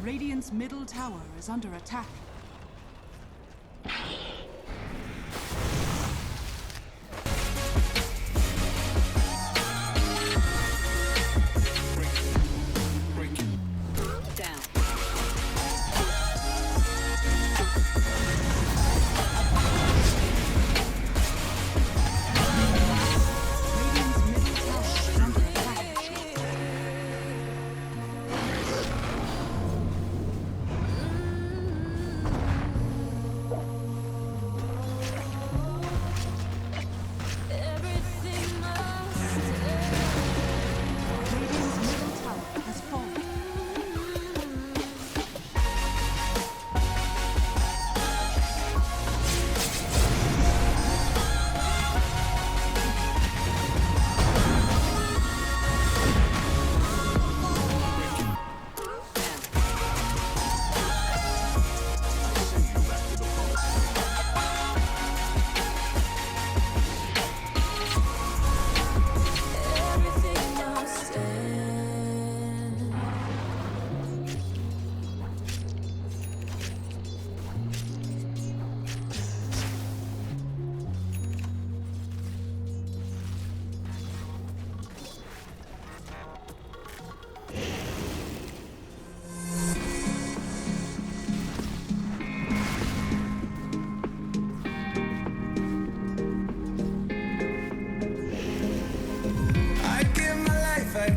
Radiant's middle tower is under attack.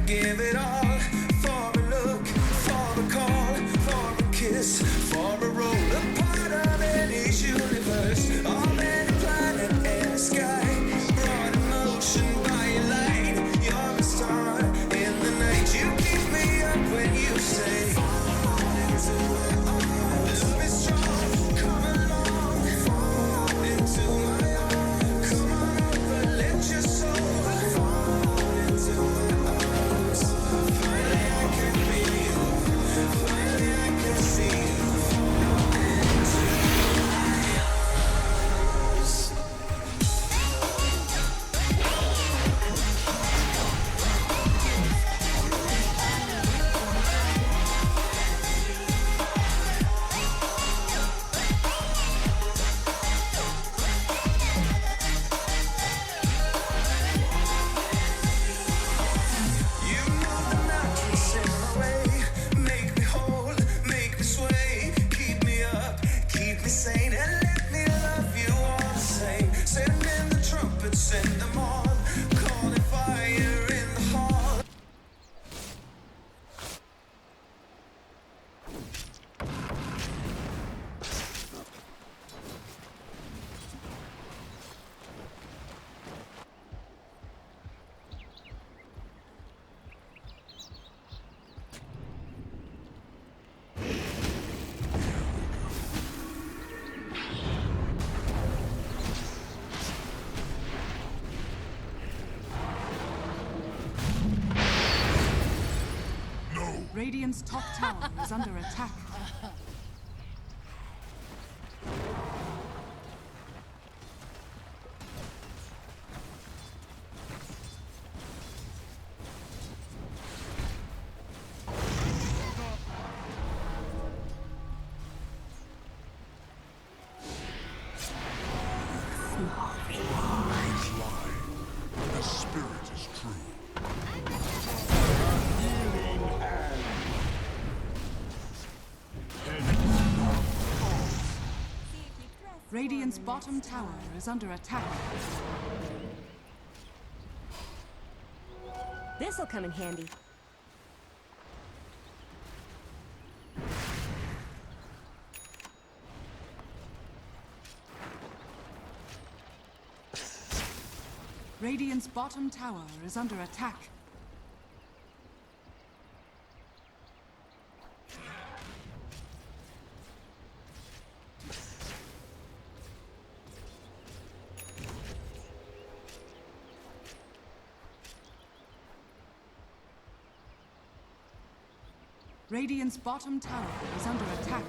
Give it all for a look, for a call, for a kiss, for a roll, a part of any universe, of any planet and the sky, brought in motion by your light. You're a star in the night. You keep me up when you say, fall into my arms. Love is strong, come along, fall into my arms. Come on over, let your soul fall into my arms. Radiant's top tower is under attack. The spirit is true. Radiant's bottom tower is under attack. This'll come in handy. Radiant's bottom tower is under attack. Radiant's bottom tower is under attack.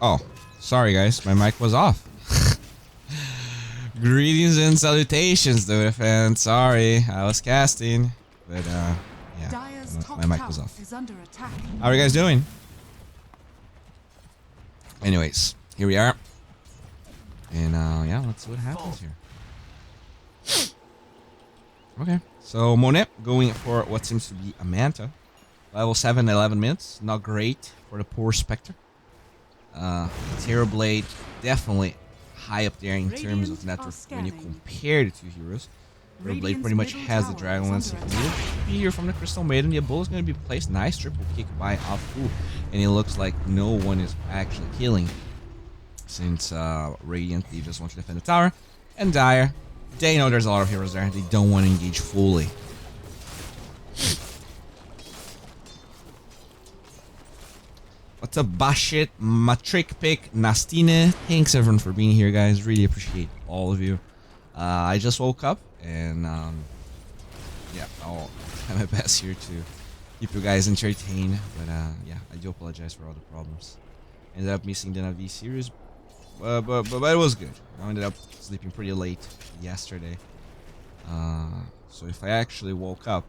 Oh, sorry guys, my mic was off. Greetings and salutations, dude, fans. Sorry, I was casting, but yeah, my mic was off. How are you guys doing? Anyways, here we are, and yeah, let's see what happens here. Okay, so Monet going for what seems to be a Manta. Level 7, 11 minutes. Not great for the poor Spectre. Terrorblade definitely high up there in terms of network when you compare the two heroes. Terrorblade pretty much has the Dragonlance needed. You hear from the Crystal Maiden, the ability is going to be placed. Nice triple kick by Afu. And it looks like no one is actually killing. Since Radiant, they just want to defend the tower. And Dire, they know there's a lot of heroes there. They don't want to engage fully. What's up, Bashit, Matrick Pick, Nastine? Thanks everyone for being here, guys. Really appreciate all of you. I just woke up and yeah, I'll try my best here to keep you guys entertained. But yeah, I do apologize for all the problems. Ended up missing the Navi series, but it was good. I ended up sleeping pretty late yesterday. So if I actually woke up,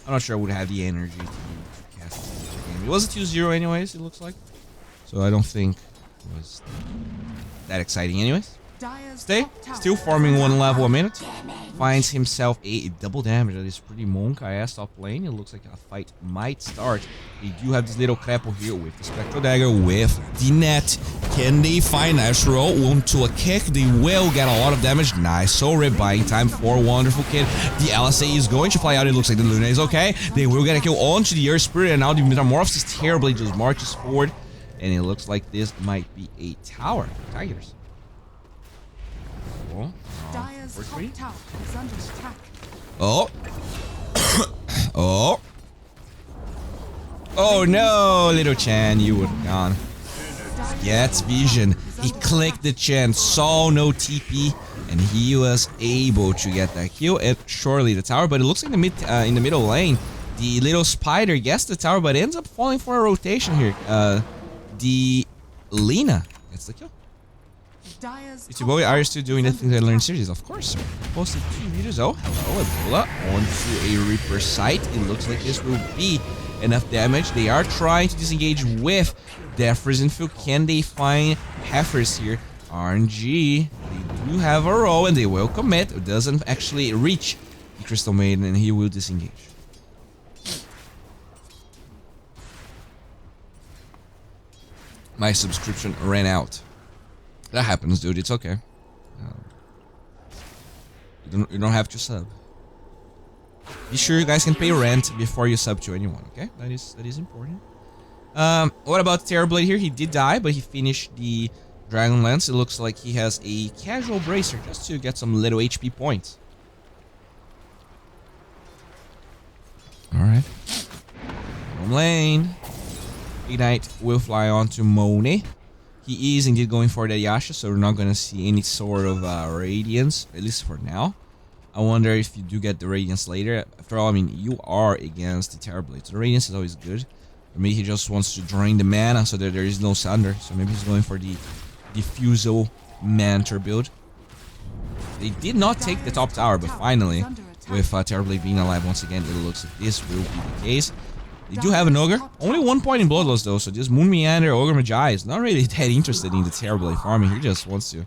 I'm not sure I would have the energy to cast this game. It was a 2-0 anyways, it looks like. So I don't think it was that exciting anyways. Stay, still farming 1 level a minute. Finds himself a double damage. That is pretty monk-ass top lane. It looks like a fight might start. They do have this little crapple here with the Spectral Dagger, with the net. Can they find Astro? Onto a kick. They will get a lot of damage. Nice. So rip buying time for Wonderful Kid. The LSA is going to fly out. It looks like the Luna is okay. They will get a kill onto the Earth Spirit, and now the Metamorphosis terribly just marches forward. And it looks like this might be a tower. Tigers. Oh. Oh. Oh no, little Chan, you would have gone. Gets vision. He clicked the Chan, saw no TP, and he was able to get that kill at surely the tower. But it looks like in the middle lane, the little spider gets the tower, but ends up falling for a rotation here. The Lina gets the kill. D2BOWIE, are you still doing the things I learned series? Of course, sir. Posted 2 videos. Oh, hello, Ebola. Onto a Reaper site. It looks like this will be enough damage. They are trying to disengage with Death Prison Field. Can they find Heifers here? RNG. They do have a roll and they will commit. It doesn't actually reach the Crystal Maiden and he will disengage. My subscription ran out. That happens, dude. It's okay. You don't have to sub. Be sure you guys can pay rent before you sub to anyone. Okay, that is important. What about Terrorblade here? He did die, but he finished the Dragonlance. It looks like he has a casual bracer just to get some little HP points. All right. Home lane. Ignite will fly on to Monet. He is indeed going for the Yasha, so we're not going to see any sort of Radiance, at least for now. I wonder if you do get the Radiance later. After all, I mean, you are against the Terrorblade. So the Radiance is always good. Or maybe he just wants to drain the mana so that there is no Sunder. So maybe he's going for the Diffusal Mantor build. They did not take the top tower, but finally, with Terrorblade being alive once again, it looks like this will be the case. They do have an Ogre. Only 1 point in Bloodlust though, so this Moon Meander, Ogre Magi is not really that interested in the Terrorblade farming. He just wants to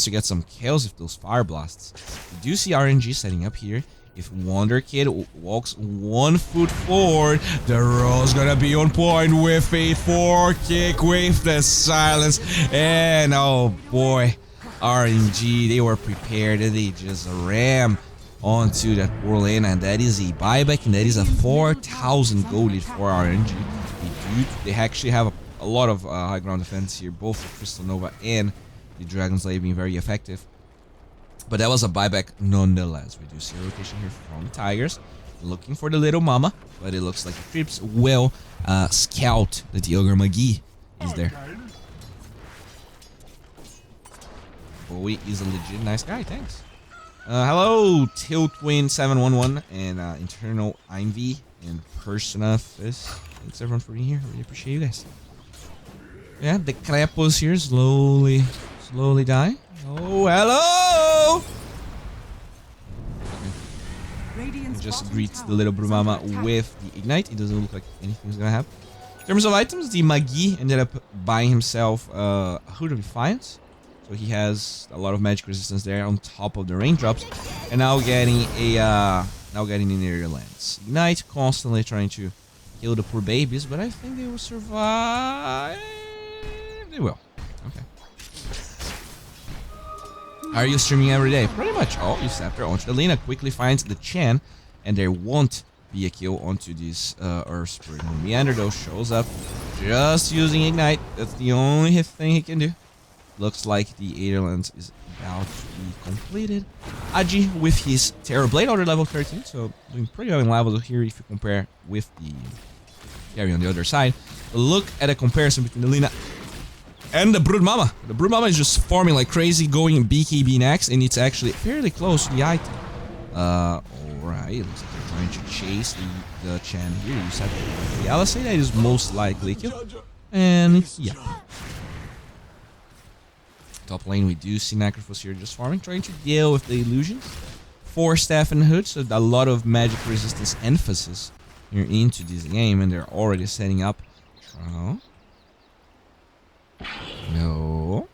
get some kills with those Fire Blasts. We do see RNG setting up here. If Wonder Kid walks 1 foot forward, the roll's gonna be on point with a 4 kick with the silence. And oh boy, RNG, they were prepared and they just ram onto that poor lane, and that is a buyback, and that is a 4,000 gold lead for RNG. They actually have a lot of high ground defense here, both the Crystal Nova and the Dragon Slayer being very effective. But that was a buyback nonetheless. We do see a rotation here from the Tigers, looking for the little mama, but it looks like the creeps will scout that the Ogre McGee is there. Bowie is a legit nice guy, thanks. Hello, Tiltwin711 and Internal Ivy and Persona Fist. Thanks everyone for being here. Really appreciate you guys. Yeah, the Krepos here slowly dying. Oh, hello! Radiant's Just bottom greets tower the little is Brumama under attack. with the Ignite. It doesn't look like anything's gonna happen. In terms of items, the Magi ended up buying himself a Hood of Defiance. So he has a lot of magic resistance there on top of the raindrops. And now getting an area lance. Ignite constantly trying to kill the poor babies, but I think they will survive. They will. Okay. Are you streaming every day? Pretty much. Oh, you stepped her onto the Lina. Quickly finds the Chan, and there won't be a kill onto this Earth Spirit. And Meander though shows up, just using Ignite. That's the only thing he can do. Looks like the Aetherlands is about to be completed. Aji with his Terror Blade already level 13, so doing pretty well in levels here if you compare with the carry on the other side. But look at a comparison between the Lina and the Broodmama. The Broodmama is just farming like crazy, going BKB next, and it's actually fairly close to the item. Alright, looks like they're trying to chase the Chan here. You said the LSA that is most likely killed. And yeah. Top lane, we do see Necrophos here just farming, trying to deal with the illusions. 4 staff and hood, so a lot of magic resistance emphasis here into this game, and they're already setting up. No.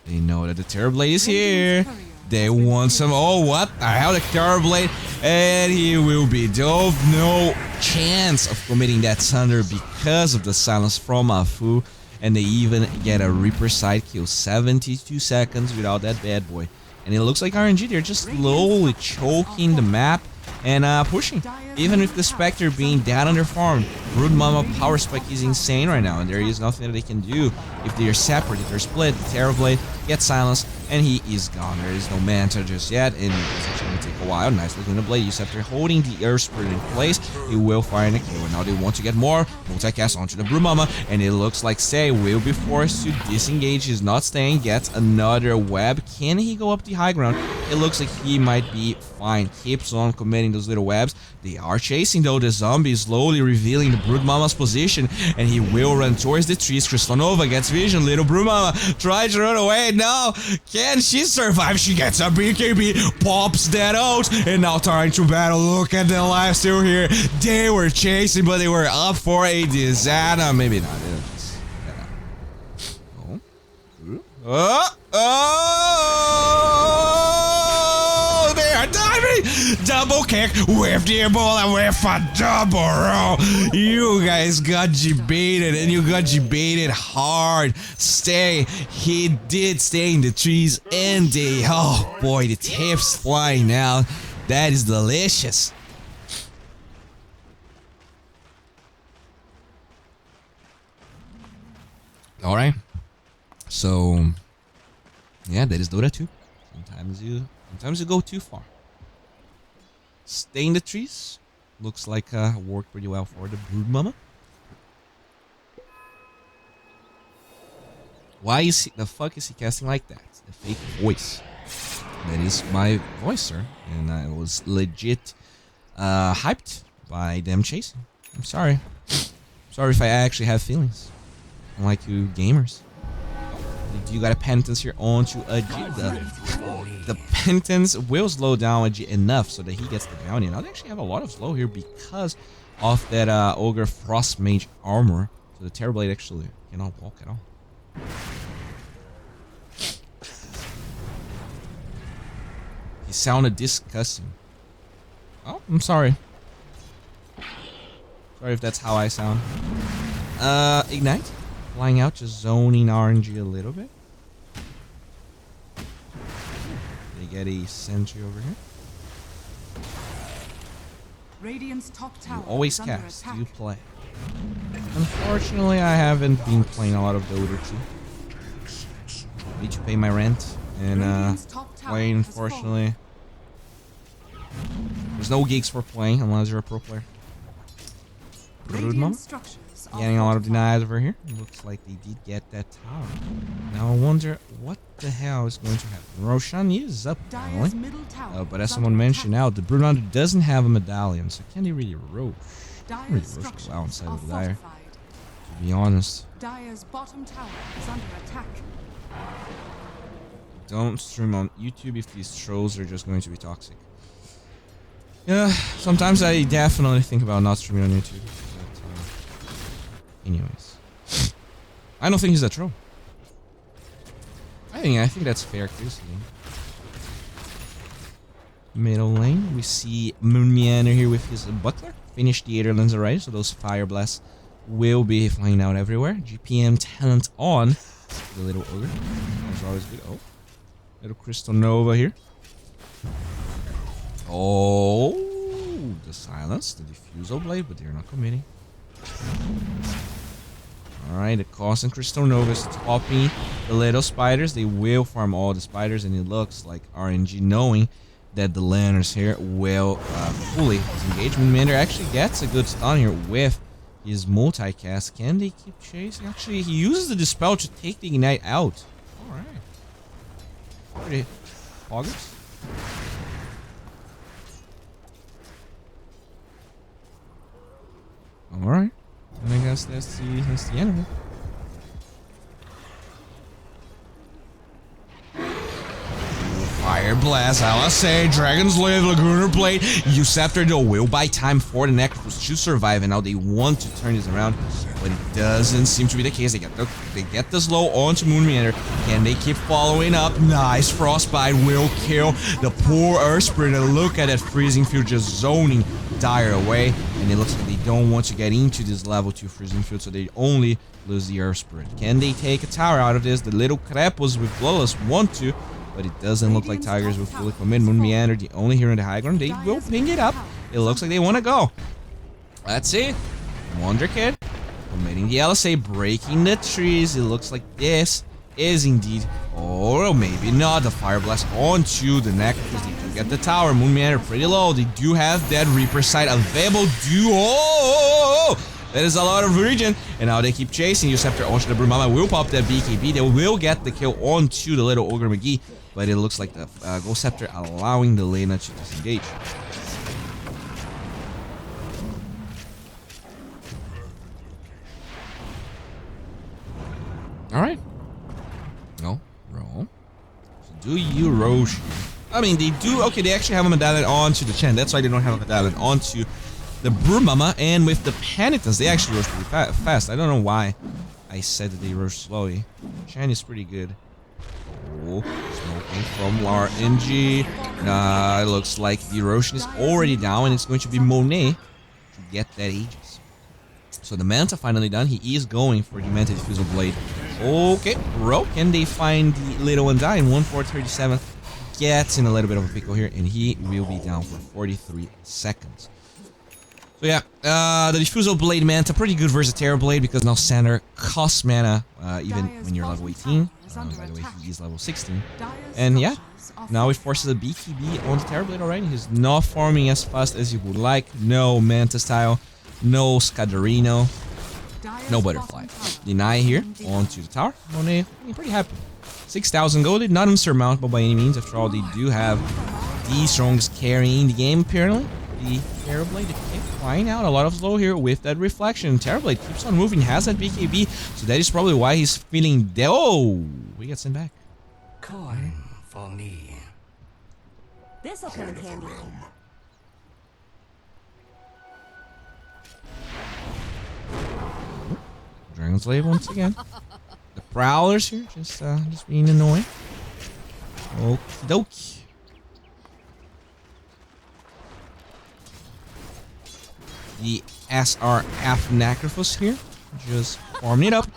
They know that the Terror Blade is here. They want some. Oh, what the hell? The Terror Blade. And he will be dove. No chance of committing that Thunder because of the silence from Afu. And they even get a Reaper side kill. 72 seconds without that bad boy. And it looks like RNG, they're just slowly choking the map and pushing. Even with the Spectre being down on their farm, Broodmama power spike is insane right now, and there is nothing that they can do. If they are separate, if they're split, the Terror Blade gets silenced, and he is gone. There is no Manta just yet, and it's actually going to take a while. Nice looking the Blade. After holding the Earth Spirit in place, he will fire a kill. And now they want to get more multicast onto the Broodmama, and it looks like Say will be forced to disengage. He's not staying. Gets another web. Can he go up the high ground? It looks like he might be fine. Keeps on committing those little webs. They are chasing though. The zombie is slowly revealing the Broodmama's position, and he will run towards the trees. Crystalnova gets vision. Little Broodmama tries to run away. No, can she survive? She gets a BKB, pops that out, and now trying to battle. Look at the life still here. They were chasing, but they were up for a disaster. Maybe not. Oh, they are diving! Double kick with the Ebola with a double roll. You guys got debated, and you got debated hard. He did stay in the trees, and oh boy, the tips flying now. That is delicious. All right. So, yeah, that is Dota 2. Sometimes you go too far. Stay in the trees. Looks like worked pretty well for the Broodmama. Why is the fuck is he casting like that? The fake voice. That is my voice, sir. And I was legit hyped by them chasing. I'm sorry. Sorry if I actually have feelings. Unlike you gamers. You got a Penitence here onto a G. The Penitence will slow down a G enough so that he gets the bounty. Now they actually have a lot of slow here because of that Ogre Frost Mage armor. So the Terror Blade actually cannot walk at all. He sounded disgusting. Oh, I'm sorry. Sorry if that's how I sound. Ignite. Flying out, just zoning RNG a little bit. They get a sentry over here. Radiant's top tower You always is under cast, attack. you play. Unfortunately, I haven't been playing a lot of Dota 2. Need to pay my rent, and playing, unfortunately. There's no gigs for playing unless you're a pro player. Getting a lot of denies over here. It looks like they did get that tower. Now I wonder what the hell is going to happen. Roshan is up, finally. But as someone mentioned out, the Brunando doesn't have a medallion, so can he really roach? Really roach well inside of the Dire. To be honest. Dire's bottom tower is under attack. Don't stream on YouTube if these trolls are just going to be toxic. Yeah, sometimes I definitely think about not streaming on YouTube. But, anyways. I don't think he's a troll. I think that's fair criticism. Middle lane, we see Moon Meander here with his butler. Finish the Aether Lens already, so those fire blasts will be flying out everywhere. GPM talent on. The little ogre. That's always good. Oh. Little Crystal Nova here. Oh. The silence, the diffusal blade, but they're not committing. Alright, the constant Crystal Nova is topping the little spiders. They will farm all the spiders, and it looks like RNG knowing that the lanterns here will fully disengage. Moonmander actually gets a good stun here with his multicast. Can they keep chasing? Actually, he uses the Dispel to take the Ignite out. Alright. Pretty poggers. Alright. And I guess that's the end of it. Fire Blast, LSA, Dragon's Blade, Laguna Blade, Uceptor though will buy time for the Necrophos to survive, and now they want to turn this around, but it doesn't seem to be the case. They get the slow onto Moon Meander. Can they keep following up? Nice Frostbite will kill the poor Earth Spirit, and look at that freezing field just zoning Dire away, and it looks like they don't want to get into this level 2 freezing field, so they only lose the Earth Spirit. Can they take a tower out of this? The little Crepus with Bloodless want to, but it doesn't look like Tigers will fully commit. Moon Meander, the only hero in the high ground. They will ping it up. It looks like they want to go. Let's see. Wonder Kid committing the LSA, breaking the trees. It looks like this is indeed, or maybe not, the Fire Blast onto the neck, because they do get the tower. Moon Meander pretty low. They do have that Reaper sight available. That is a lot of regen, and now they keep chasing. Uceptor onto the Brumama will pop that BKB. They will get the kill onto the little Ogre McGee, but it looks like the Ghost Scepter allowing the Lena to disengage. Alright. No, roll. So do you Roche? I mean, they do. Okay, they actually have a medallion onto the Chen. That's why they don't have a medallion onto the Brumama, and with the Penitence, they actually rush pretty fast. I don't know why I said that they rush slowly. Chen is pretty good. Oh, smoking from RNG. It looks like the Roshan is already down, and it's going to be Monet to get that Aegis. So the Manta finally done. He is going for the Manta Diffusal Blade. Okay, Ro, can they find the little one die? In 1-4-37 gets in a little bit of a pickle here, and he will be down for 43 seconds. So yeah, the Diffusal Blade Manta, pretty good versus Terror Blade, because now Sander costs mana even when you're level 18. By the way, he is level 16. And yeah, now it forces a BKB on the Terror Blade already. He's not farming as fast as you would like. No Manta style, no Scadarino, no Butterfly. Deny here onto the tower. Monet, pretty happy. 6,000 gold, not insurmountable by any means. After all, they do have the strongest carrying the game apparently. The Terror Blade keep flying out a lot of slow here with that reflection. Terror Blade keeps on moving, has that BKB, so that is probably why he's feeling. Oh, we get sent back. Coin for me. This'll come in handy. Dragon Slave once again. The Prowlers here, just being annoying. Okie dokie. The SRF Necrophos here, just farming it up.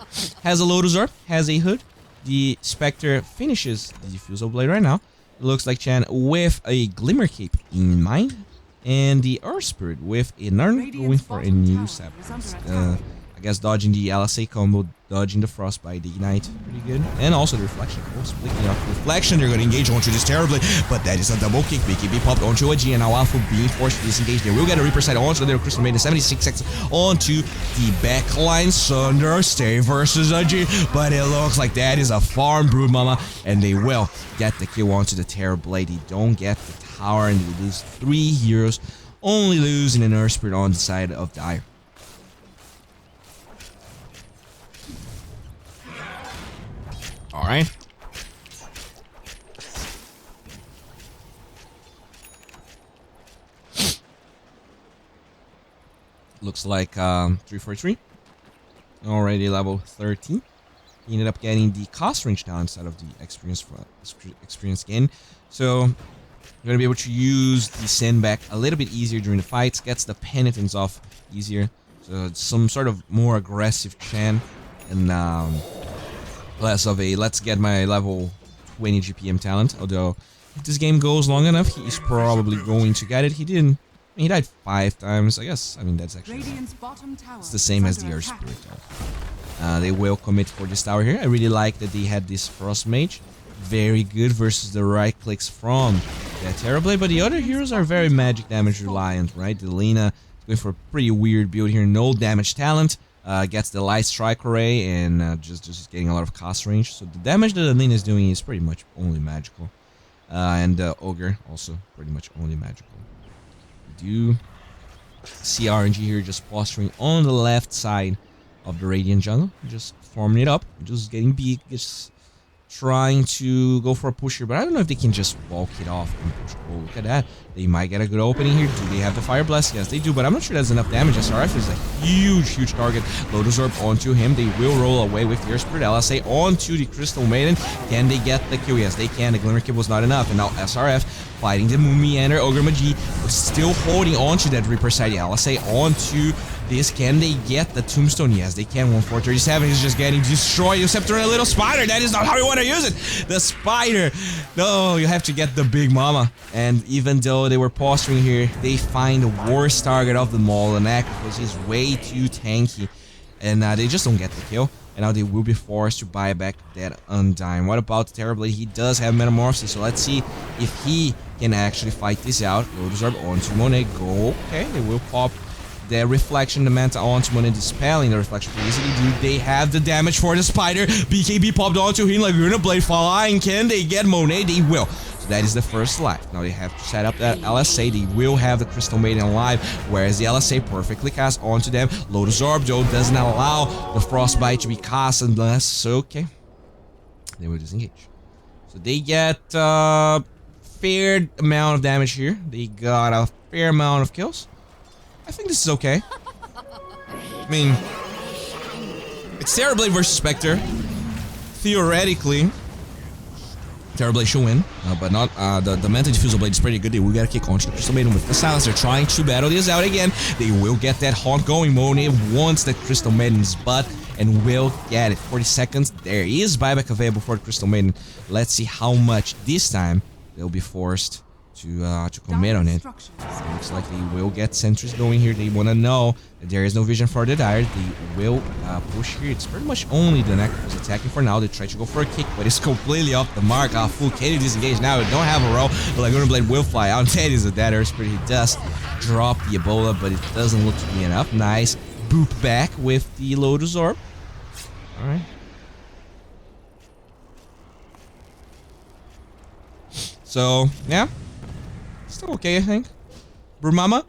Has a Lotus Orb, has a Hood. The Spectre finishes the Diffusal Blade right now. It looks like Chan with a Glimmer Cape in mind. And the Earth Spirit with a Nern going for a new Scepter. I guess dodging the LSA combo, dodging the Frostbite, the Ignite, pretty good. And also the Reflection. Oh, splitting up Reflection, they're going to engage onto this terribly, but that is a double kick. BKB popped onto a G, and now Alpha being forced to disengage. They will get a Reaper side onto the little Crystal Maiden, 76 seconds onto the backline. Sunder stay versus a G, but it looks like that is a farm Brood Mama, and they will get the kill onto the Terror Blade. They don't get the tower, and they lose 3 heroes, only losing an Earth Spirit on the side of Dire. Alright. Looks like 343. Already level 13. He ended up getting the cost range down instead of the experience gain. So you're gonna be able to use the sandbag a little bit easier during the fights. Gets the penitence off easier. So it's some sort of more aggressive Chan. And less of a let's get my level 20 GPM talent. Although if this game goes long enough, he's probably going to get it. He didn't. He died 5 times, I guess. I mean, that's actually Radiant's bottom tower it's the same as the Earth Spirit. They will commit for this tower here. I really like that they had this Frost Mage. Very good versus the right clicks from that Terrorblade. But the other heroes are very magic damage reliant, right? The Lina is going for a pretty weird build here. No damage talent. Gets the Light Strike Array and just getting a lot of cost range. So the damage that the Lina is doing is pretty much only magical. And Ogre also pretty much only magical. Do see RNG here just posturing on the left side of the Radiant jungle, just forming it up, just getting big, just trying to go for a push here, but I don't know if they can just walk it off and push. Oh, look at that. They might get a good opening here. Do they have the Fire Blast? Yes, they do, but I'm not sure that's enough damage. SRF is a huge target. Lotus Orb onto him. They will roll away with the Air Spirit. LSA onto the Crystal Maiden. Can they get the kill? Yes, they can. The Glimmer Kill was not enough, and now SRF fighting the Moon Meander. Ogre Magi was still holding onto that Reaper side. LSA onto this. Can they get the Tombstone? Yes, they can. 1437 is just getting destroyed. Except for a little spider. That is not how you want to use it. The spider. No, you have to get the Big Mama. And even though they were posturing here, they find the worst target of them all, the Neck, because he's way too tanky. And they just don't get the kill. And now they will be forced to buy back that Undyne. What about the Terrorblade? He does have Metamorphosis, so let's see if he can actually fight this out. Lotus Orb onto Monet. Go. Okay, they will pop the Reflection, the Manta onto Monet, dispelling the Reflection pretty easily. Do they have the damage for the Spider? BKB popped onto him like Luna Blade flying. Can they get Monet? They will. So that is the first life. Now they have to set up that LSA. They will have the Crystal Maiden alive, whereas the LSA perfectly cast onto them. Lotus Orb, though, doesn't allow the Frostbite to be cast unless... So, okay. They will disengage. So they get a fair amount of damage here. They got a fair amount of kills. I think this is okay. I mean, it's Terrorblade versus Spectre. Theoretically, Terrorblade should win, but not the Manta Diffusal Blade is pretty good. They will get a kick on the Crystal Maiden with the Silence. They're trying to battle this out again. They will get that haunt going. Monet wants the Crystal Maiden's butt and will get it. 40 seconds. There is buyback available for the Crystal Maiden. Let's see how much this time they'll be forced to commit on it. Looks like they will get sentries going here. They want to know that there is no vision for the Dire. They will push here. It's pretty much only the Neck who's attacking for now. They try to go for a kick, but it's completely off the mark. Full Katie disengaged now. They don't have a roll. But Laguna Blade will fly out. That is a dead Earth Spirit. He does drop the Ebola, but it doesn't look to be enough. Nice boop back with the Lotus Orb. Alright. So, yeah. Still okay, I think. Brumama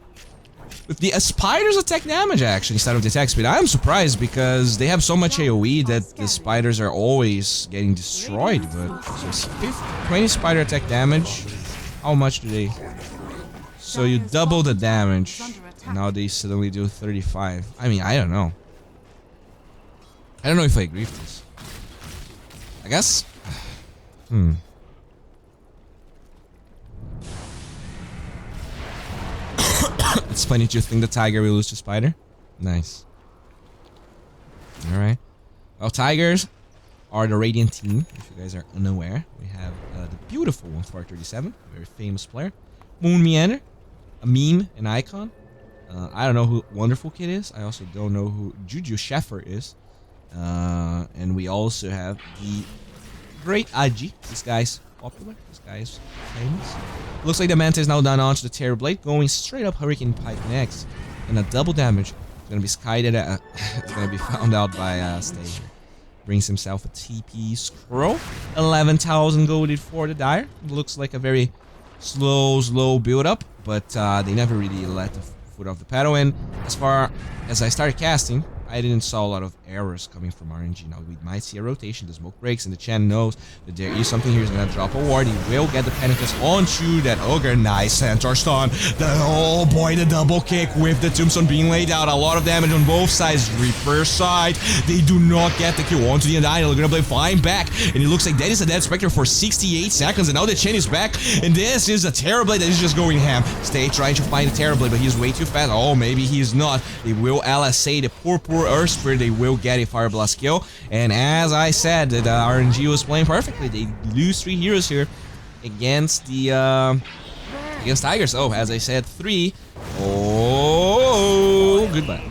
with the Spider's attack damage, actually, instead of the attack speed. I'm surprised because they have so much AoE that the Spiders are always getting destroyed. But just 20 Spider attack damage. How much do they? So you double the damage. And now they suddenly do 35. I mean, I don't know. I don't know if I agree with this. I guess. It's funny to think the Tiger will lose to Spider. Nice. Alright. Well, Tigers are the Radiant team, if you guys are unaware. We have the beautiful 1437, a very famous player. Moon Meander, a meme, an icon. I don't know who Wonderful Kid is. I also don't know who Juju Sheffer is. And we also have the Great Aji. This guy's popular. This guy's famous. Looks like the Manta is now down onto the Terrorblade, going straight up Hurricane Pike next. And a double damage. It's gonna be skied at it's gonna be found out by Stage. Brings himself a TP scroll. 11,000 golded for the Dire. Looks like a very slow build up, but they never really let the foot off the pedal. And as far as I started casting, I didn't saw a lot of errors coming from RNG. Now we might see a rotation. The smoke breaks, and the Chen knows that there is something here. He's gonna drop a ward. He will get the penitence onto that ogre. Nice centaur stun. Oh boy, the double kick with the tombstone being laid out. A lot of damage on both sides. Reaper side, they do not get the kill onto the Undying. They're gonna play flying back, and it looks like that is a dead Spectre for 68 seconds, and now the Chen is back, and this is a Terrorblade that is just going ham. Stay trying to find a Terrorblade, but he's way too fast. Oh, maybe he's not. They will LSA the poor Earth Spirit. They will get a Fire Blast kill, and as I said, the RNG was playing perfectly. They lose 3 heroes here against the against Tigers. Oh, as I said, 3. Oh, goodbye.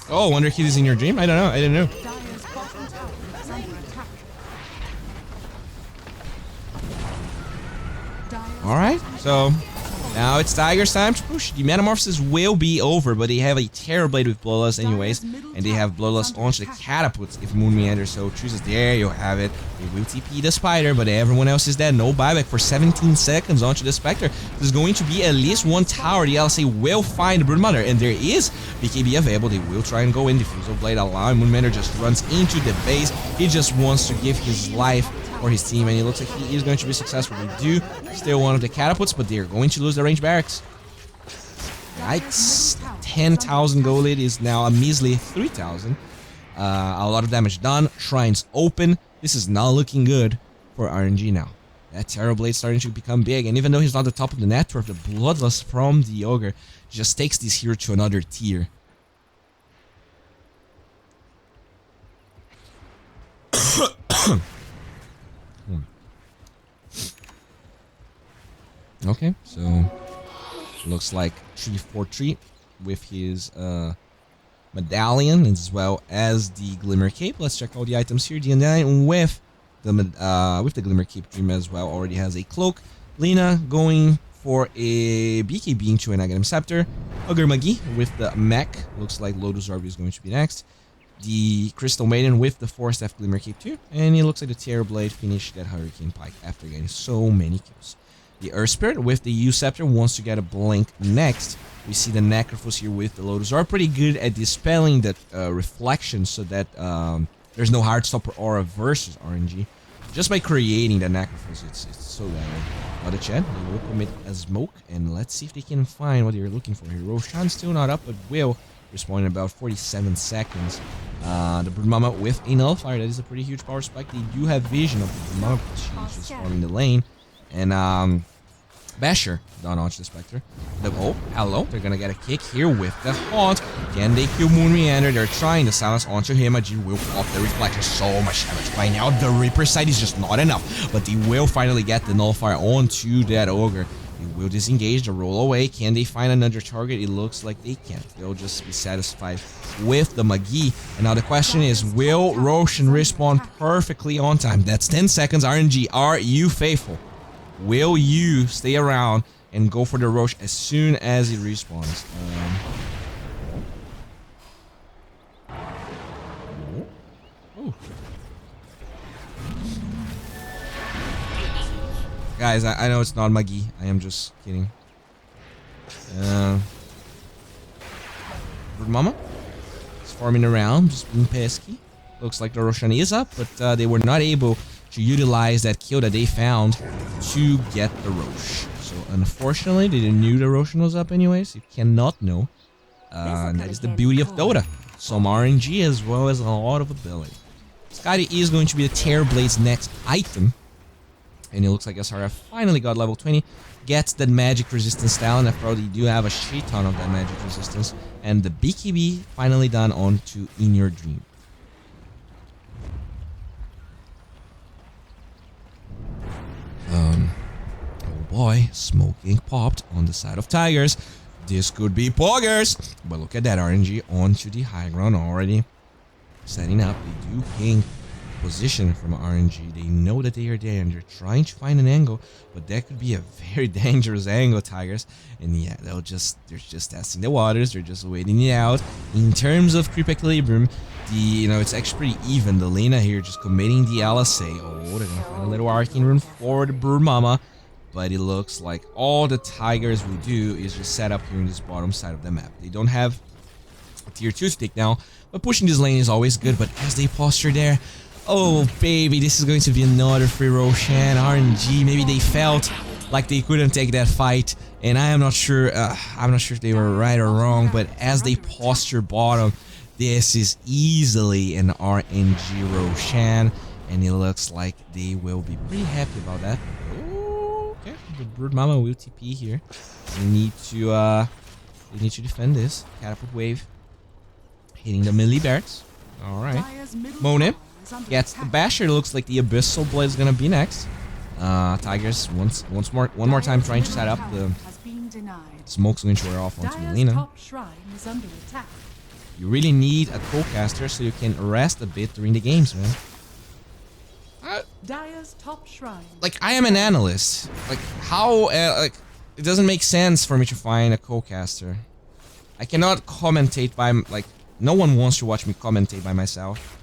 Oh, Wonder Kid is in your dream? I don't know. I didn't know. Dire's bottom tower is under attack. Dire's Alright, so now it's Tiger's time to push. The Metamorphosis will be over, but they have a Terrorblade with Bloodlust anyways, and they have Bloodlust onto the Catapults if Moon Meander so chooses. There you have it. They will TP the Spider, but everyone else is dead. No buyback for 17 seconds onto the Spectre. There's going to be at least one tower. The LSA will find the Broodmother, and there is BKB available. They will try and go in. Diffusal Blade allowing Moon Meander just runs into the base. He just wants to give his life for his team, and it looks like he is going to be successful. They do steal one of the Catapults, but they're going to lose the range barracks. Yikes. 10,000 gold lead is now a measly 3,000. A lot of damage done. Shrines open. This is not looking good for RNG now. That Terrorblade starting to become big, and even though he's not the top of the network, the Bloodlust from the Ogre just takes this hero to another tier. Okay, so looks like 3-4-3 with his medallion as well as the Glimmer Cape. Let's check all the items here. The Undying with the Glimmer Cape Dream as well already has a cloak. Lina going for a BKB into an Aghanim Scepter. Ogre Magi with the mech. Looks like Lotus Orb is going to be next. The Crystal Maiden with the 4-staff Glimmer Cape too. And it looks like the Terrorblade finished that Hurricane Pike after getting so many kills. The Earth Spirit with the U-Scepter wants to get a Blink next. We see the Necrophos here with the Lotus Orb. Pretty good at dispelling that reflection so that there's no Heartstopper Aura versus RNG. Just by creating the Necrophos, it's so bad. Now the Chen, they will commit a smoke, and let's see if they can find what they're looking for here. Roshan's still not up, but will respawn in about 47 seconds. The Broodmama with a Nullifier, that is a pretty huge power spike. They do have vision of the Broodmama, but she's just farming the lane. And Basher done onto the Spectre. Oh, hello. They're gonna get a kick here with the Haunt. Can they kill Moon Meander? They're trying to silence onto him. G will pop the Reflector. So much damage by now. The Reaper side is just not enough. But they will finally get the Nullifier onto that Ogre. They will disengage the roll away. Can they find another target? It looks like they can't. They'll just be satisfied with the Magi. And now the question is, will Roshan respawn perfectly on time? That's 10 seconds. RNG, are you faithful? Will you stay around and go for the Roche as soon as it respawns? Guys, I know it's not Magi. I am just kidding. Broodmama is farming around, just being pesky. Looks like the Roshan is up, but they were not able to utilize that kill that they found to get the Roche. So unfortunately, they didn't knew the Roshan was up anyways. You cannot know. And that is the beauty of Dota. Some RNG as well as a lot of ability. Scotty is going to be the Terrorblade's next item. And it looks like SRF finally got level 20. Gets that magic resistance talent. After all, they do have a shit ton of that magic resistance. And the BKB finally done onto In Your Dream. Oh boy, smoking popped on the side of Tigers. This could be poggers. But look at that RNG onto the high ground already. Setting up. They do ping position from RNG. They know that they are there and they're trying to find an angle, but that could be a very dangerous angle, Tigers. And yeah, they're just testing the waters. They're just waiting it out. In terms of creep equilibrium, it's actually pretty even. The Lina here just committing the LSA. Oh, they're gonna find a little arcane rune for the Broodmama. but it looks like all the Tigers will do is just set up here in this bottom side of the map. They don't have a tier 2 to take now, but pushing this lane is always good. But as they posture there, oh baby, this is going to be another free Roshan. RNG, maybe they felt like they couldn't take that fight, and I am not sure, if they were right or wrong, but as they posture bottom, this is easily an RNG Roshan, and it looks like they will be pretty happy about that. Okay, the Brood Mama will TP here. They need to defend this. Catapult wave hitting the melee barracks. All right, Monet gets the basher. Looks like the Abyssal Blade is gonna be next. Tigers one more time trying to set up the smoke swing wear off onto Melina. You really need a co-caster so you can rest a bit during the games, man. Like, I am an analyst. Like, how, like, it doesn't make sense for me to find a co-caster. I cannot commentate by, like, no one wants to watch me commentate by myself.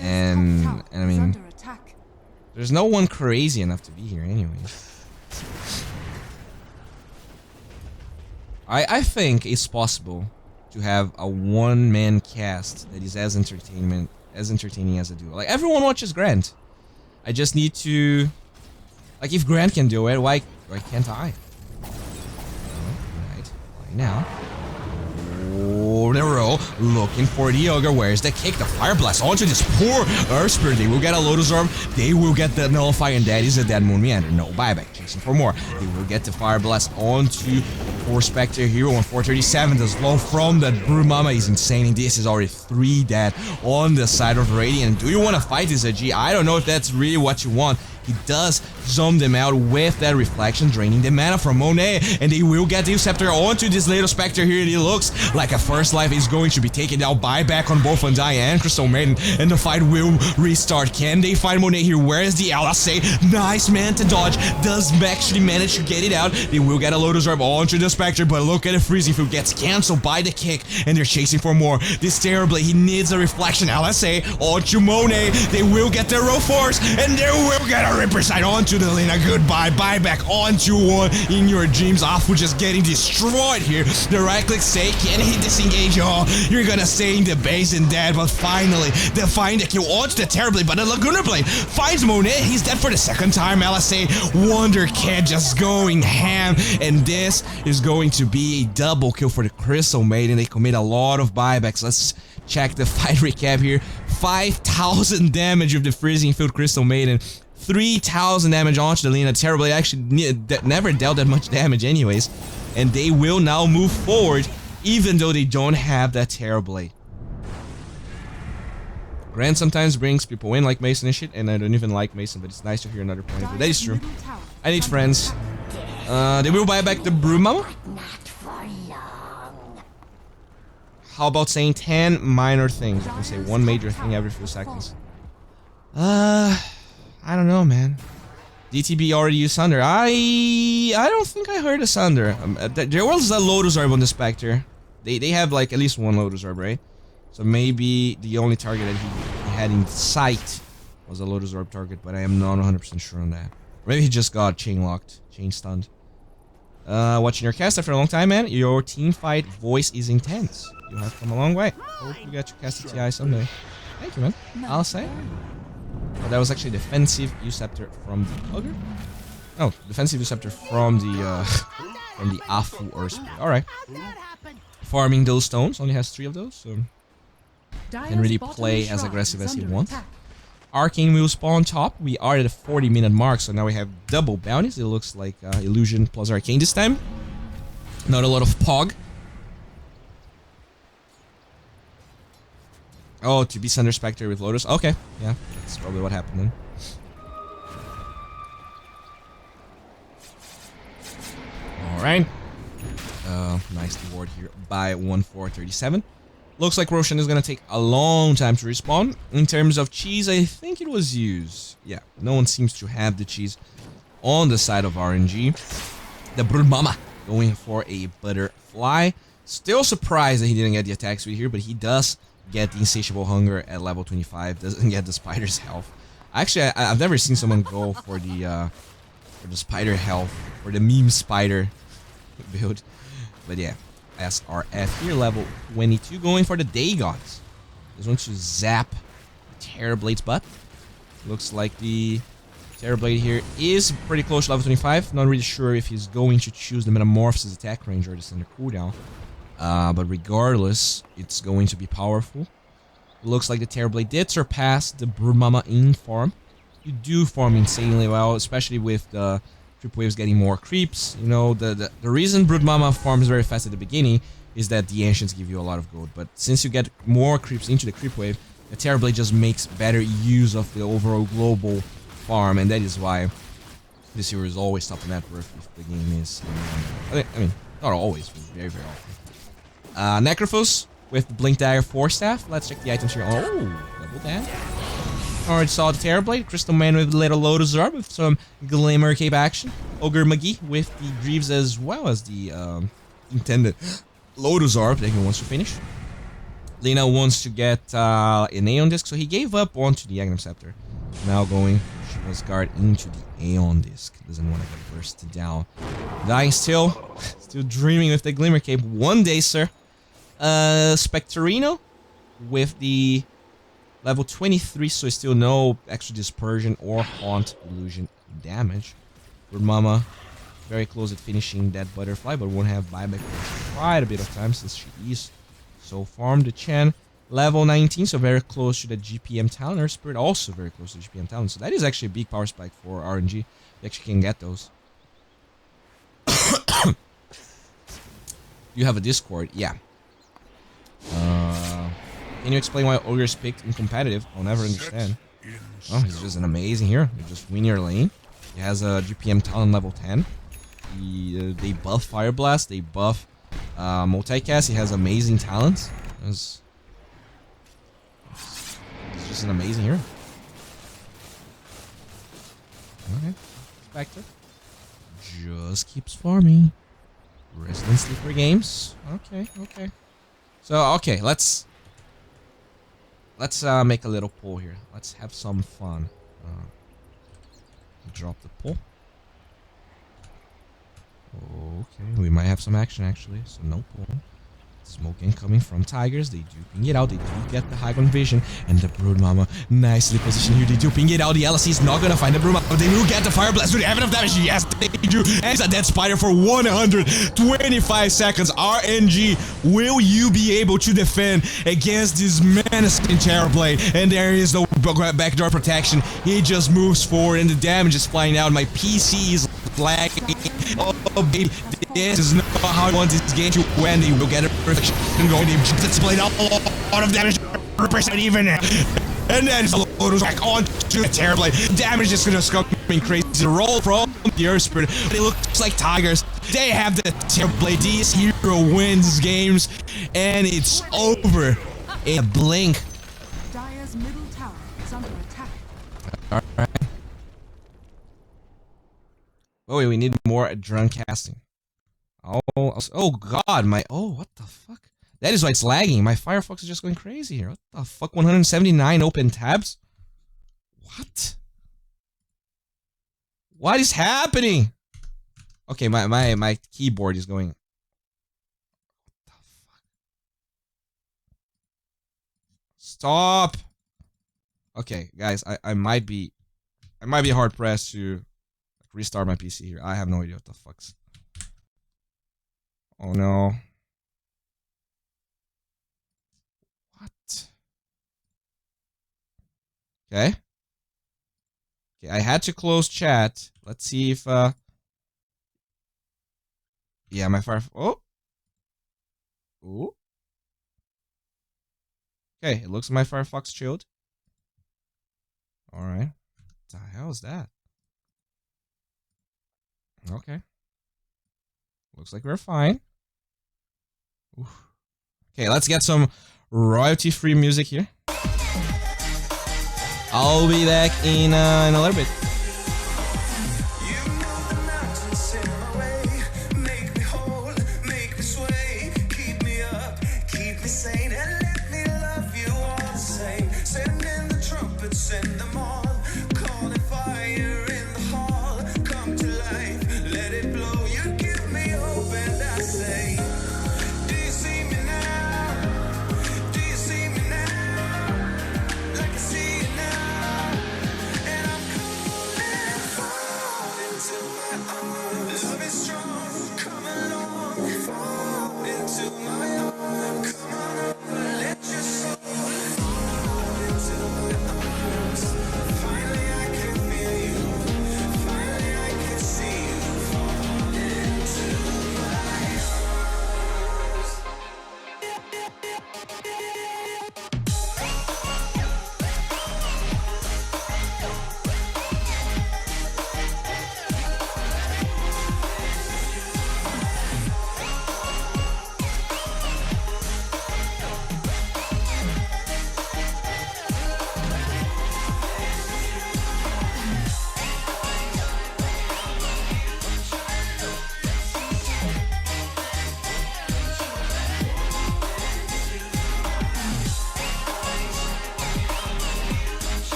And I mean, there's no one crazy enough to be here anyway. I think it's possible to have a one-man cast that is as entertaining as a duo. Like, everyone watches Grant. I just need to, like, if Grant can do it, why can't I? Right now. Oh, the roll, looking for the Ogre. Where's the kick? The Fire Blast onto this poor Earth Spirit. They will get a Lotus Orb. They will get the Nullify, and that is a Dead Moon Meander. No buyback, chasing for more. They will get the Fire Blast onto poor Spectre Hero on 437. The slow from that Brood Mama is insane. And this is already 3 dead on the side of Radiant. Do you want to fight this AG? I don't know if that's really what you want. He does zoom them out with that reflection, draining the mana from Monet, and they will get the Scepter onto this little Spectre here. It looks like a first life is going to be taken out. Buyback on both Undyne and Crystal Maiden, and the fight will restart. Can they find Monet here? Where is the LSA? Nice man to dodge. Does actually manage to get it out. They will get a Lotus Orb onto the Spectre, but look at the freezing field gets cancelled by the kick, and they're chasing for more. This terribly, he needs a reflection. LSA onto Monet. They will get their row force, and they will get a Ripper Side onto the Lina. Goodbye. Buyback onto one in your dreams. Afu just getting destroyed here. The right click say, can he disengage? Oh, you're gonna stay in the base and dead, but finally, they find the kill onto the terribly, but the Laguna Blade finds Monet. He's dead for the second time. LSA Wonder Cat just going ham, and this is going to be a double kill for the Crystal Maiden. They commit a lot of buybacks. Let's check the fight recap here. 5,000 damage of the freezing field Crystal Maiden. 3,000 damage onto the Lina. Terribly actually never dealt that much damage anyways. And they will now move forward even though they don't have that Terrorblade. Grant sometimes brings people in like Mason and shit, and I don't even like Mason, but it's nice to hear another point of view. That is true. I need friends. They will buy back the Brood Mama. How about saying 10 minor things? You can say one major thing every few seconds. I don't know, man. DTB already used Sunder. I don't think I heard a Sunder. There was a Lotus Orb on the Spectre. They have like at least one Lotus Orb, right? So maybe the only target that he had in sight was a Lotus Orb target, but I am not 100% sure on that. Maybe he just got chain locked, chain stunned. Watching your cast after a long time, man. Your team fight voice is intense. You have come a long way. Hope you get your cast at TI someday. Thank you, man. I'll say. Oh, that was actually defensive Uceptor from the Ogre. Oh, defensive Uceptor from the Afu Earth. All right. Farming those stones. Only has 3 of those, so can really play as aggressive as he wants. Arcane will spawn top. We are at a 40-minute mark, so now we have double bounties. It looks like Illusion plus Arcane this time. Not a lot of Pog. Oh, to be Sunder Spectre with Lotus. Okay, yeah, that's probably what happened then. Alright. Nice reward here by 1437. Looks like Roshan is gonna take a long time to respawn. In terms of cheese, I think it was used. Yeah, no one seems to have the cheese on the side of RNG. The Brood Mama going for a Butterfly. Still surprised that he didn't get the attack speed here, but he does get the Insatiable Hunger at level 25. Doesn't get the Spider's health. Actually, I've never seen someone go for the for the spider health, or the meme spider build. But yeah, SRF here, level 22, going for the Dagons. He's going to zap Terrorblade's butt. Looks like the Terrorblade here is pretty close to level 25. Not really sure if he's going to choose the Metamorphosis attack range or the standard cooldown. But regardless, it's going to be powerful. Looks like the Terrorblade did surpass the Broodmama in farm. You do farm insanely well, especially with the creep waves getting more creeps. You know, the reason Broodmama farms very fast at the beginning is that the Ancients give you a lot of gold. But since you get more creeps into the creep wave, the Terrorblade just makes better use of the overall global farm, and that is why this hero is always top net worth if the game is. I mean, not always, but very, very often. Necrophos with Blink Dagger 4 staff. Let's check the items here. Oh, double damage. Already saw the Terrorblade. Crystal Man with Little Lotus Orb with some Glimmer Cape action. Ogre McGee with the Greaves as well as the intended Lotus Orb that he wants to finish. Lena wants to get an Aeon Disc, so he gave up onto the Agnum Scepter. Now going Shiva's Guard into the Aeon Disc. Doesn't want to get bursted down. Dying still. Still dreaming with the Glimmer Cape. One day, sir. Spectorino with the level 23, so still no extra Dispersion or Haunt Illusion damage. Broodmama very close at finishing that Butterfly, but won't have buyback for quite a bit of time since she is so farmed. The Chen level 19, so very close to the GPM talent. Her Spirit also very close to the GPM talent, so that is actually a big power spike for RNG. You actually can get those. You have a Discord, yeah. Can you explain why Ogre's picked in competitive? I'll never understand. Oh, he's just an amazing hero. You just win your lane. He has a GPM talent level 10. They buff Fire Blast. They buff Multicast. He has amazing talents. He's just an amazing hero. Okay. Spectre. Just keeps farming. Resident Sleeper Games. Okay, okay. So, okay, let's make a little poll here. Let's have some fun. Drop the poll. Okay, we might have some action actually, so no poll. Smoke incoming from Tigers. They do ping it out. They do get the high on vision. And the Broodmama nicely positioned here. They do ping it out. The LSC is not going to find the Broodmama. They will get the Fire Blast. Do they have enough damage? Yes, they do. And it's a dead spider for 125 seconds. RNG, will you be able to defend against this menacing Terrorblade? And there is no backdoor protection. He just moves forward and the damage is flying out. My PC is lagging. Oh, baby. This is not how I want this game to win. They will get a perfection and go. They've just displayed a lot of damage. 100% even. And then it's a load back onto the Terrorblade. Damage is gonna come crazy. Roll from the Earth Spirit. But it looks like Tigers. They have the Terrorblade. This hero wins games. And it's over in a blink. Dire's middle tower is under attack. Alright. Oh, wait, we need more drone casting. Oh god, what the fuck? That is why it's lagging. My Firefox is just going crazy here. What the fuck? 179 open tabs? What? What is happening? Okay, my keyboard is going. What the fuck? Stop. Okay, guys, I might be hard pressed to restart my PC here. I have no idea what the fuck's. Oh no. What? Okay. Okay, I had to close chat. Let's see if yeah, my Fire. Oh. Ooh. Okay, it looks like my Firefox chilled. Alright. What the hell is that? Okay. Looks like we're fine. Oof. Okay, let's get some royalty-free music here. I'll be back in a little bit. Send the trumpets, send them all. Calling fire in the hall. Come to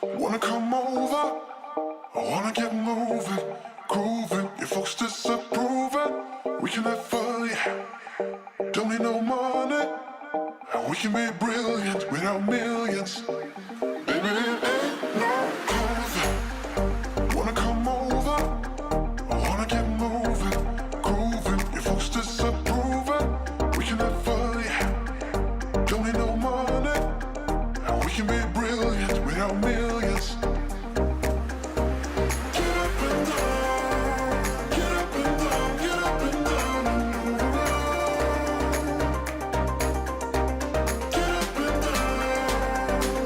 Wanna come over? I wanna get moving, grooving. Your folks disapprove it. We can have fun, yeah. Don't need no money. And we can be brilliant without millions. Baby, it ain't no closer. Wanna come over? I wanna get moving, grooving. Your folks disapprove it. We can have fun, yeah. Don't need no money. And we can be brilliant without millions. Get up and down, get up and down, get up and down and move around. Get up and down,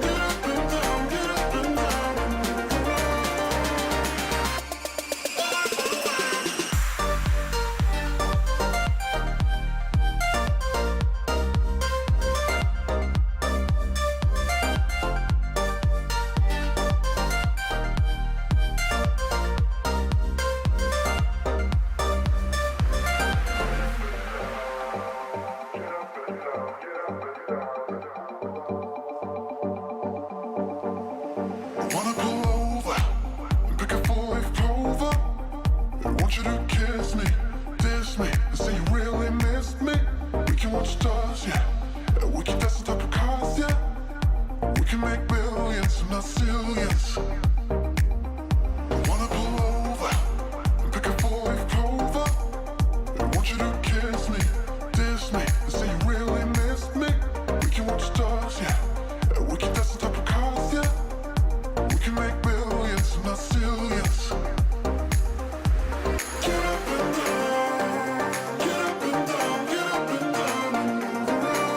get up and down, get up and down and move I wanna pull over and pick a 4-leaf clover. I want you to kiss me, diss me, and say you really missed me. We can watch stars, yeah. And we can dance on top of cars, yeah. We can make billions and not zillions. I wanna pull over and pick a 4-leaf clover. I want you to kiss me, diss me, and say you really missed me. We can watch stars, yeah. And we can dance on top of cars, yeah. We can make billions and not zillions. Get up and down, get up and down, get up and down and move around.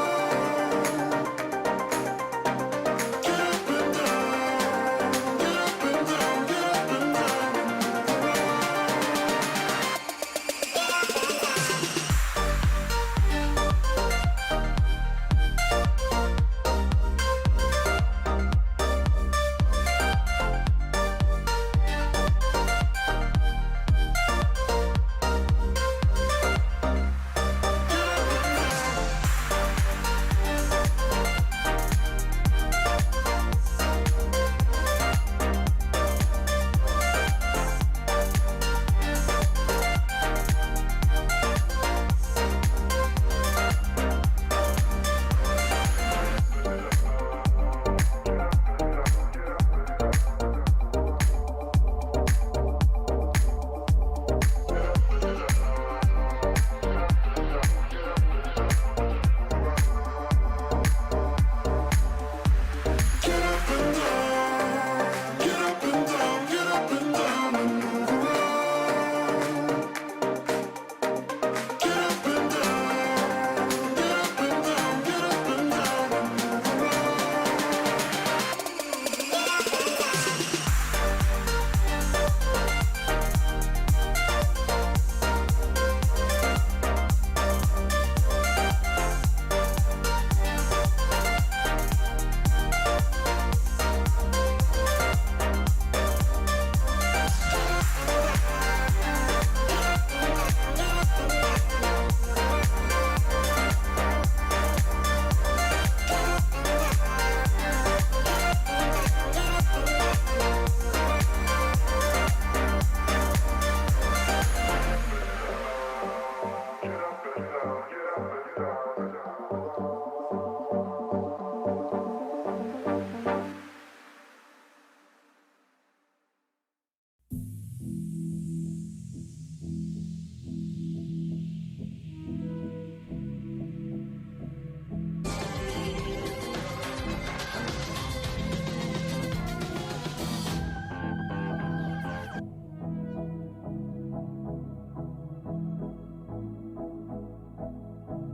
Get up and down, get up and down, get up and down and move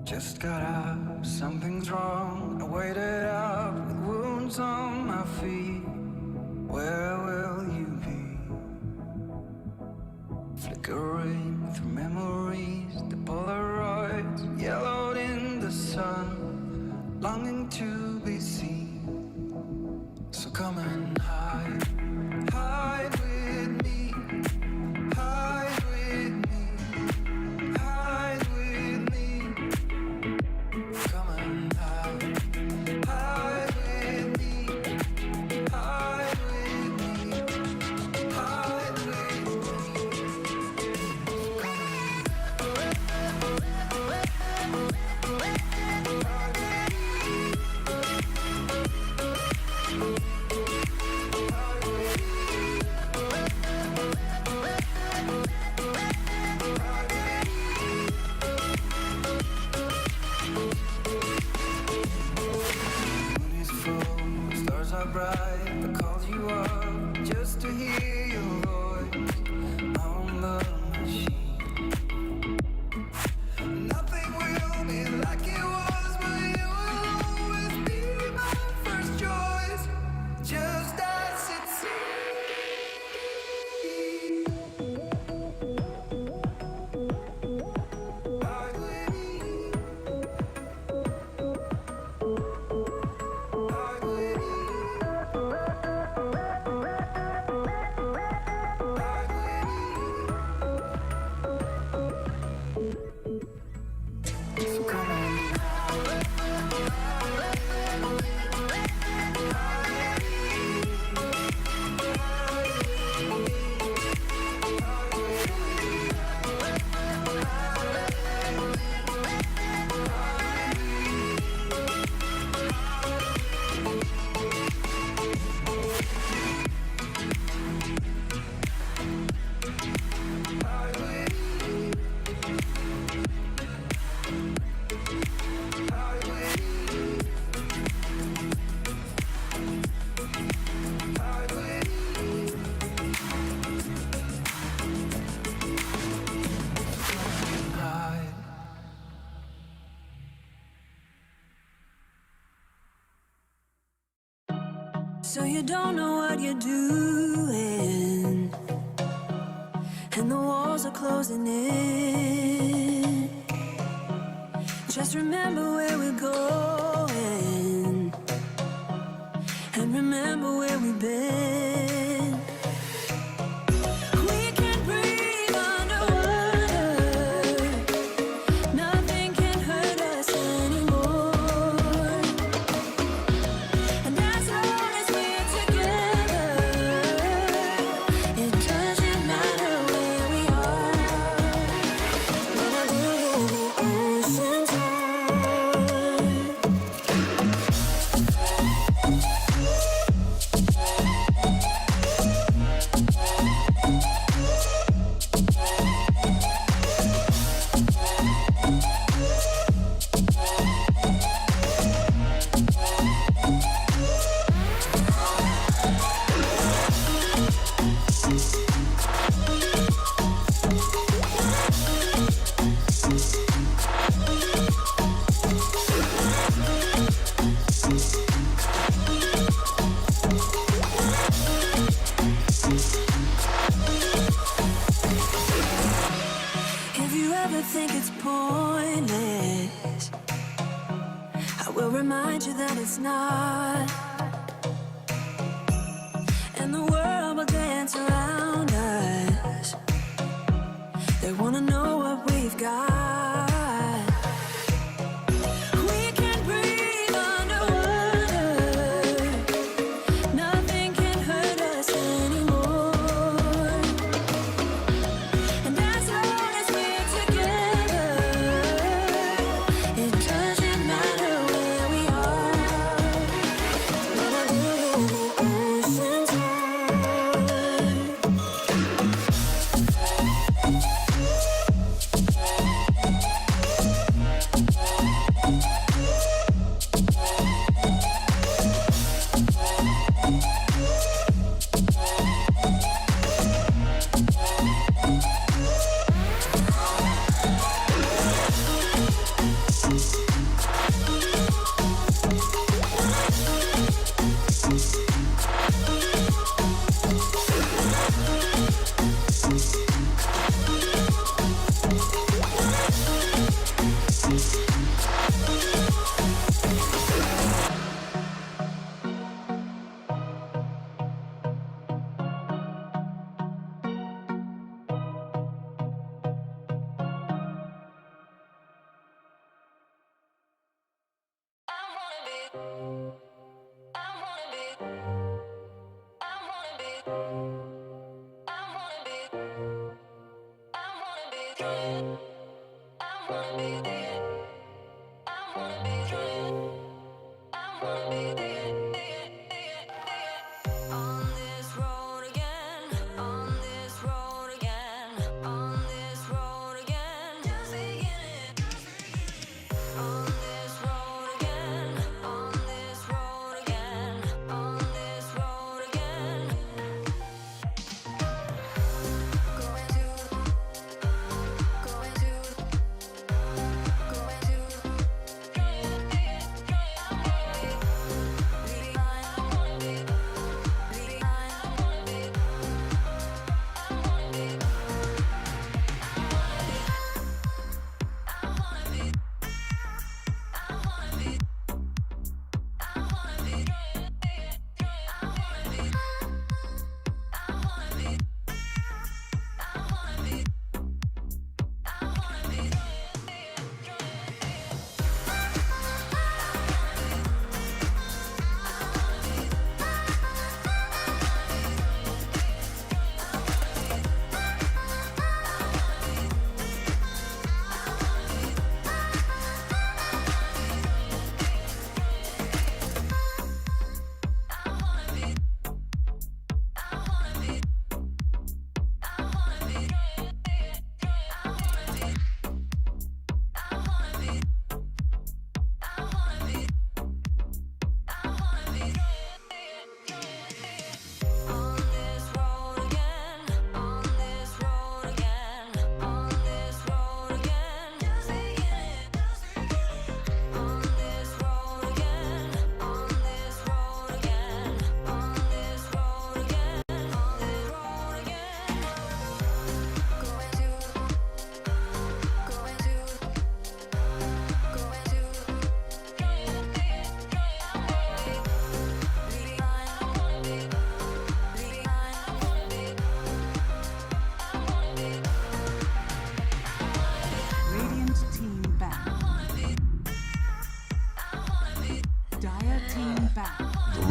Just got up, something's wrong. I waited up with wounds on my feet. Where will you be? Flickering through memories, the Polaroids yellowed in the sun, longing to be seen. So come and hide, hide with me, hide with me, hide with me. Come and hide, hide with me, hide with me. So you don't know what you're doing, and the walls are closing in. Just remember where we're going, and remember where we've been. We can breathe underwater, nothing can hurt us anymore. And as long as we're together, it doesn't matter where we are. When I look at the ocean's heart. If you ever think it's pointless, I will remind you that it's not. And the world will dance around us. They wanna know what we've got. We can breathe underwater, nothing can hurt us anymore. And as long as we're together, it doesn't matter where we are. When I look at the ocean's heart. On this road again, on this road again, on this road again, just beginning. On this road again, on this road again, on this road again.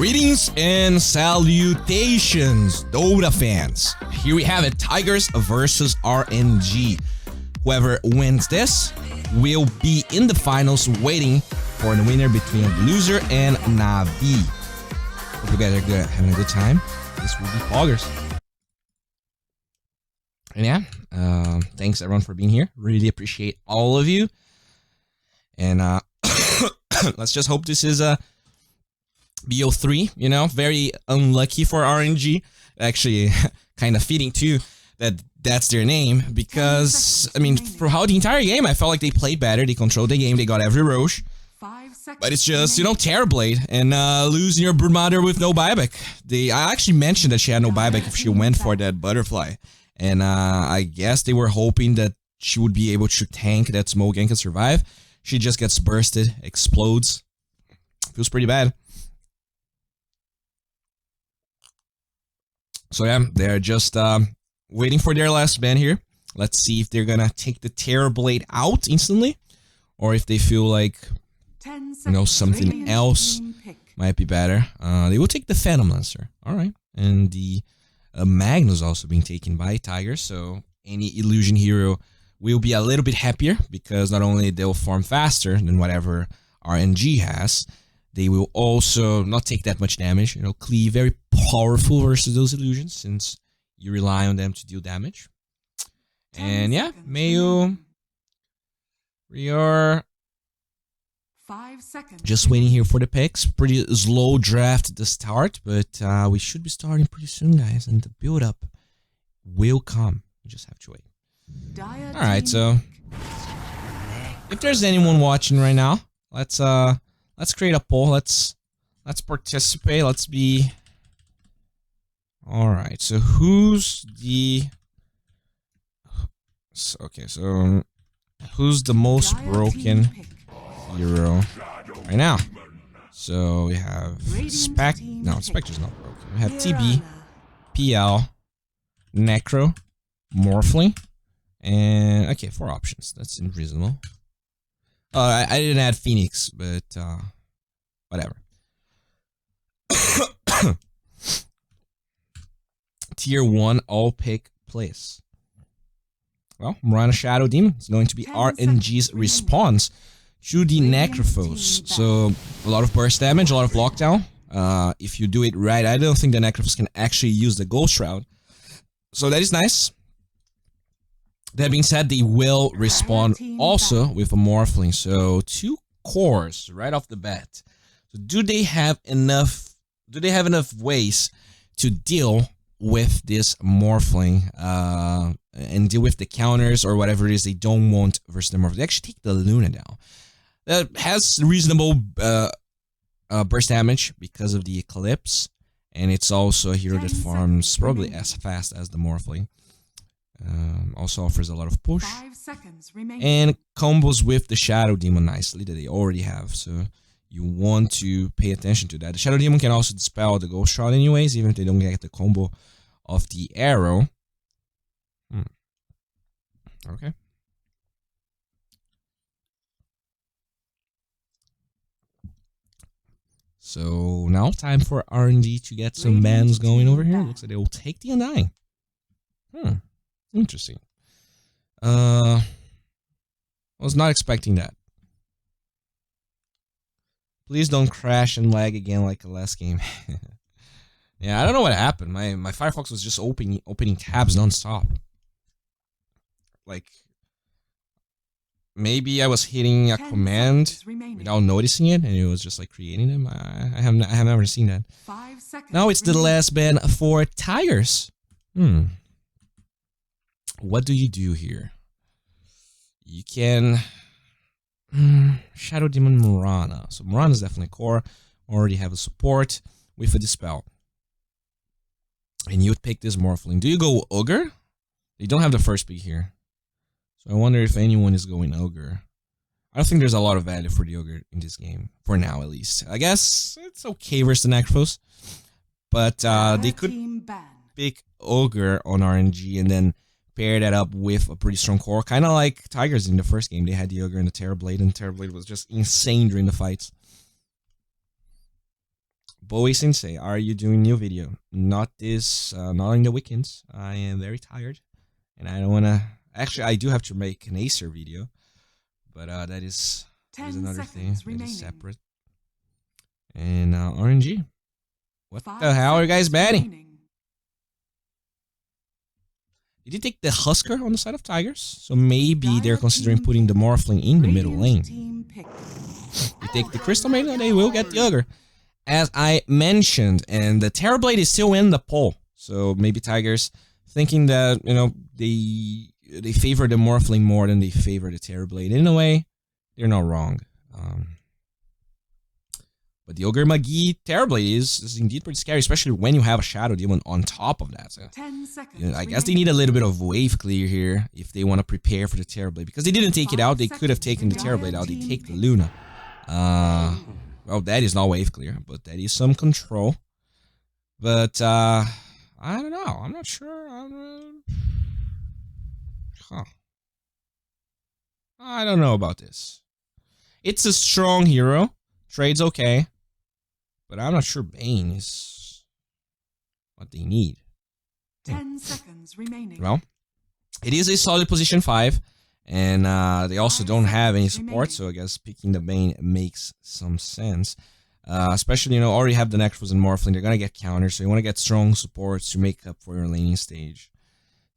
Greetings and salutations, Dota fans. Here we have it, Tigers versus RNG. Whoever wins this will be in the finals waiting for the winner between the loser and Navi. Hope you guys are having a good time. This will be Poggers. And yeah, thanks everyone for being here. Really appreciate all of you. And let's just hope this is a Bo3, you know, very unlucky for RNG. Actually, kind of fitting too that that's their name because, I mean, throughout the entire game, I felt like they played better. They controlled the game. They got every Roche. 5 seconds. But it's just, you know, Terrorblade and losing your Broodmother with no buyback. I actually mentioned that she had no buyback if she went for that butterfly. And I guess they were hoping that she would be able to tank that smoke and can survive. She just gets bursted, explodes. Feels pretty bad. So yeah, they're just waiting for their last ban here. Let's see if they're gonna take the Terrorblade out instantly, or if they feel like, 10 seconds. you know, something Radiant else team pick. might be better. They will take the Phantom Lancer. All right, and the Magnus also being taken by Tiger. So any illusion hero will be a little bit happier because not only they'll farm faster than whatever RNG has, they will also not take that much damage. You know, Cleave very powerful versus those illusions since you rely on them to deal damage. And yeah, Mayo, we are 5 seconds. just waiting here for the picks. Pretty slow draft at the start, but we should be starting pretty soon, guys, and the build up will come. You just have to wait. Dire All right, team so if there's anyone watching right now, let's create a poll. Let's participate. Let's be. All right. So who's the? Okay. So who's the most Dire broken team pick. hero right now? So we have Radiant Spec. team No, pick. Spectre's not broken. We have TB, Mirana. PL, Necro, Morphling, and okay, 4 options. That's reasonable. I didn't add Phoenix, but whatever. Tier 1 all pick place. Well, Mirana Shadow Demon is going to be 10 RNG's seconds response to the Radiant Necrophos. team So a lot of burst damage, a lot of lockdown. If you do it right, I don't think the Necrophos can actually use the Ghost Shroud. So that is nice. That being said, they will respawn also with a Morphling. So 2 cores right off the bat. So do they have enough ways to deal with this Morphling and deal with the counters or whatever it is they don't want versus the Morphling? They actually take the Luna down. That has reasonable burst damage because of the Eclipse. And it's also a hero that 10 farms seconds probably remaining. as fast as the Morphling. Also offers a lot of push. 5 seconds remaining. And combos with the Shadow Demon nicely that they already have. So you want to pay attention to that. The Shadow Demon can also dispel the Ghost Shroud anyways, even if they don't get the combo of the arrow. Okay. So now time for RNG to get some Radiant bans going team over here. ban. Looks like they will take the Undying. Interesting. I was not expecting that. Please don't crash and lag again like the last game. Yeah, I don't know what happened. My Firefox was just opening tabs nonstop. Like maybe I was hitting a 10 command seconds remaining. without noticing it, and it was just like creating them. I have never seen that. 5 seconds. Now it's the remaining. last ban for Tigers. What do you do here? You can Shadow Demon Mirana. So Mirana is definitely core. Already have a support with a dispel. And you would pick this Morphling. Do you go Ogre? They don't have the first pick here. So I wonder if anyone is going Ogre. I don't think there's a lot of value for the Ogre in this game. For now, at least. I guess it's okay versus the Necrophos. But they Red could team ban. pick Ogre on RNG and then pair that up with a pretty strong core. Kind of like Tigers in the first game. They had the Ogre and the Terrorblade, and Terrorblade was just insane during the fights. Bowie Sensei, are you doing new video? Not this, not in the weekends. I am very tired, and I don't wanna. Actually, I do have to make an Acer video, but that is 10 another thing seconds that is remaining. separate. And RNG. What 5 the hell are you guys seconds banning? remaining. Did you take the Husker on the side of Tigers? So maybe they're Dire considering team putting the Morphling in the middle Radiant lane. team pick. You take the Crystal Maiden, they will get the Ogre. As I mentioned, and the Terrorblade is still in the poll. So maybe Tigers thinking that, you know, they favor the Morphling more than they favor the Terrorblade. In a way, they're not wrong. But the Ogre Magi Terrorblade is indeed pretty scary, especially when you have a Shadow Demon on top of that. So, 10 seconds. you know, I guess they need a little bit of wave clear here if they want to prepare for the Terrorblade. Because they didn't take it out, they could have taken the Terrorblade out. They take the Luna. Well, that is not wave clear, but that is some control. But, I don't know. I'm not sure. I don't know about this. It's a strong hero. Trade's okay. But I'm not sure Bane is what they need. 10 seconds remaining. Well, it is a solid position 5. And they also don't have any support, so I guess picking the Bane makes some sense. Especially, you know, already have the Necros and Morphling. They're going to get counters, so you want to get strong supports to make up for your laning stage.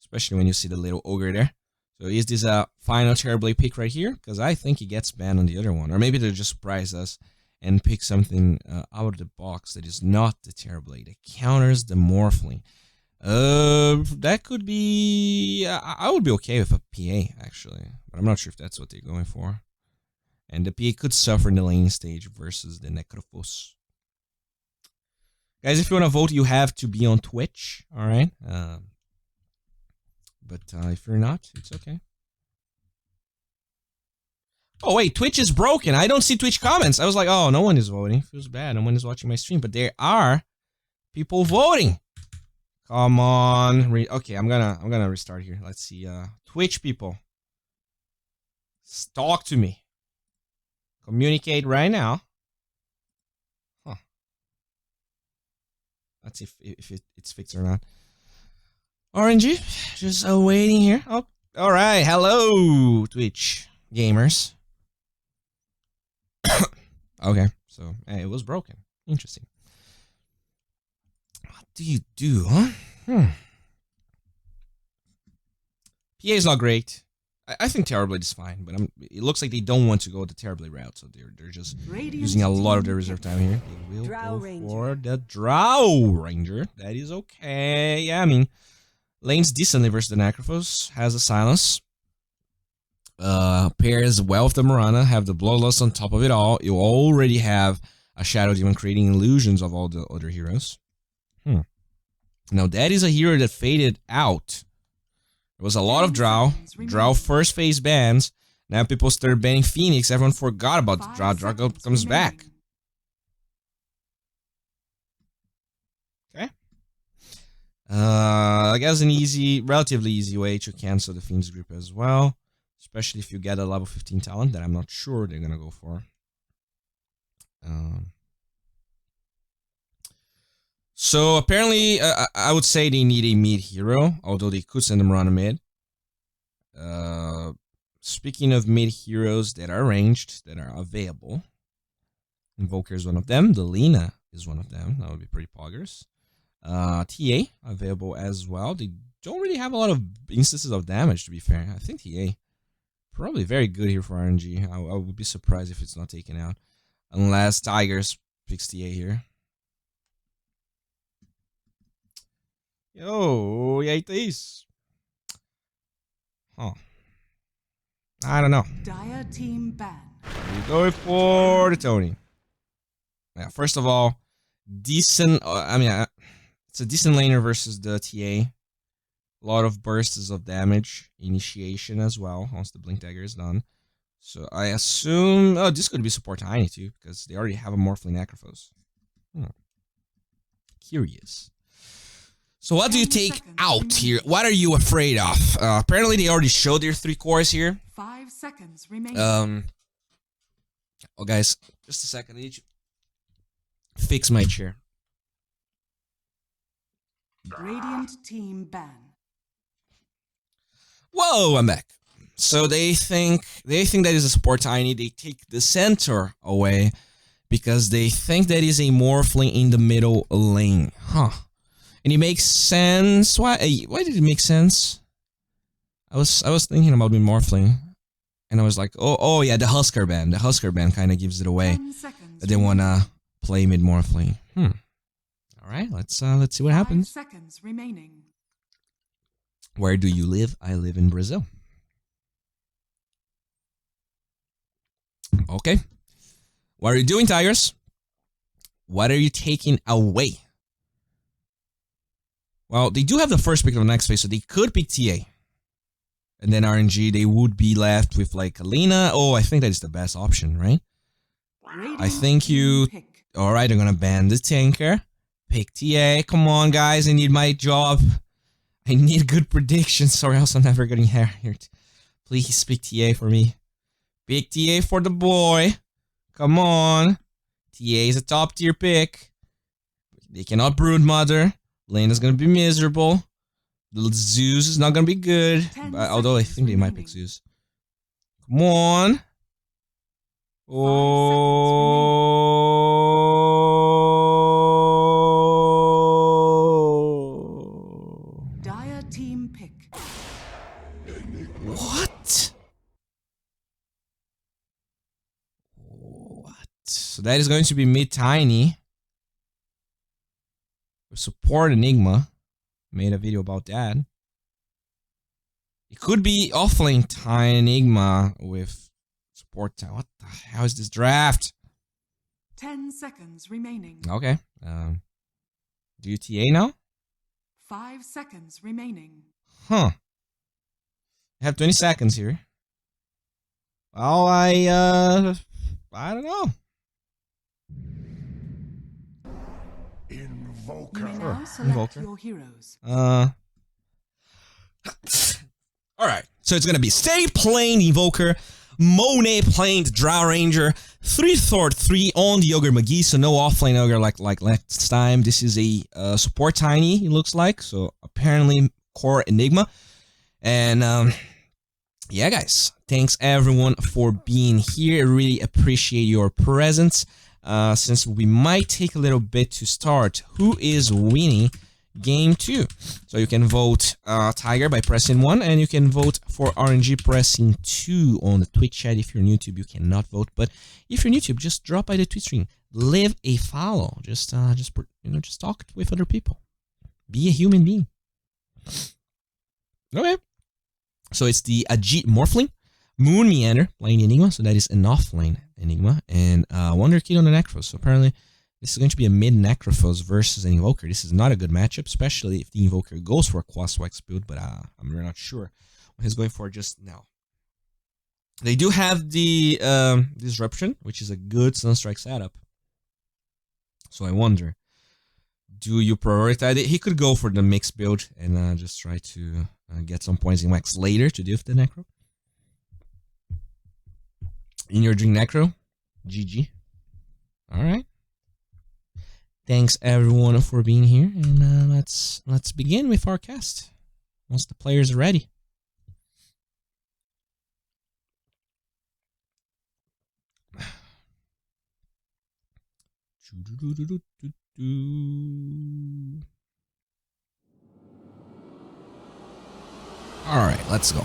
Especially when you see the little Ogre there. So is this a final Terrorblade pick right here? Because I think he gets banned on the other one. Or maybe they'll just surprise us and pick something out of the box that is not the Terrorblade. That counters the Morphling. That could be... I would be okay with a PA, actually. But I'm not sure if that's what they're going for. And the PA could suffer in the lane stage versus the Necrophos. Guys, if you want to vote, you have to be on Twitch. Alright? But if you're not, it's okay. Oh, wait, Twitch is broken. I don't see Twitch comments. I was like, oh, no one is voting. Feels bad. No one is watching my stream. But there are people voting. Come on. Okay, I'm gonna restart here. Let's see. Twitch people. Talk to me. Communicate right now. Huh. Let's see if it's fixed or not. RNG, just waiting here. Oh, all right. Hello, Twitch gamers. Okay, so hey, it was broken. Interesting. What do you do, huh? PA is not great. I think Terrorblade is fine, but it looks like they don't want to go the Terrorblade route, so they're just using a lot of their reserve time here. They will Drow go Ranger. for the Drow Ranger. That is okay. Yeah, I mean, lanes decently versus the Necrophos. Has a silence. Pairs well with the Mirana. Have the Bloodlust on top of it all. You already have a Shadow Demon creating illusions of all the other heroes. Now that is a hero that faded out. There was a lot of Drow. Drow first phase bans. Now people started banning Phoenix. Everyone forgot about the Drow. Drow comes back. Okay. I guess an relatively easy way to cancel the Fiend's Grip as well. Especially if you get a level 15 talent that I'm not sure they're gonna go for. So apparently, I would say they need a mid hero, although they could send them around a mid. Speaking of mid heroes that are ranged, that are available, Invoker is one of them. The Lina is one of them. That would be pretty poggers. TA available as well. They don't really have a lot of instances of damage, to be fair. I think TA probably very good here for RNG. I would be surprised if it's not taken out, unless Tigers picks TA here. Yo, e aí, Thaís? Huh. I don't know. Dire team ban. We go for the Tony. Yeah, first of all, decent. It's a decent laner versus the TA. A lot of bursts of damage, initiation as well once the blink dagger is done. So I assume this could be support Tiny too because they already have a Morphling Necrophos. Curious. So what do you take out here? What are you afraid of? Apparently they already showed their 3 cores here. 5 seconds remaining. Oh guys, just a second. I need you. fix my chair. Radiant team ban. Whoa, I'm back. So they think that is a support tiny. They take the center away because they think that is a morphling in the middle lane. Huh. And it makes sense. Why did it make sense? I was thinking about being morphling. And I was like, oh yeah, the Husker band. The Husker band kind of gives it away. 10 seconds. That they wanna play mid morphling. Alright, let's see what 5 happens. seconds remaining. Where do you live? I live in Brazil. Okay. What are you doing, Tigers? What are you taking away? Well, they do have the first pick of the next phase, so they could pick TA. And then RNG, they would be left with like Alina. Oh, I think that is the best option, right? I think you... Pick. Alright, I'm gonna ban the tanker. Pick TA. Come on, guys, I need my job. I need good predictions, or else I'm never getting hired. Please pick TA for me. Pick TA for the boy. Come on. TA is a top tier pick. They cannot brood mother. Lena's gonna be miserable. Little Zeus is not gonna be good. Although I think they might pick Zeus. Come on. Oh. Dire team pick. What? What? So that is going to be mid tiny. Support Enigma. Made a video about that. It could be offlane Tiny Enigma with support time. What the hell is this draft? 10 seconds remaining. Okay. Do you TA now? 5 seconds remaining. Huh. I have 20 seconds here. Well, I don't know. You may now select Invoker. your heroes. Alright, so it's gonna be Stay playing Invoker, Monet playing the Drow Ranger, 3 Thord 3 on the Ogre McGee, so no offlane Ogre like last time. This is a support tiny, it looks like, so apparently core Enigma. And yeah guys, thanks everyone for being here. I really appreciate your presence. Since we might take a little bit to start, who is winning game 2? So you can vote Tiger by pressing 1, and you can vote for RNG pressing 2 on the Twitch chat. If you're on YouTube, you cannot vote, but if you're on YouTube, just drop by the Twitch stream, leave a follow, just talk with other people, be a human being. Okay, so it's the Ajit Morphling, Moon Meander playing Enigma, so that is an offlane Enigma, and Wonder Kid on the Necros. So apparently this is going to be a mid Necrophos versus an Invoker. This is not a good matchup, especially if the Invoker goes for a Quaswax build, but I'm really not sure what he's going for just now. They do have the Disruption, which is a good Sunstrike setup. So I wonder, do you prioritize it? He could go for the mixed build and just try to get some points in wax later to deal with the Necro. In your Dream Necro, GG. Alright. Thanks everyone for being here, and let's begin with our cast once the players are ready. Alright, let's go.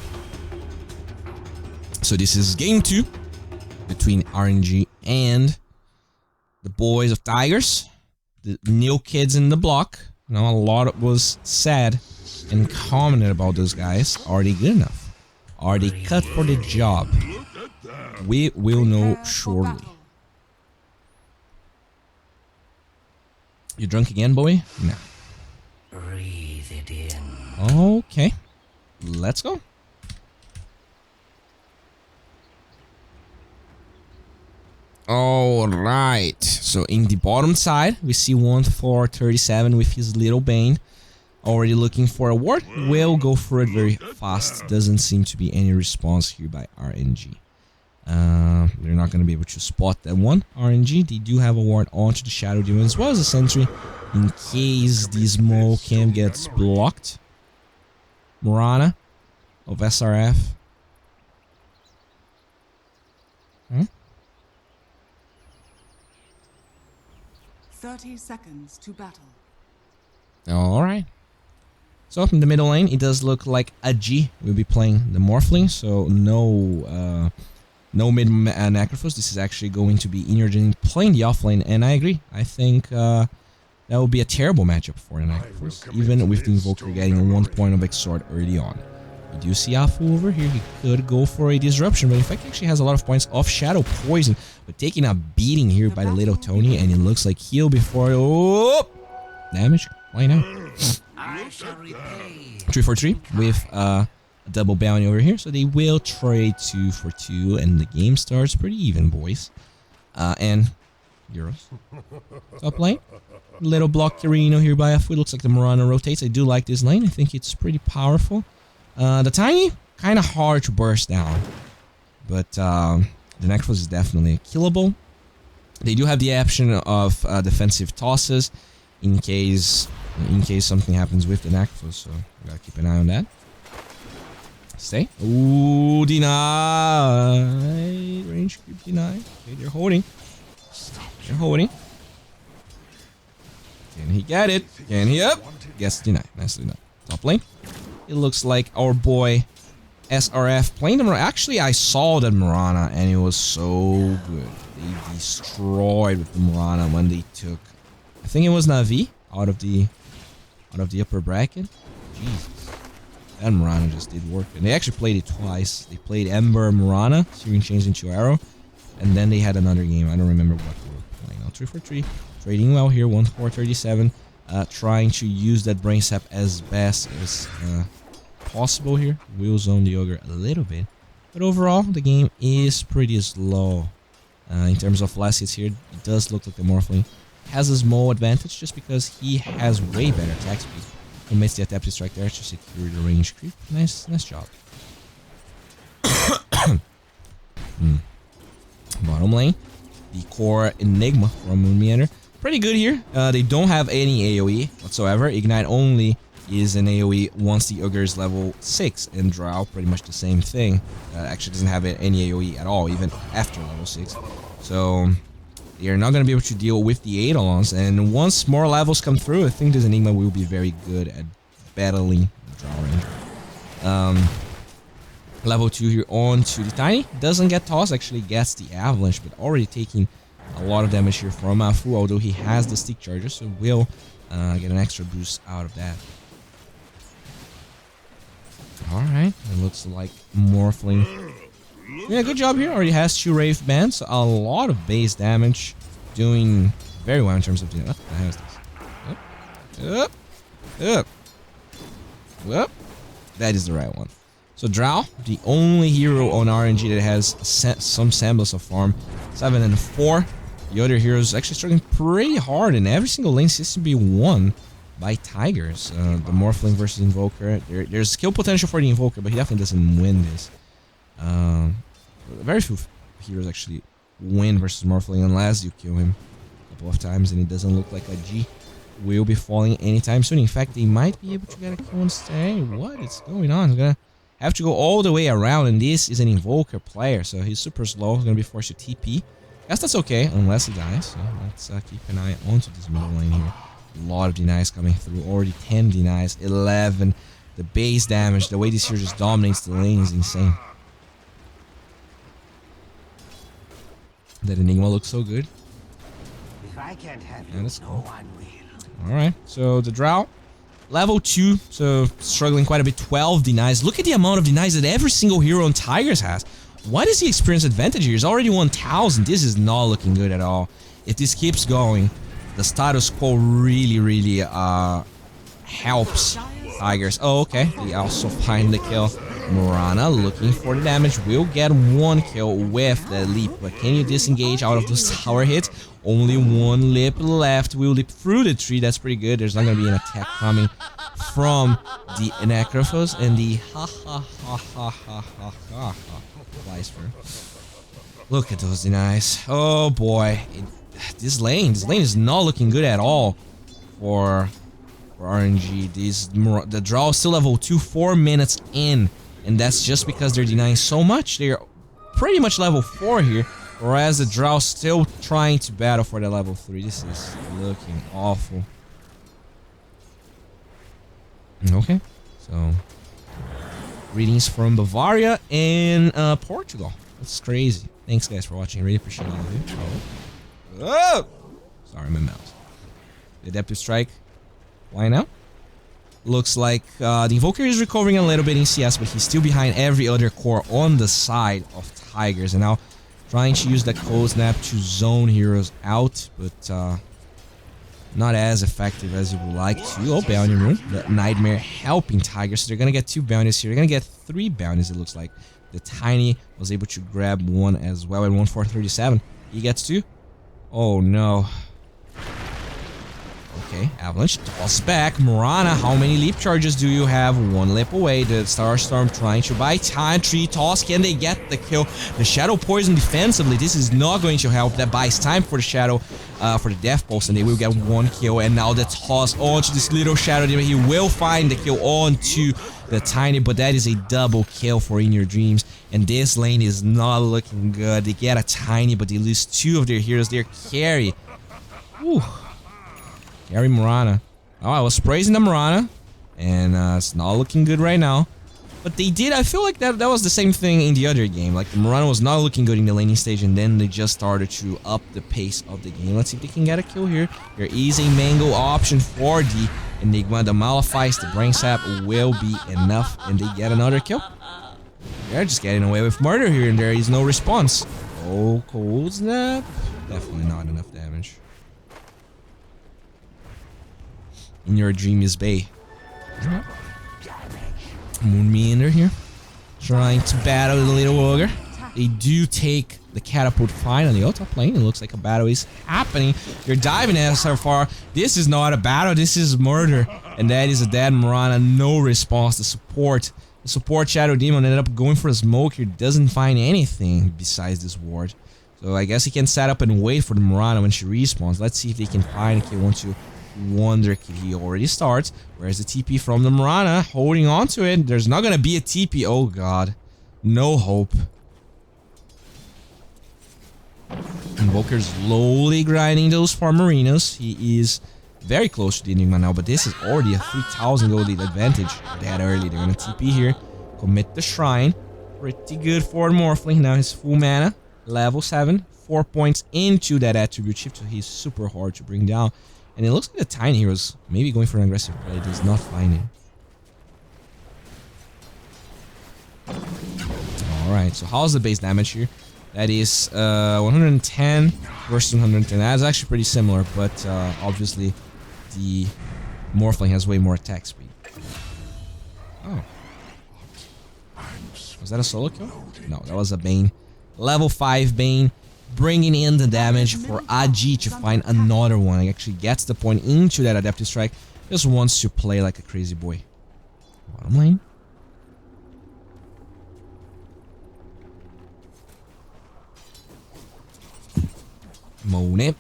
So this is game 2 between RNG and the boys of Tigers, the new kids in the block. Now a lot was said and commented about those guys. Are they good enough? Are they cut for the job? We will know Prepare for shortly. battle. You drunk again, Bowie? No. Breathe it in. Okay. Let's go. Alright, so in the bottom side, we see 1-4-37 with his little Bane. Already looking for a ward. Will go for it very fast. Doesn't seem to be any response here by RNG. They're not going to be able to spot that one. RNG, they do have a ward onto the Shadow Demon as well as a sentry in case the small camp gets blocked. Morana of SRF. 30 seconds to battle. Alright. So in the middle lane, it does look like Aji will be playing the Morphling, so no mid Necrophos. This is actually going to be Inergen playing the offlane, and I agree. I think that would be a terrible matchup for the Necrophos, even with the Invoker getting 1 point of Exort early on. You do see Afu over here. He could go for a disruption, but in fact, he actually has a lot of points of Shadow Poison, but taking a beating here by the little Tony, and it looks like heal before. Oh, damage. Why not? 3-4-3 with a double bounty over here, so they will trade 2 for 2, and the game starts pretty even, boys. And Euros. Top lane. Little block Kirino here by Afu. Looks like the Morana rotates. I do like this lane. I think it's pretty powerful. The Tiny, kind of hard to burst down, but the Necrophos is definitely killable. They do have the option of defensive tosses in case something happens with the Necrophos, so we gotta keep an eye on that. Stay. Ooh, denied. Range creep denied. Okay, they're holding. They're holding. Can he get it? Can he up? Yes, denied. Nicely done. Top lane. It looks like our boy SRF playing the Morana. Actually, I saw the Morana and it was so good. They destroyed with the Morana when they took, I think it was Na'Vi out of the upper bracket. Jesus. That Morana just did work. And they actually played it twice. They played Ember Morana, Searing changed into Arrow, and then they had another game. I don't remember what they were playing. Now 3-4-3. Trading well here, 1-4-37. Trying to use that brain sap as best as possible here. Will zone the Ogre a little bit. But overall, the game is pretty slow. In terms of last hits here, it does look like the Morphling has a small advantage just because he has way better attack speed. He missed the adaptive strike there to secure the range creep. Nice job. Bottom lane, the core Enigma from Moon Meander. Pretty good here. They don't have any AoE whatsoever. Ignite only is an AoE once the Ogre is level 6, and Drow pretty much the same thing. Actually doesn't have any AoE at all, even after level 6. So they are not going to be able to deal with the Eidolons, and once more levels come through, I think this Enigma will be very good at battling the Drow Ranger. Level 2 here on to the Tiny. Doesn't get tossed, actually gets the Avalanche, but already taking a lot of damage here from Afu, although he has the stick charger, so will get an extra boost out of that. Alright, it looks like Morphling. Yeah, good job here. Already has 2 Wraith Bands, so a lot of base damage. Doing very well in terms of doing. What the hell is this? Up. That is the right one. So Drow, the only hero on RNG that has some semblance of farm. 7 and 4. The other heroes actually struggling pretty hard, and every single lane seems to be won by Tigers. The Morphling versus Invoker. There's skill potential for the Invoker, but he definitely doesn't win this. Very few heroes actually win versus Morphling unless you kill him a couple of times, and it doesn't look like a G will be falling anytime soon. In fact, they might be able to get a kill and stay. What is going on? He's gonna have to go all the way around, and this is an Invoker player, so he's super slow. He's gonna be forced to TP. Guess that's okay, unless he dies. So let's keep an eye onto this middle lane here. A lot of denies coming through. Already 10 denies, 11. The base damage, the way this hero just dominates the lane is insane. That Enigma looks so good. If I can't have Yeah, that's cool. one will. Alright, so the Drow, level 2, so struggling quite a bit. 12 denies. Look at the amount of denies that every single hero on Tigers has. What is the experience advantage here? He's already 1,000. This is not looking good at all. If this keeps going, the status quo really helps Tigers. Oh, okay. They also find the kill. Morana looking for the damage. Will get 1 kill with the leap, but can you disengage out of those tower hits? Only 1 leap left. Will leap through the tree. That's pretty good. There's not going to be an attack coming from the Necrophos, and the ha flies for. Look at those denies. Oh boy. This lane is not looking good at all for RNG. The draw is still level 2, 4 minutes in. And that's just because they're denying so much. They're pretty much level 4 here. Whereas the draw still trying to battle for the level 3. This is looking awful. Okay. So, greetings from Bavaria and Portugal. That's crazy. Thanks guys for watching. I really appreciate all of you. Oh! Sorry, my mouse. The Adaptive Strike. Why now? Looks like the Invoker is recovering a little bit in CS, but he's still behind every other core on the side of Tigers. And now trying to use that cold snap to zone heroes out, but not as effective as you would like to. Oh, bounty rune. That Nightmare helping Tigers. So they're gonna get 2 bounties here. They're gonna get 3 bounties, it looks like. The Tiny was able to grab 1 as well, and 1 for 37. He gets 2. Oh no. Okay, Avalanche toss back. Morana, how many leap charges do you have? 1 leap away. The Starstorm trying to buy time. 3 toss. Can they get the kill? The Shadow Poison defensively. This is not going to help. That buys time for the Shadow, for the Death Pulse, and they will get 1 kill. And now the toss onto this little Shadow Demon. He will find the kill onto the Tiny, but that is a double kill for In Your Dreams. And this lane is not looking good. They get a Tiny, but they lose 2 of their heroes. Their carry. Whew. Carry Morana. Oh, I was praising the Morana, and it's not looking good right now. But they did, I feel like that was the same thing in the other game. Like, the Morana was not looking good in the laning stage, and then they just started to up the pace of the game. Let's see if they can get a kill here. There is a mango option for the Enigma. The Malefice, the Brain Sap will be enough, and they get another kill. They're just getting away with murder here, and there is no response. Oh, cold snap. Definitely not enough damage. In Your Dream is Bay. Moonmeander here. Trying to battle the little ogre. They do take the catapult fine on the top lane. It looks like a battle is happening. They're diving at us so far. This is not a battle, this is murder. And that is a dead Morana. No response. The support Shadow Demon ended up going for a smoke here. Doesn't find anything besides this ward. So I guess he can set up and wait for the Morana when she respawns. Let's see if they can find it. Want to wonder if he already starts. Where's the TP from the Morana? Holding on to it. There's not gonna be a TP. Oh god. No hope. Invoker slowly grinding those Farmerinos. He is very close to the Enigma now, but this is already a 3,000 gold lead advantage they had early. They're gonna TP here. Commit the Shrine. Pretty good for Morphling. Now he's full mana. Level 7. 4 points into that attribute shift, so he's super hard to bring down. And it looks like the Tiny Heroes maybe going for an aggressive play. Does not find him. Alright, so how's the base damage here? That is 110 versus 110. That's actually pretty similar, but obviously the Morphling has way more attack speed. Oh. Was that a solo kill? No, that was a Bane. Level 5 Bane. Bringing in the damage for Aji to find another one. He actually gets the point into that Adaptive Strike. Just wants to play like a crazy boy. Bottom lane. Monet.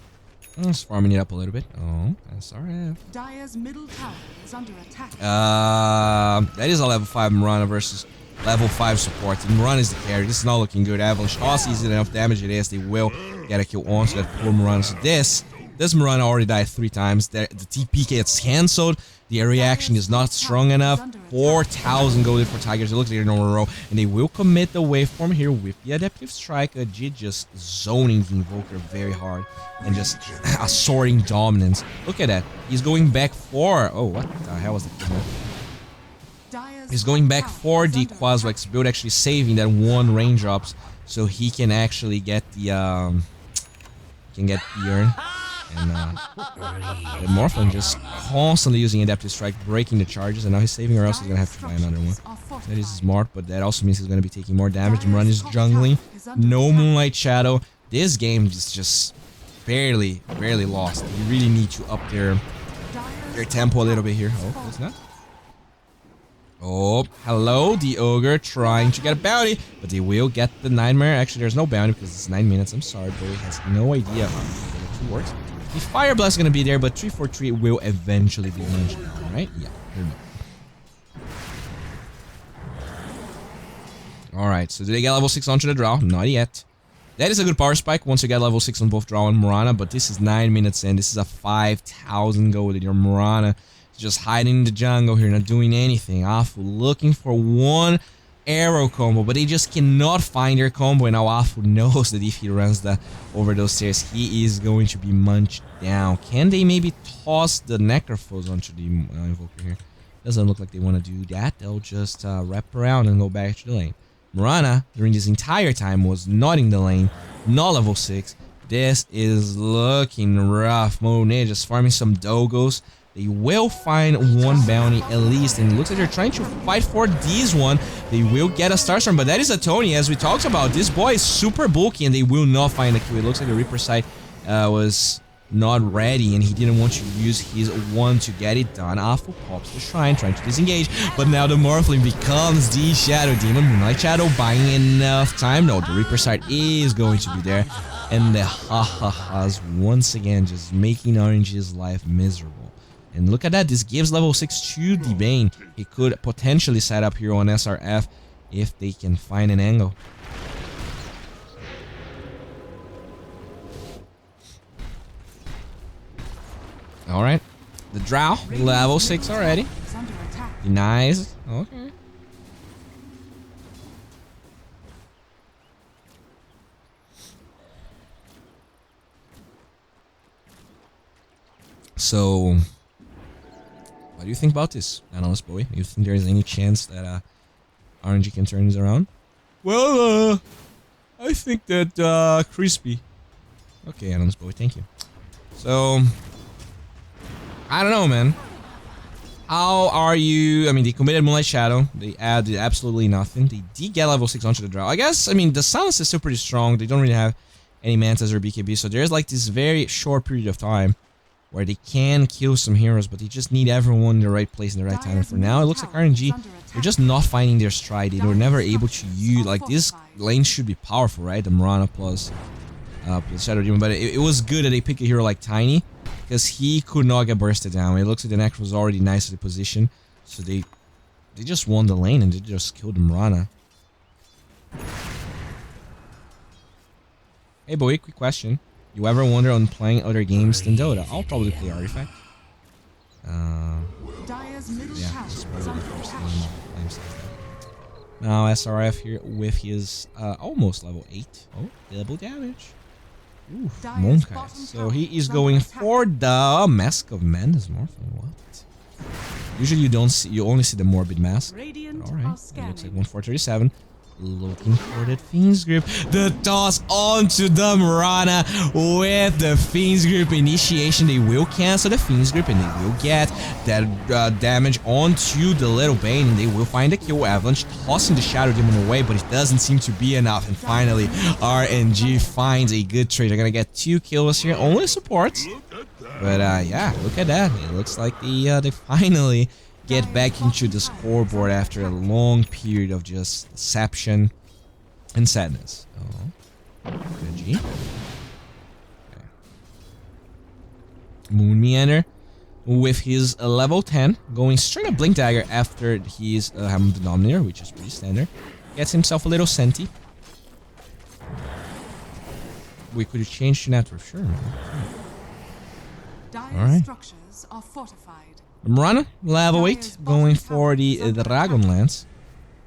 Just farming it up a little bit. Oh, that's alright. Dire's middle tower is under attack. That is a level 5 Mirana versus level 5 support. And Mirana is the carry. This is not looking good. Avalanche all sees enough damage it is. They will get a kill onto that poor Mirana. So this Mirana already died 3 times. The TP gets cancelled. The reaction is not strong enough. 4,000 gold for Tigers. It looks like they're in a row. And they will commit the waveform here with the Adaptive Strike. Ajit just zoning the Invoker very hard. And just assorting dominance. Look at that. He's going back for... Oh, what the hell was that? He's going back for the Quaswex build, actually saving that 1 raindrops. So he can actually get the... urn. And the Morphling just constantly using Adaptive Strike, breaking the charges, and now he's saving, or else he's gonna have to buy another one. That is smart, but that also means he's gonna be taking more damage. The run is jungling, no Moonlight Shadow. This game is just barely lost. You really need to up their tempo a little bit here. Oh, what's that? Oh, hello, the ogre trying to get a bounty, but they will get the nightmare. Actually, there's no bounty because it's 9 minutes. I'm sorry, Bowie has no idea how the 2 works. The fire blast is gonna be there, but 343 will eventually be munched down, right? Yeah, here we go. Alright, so did they get level 6 onto the draw? Not yet. That is a good power spike once you get level 6 on both draw and Morana, but this is 9 minutes in. This is a 5,000 gold that your Morana just hiding in the jungle here, not doing anything. Awful looking for one arrow combo, but they just cannot find their combo, and now Awful knows that if he runs over those stairs, he is going to be munched down. Can they maybe toss the Necrophos onto the Invoker here? Doesn't look like they want to do that. They'll just wrap around and go back to the lane. Morana, during this entire time, was not in the lane, not level 6. This is looking rough. Monet just farming some doggos. They will find one bounty at least, and it looks like they're trying to fight for this one. They will get a Starstorm, but that is a Tony, as we talked about. This boy is super bulky, and they will not find a kill. It looks like the Reaper side was not ready, and he didn't want to use his one to get it done. Awful pops the Shrine, trying to disengage, but now the Morphling becomes the Shadow Demon. Moonlight Shadow buying enough time. No, the Reaper side is going to be there, and the ha-ha-has once again just making RNG's life miserable. And look at that, this gives level 6 to the Bane. He could potentially set up here on SRF if they can find an angle. Alright, the Drow, level 6 already. Is under attack. Nice. Okay. So, what do you think about this, Analyst Bowie? Do you think there is any chance that RNG can turn this around? Well, I think that Crispy. Okay, Analyst Bowie, thank you. So, I don't know, man. How are you? I mean, they committed Moonlight Shadow. They added absolutely nothing. They did get level 6 onto the draw. I guess, I mean, the silence is still pretty strong. They don't really have any Mantas or BKB, so there's like this very short period of time where they can kill some heroes, but they just need everyone in the right place in the right time. And for now, it looks like RNG, they're just not finding their stride. They were never able to use, like, this lane should be powerful, right? The Morana plus Shadow Demon, but it was good that they picked a hero like Tiny, because he could not get bursted down. It looks like the Necro was already nicely positioned, so they just won the lane and they just killed the Morana. Hey, Bowie, quick question. You ever wonder on playing other games than Dota? I'll probably play Artifact. Dire's middle Yeah, tower it's is probably the under first attack. game I'm saying that. Now SRF here with his almost level 8. Oh, double damage. Ooh, Dire's Monkai. bottom So tower he is is going under attack. for the Mask of Madness Morphling. What? Usually you don't see, you only see the Morbid Mask. Radiant Alright, are it looks like scanning. 1437. Looking for that Fiend's Grip. The toss onto the Morana with the Fiend's Grip initiation. They will cancel the Fiend's Grip and they will get that damage onto the little Bane, and they will find the kill. Avalanche tossing the Shadow Demon away, but it doesn't seem to be enough. And finally, RNG finds a good trade. They're gonna get 2 kills here, only supports. But yeah, look at that. It looks like they finally get back into the scoreboard after a long period of just deception and sadness. Oh, RNG. Okay. Moon Meander with his level 10 going straight up Blink Dagger after he's having the Dominator, which is pretty standard. Gets himself a little Senti. We could have changed to network, sure, man. Dire's Alright. structures are fortified. Morana, level 8, going for the Dragonlance.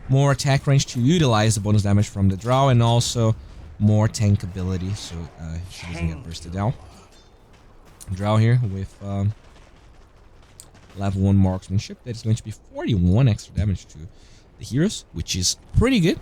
More attack range to utilize the bonus damage from the draw, and also more tank ability, so she doesn't get bursted down. Drow here with level 1 marksmanship. That is going to be 41 extra damage to the heroes, which is pretty good.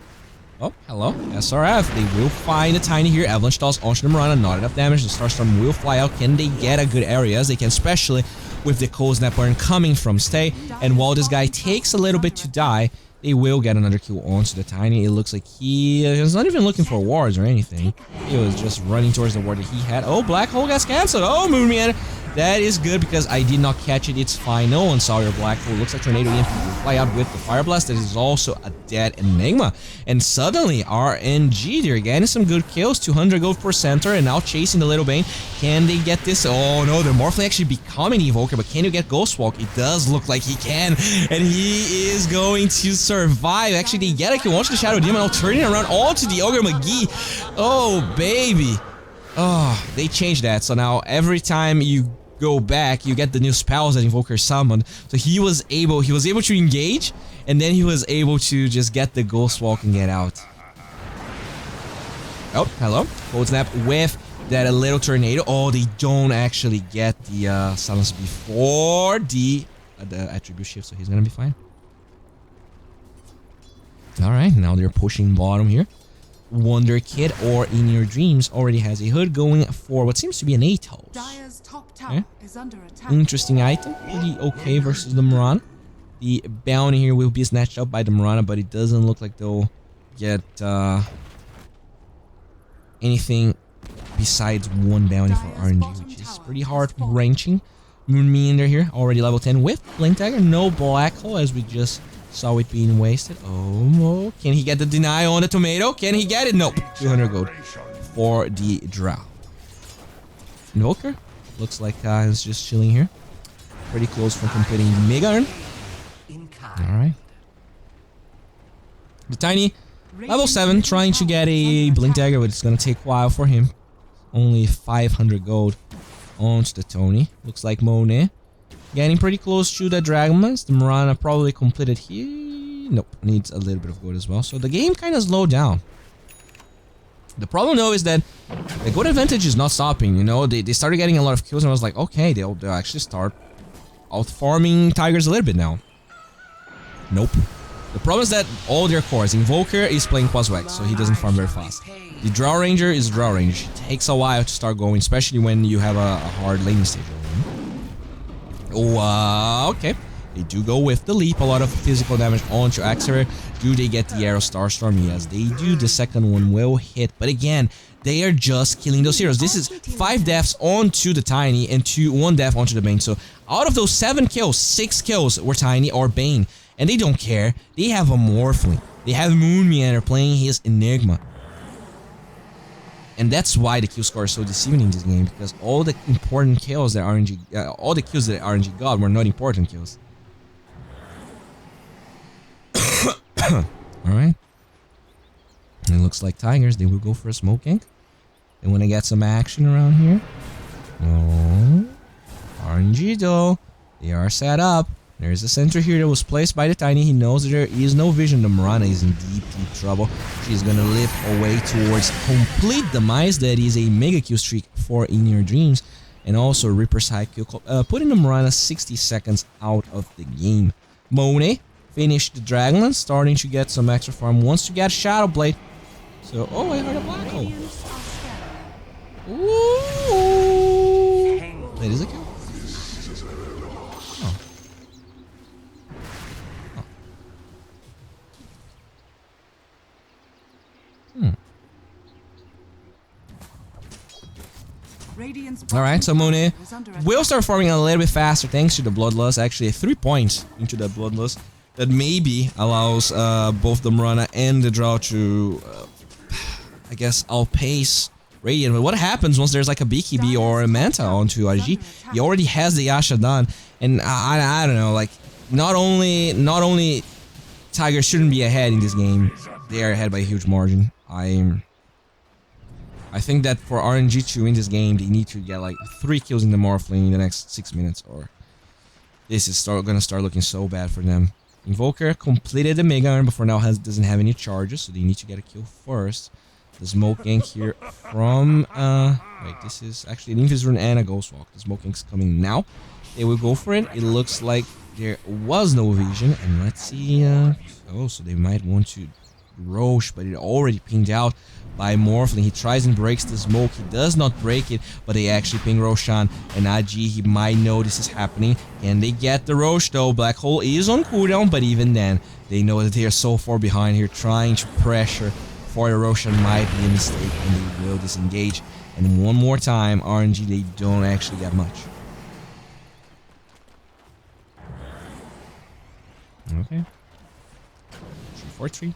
Oh, hello. SRF. They will find a Tiny here. Avalanche toss onto the Morana. Not enough damage. The Starstorm will fly out. Can they get a good area? As they can, especially with the Cold Snap Burn coming from Stay. And while this guy takes a little bit to die, they will get another kill onto the Tiny. It looks like he is not even looking for wards or anything. He was just running towards the ward that he had. Oh, Black Hole gets cancelled. Oh, Moonman That is good because I did not catch it. It's fine. No one saw your black hole. Looks like Tornado EMP will fly out with the Fire Blast. That is also a dead Enigma. And suddenly, RNG, they're getting some good kills. 200 gold per center and now chasing the Little Bane. Can they get this? Oh no, they're Morphling actually becoming Evoker, but can you get Ghost Walk? It does look like he can. And he is going to survive. Actually, they get a kill. Watch the Shadow Demon now turning around onto the Ogre McGee. Oh, baby. Oh, they changed that. So now every time you go back, you get the new spells that Invoker summoned. So he was able to engage, and then he was able to just get the Ghost Walk and get out. Oh, hello. Cold Snap with that little tornado. Oh, they don't actually get the silence before the attribute shift, so he's gonna be fine. Alright, now they're pushing bottom here. Wonder Kid or In Your Dreams already has a hood going for what seems to be an Atos. Dire's top tower is under attack. Interesting item. Pretty okay versus the Mirana. The bounty here will be snatched up by the Mirana, but it doesn't look like they'll get anything besides one bounty for RNG, which is pretty heart-wrenching. Moonmeander here, already level 10 with Blink Dagger. No Black Hole, as we just saw it being wasted. Oh, can he get the deny on the tomato? Can he get it? Nope. 200 gold for the Drow. Invoker looks like he's just chilling here. Pretty close from completing the Mega Urn. Alright. The Tiny, level 7, trying to get a Blink Dagger, but it's gonna take a while for him. Only 500 gold onto the Tony. Looks like Monet getting pretty close to the Dragonlance. The Mirana probably completed here. Nope, needs a little bit of gold as well. So the game kind of slowed down. The problem though is that the gold advantage is not stopping. You know, they started getting a lot of kills, and I was like, okay, they'll actually start out-farming Tigers a little bit now. Nope. The problem is that all their cores, Invoker is playing Quaswex, so he doesn't farm very fast. The Drow Ranger is Drow Range. It takes a while to start going, especially when you have a hard laning stage. Oh, okay. They do go with the leap. A lot of physical damage onto Axerer. Do they get the Arrow Starstorm? Yes, they do. The second one will hit. But again, they are just killing those heroes. This is 5 deaths onto the Tiny and 1 death onto the Bane. So out of those 7 kills, 6 kills were Tiny or Bane. And they don't care. They have a Morphling. They have Moonmeander playing his Enigma. And that's why the kill score is so deceiving in this game, because all the important kills that RNG, all the kills that RNG got were not important kills. Alright. And it looks like Tigers, they will go for a smoke gank. They want to get some action around here. No. RNG though, they are set up. There's a center here that was placed by the Tiny. He knows that there is no vision. The Mirana is in deep, deep trouble. She's gonna leap away towards complete demise. That is a mega kill streak for In Your Dreams. And also Reaper's High kill, putting the Mirana 60 seconds out of the game. Monet finished the Dragonlance, starting to get some extra farm. Wants to get Shadow Blade. So, oh, I heard a Black Hole. Ooh. That is a kill. Alright, so Monet will start farming a little bit faster thanks to the Bloodlust. Actually, 3 points into that Bloodlust that maybe allows both the Mirana and the Drow to, I guess, outpace Radiant. But what happens once there's like a BKB or a Manta onto RG? He already has the Yasha done, and I don't know, like, not only Tigers shouldn't be ahead in this game, they are ahead by a huge margin. I think that for RNG to win this game, they need to get like 3 kills in the Morphling in the next 6 minutes, or this is gonna start looking so bad for them. Invoker completed the Mega Urn, but for now doesn't have any charges, so they need to get a kill first. The smoke gank here from wait, this is actually an Invis Rune and a Ghost Walk. The smoke gank's coming now. They will go for it. It looks like there was no vision, and let's see. Oh, so they might want to Roche, but it already pinged out by Morphling. He tries and breaks the smoke. He does not break it, but they actually ping Roshan. And Aji, he might know this is happening. And they get the Roche though. Black Hole is on cooldown, but even then, they know that they are so far behind here. Trying to pressure for the Roshan might be a mistake, and they will disengage. And one more time, RNG, they don't actually get much. Okay. 3-4-3.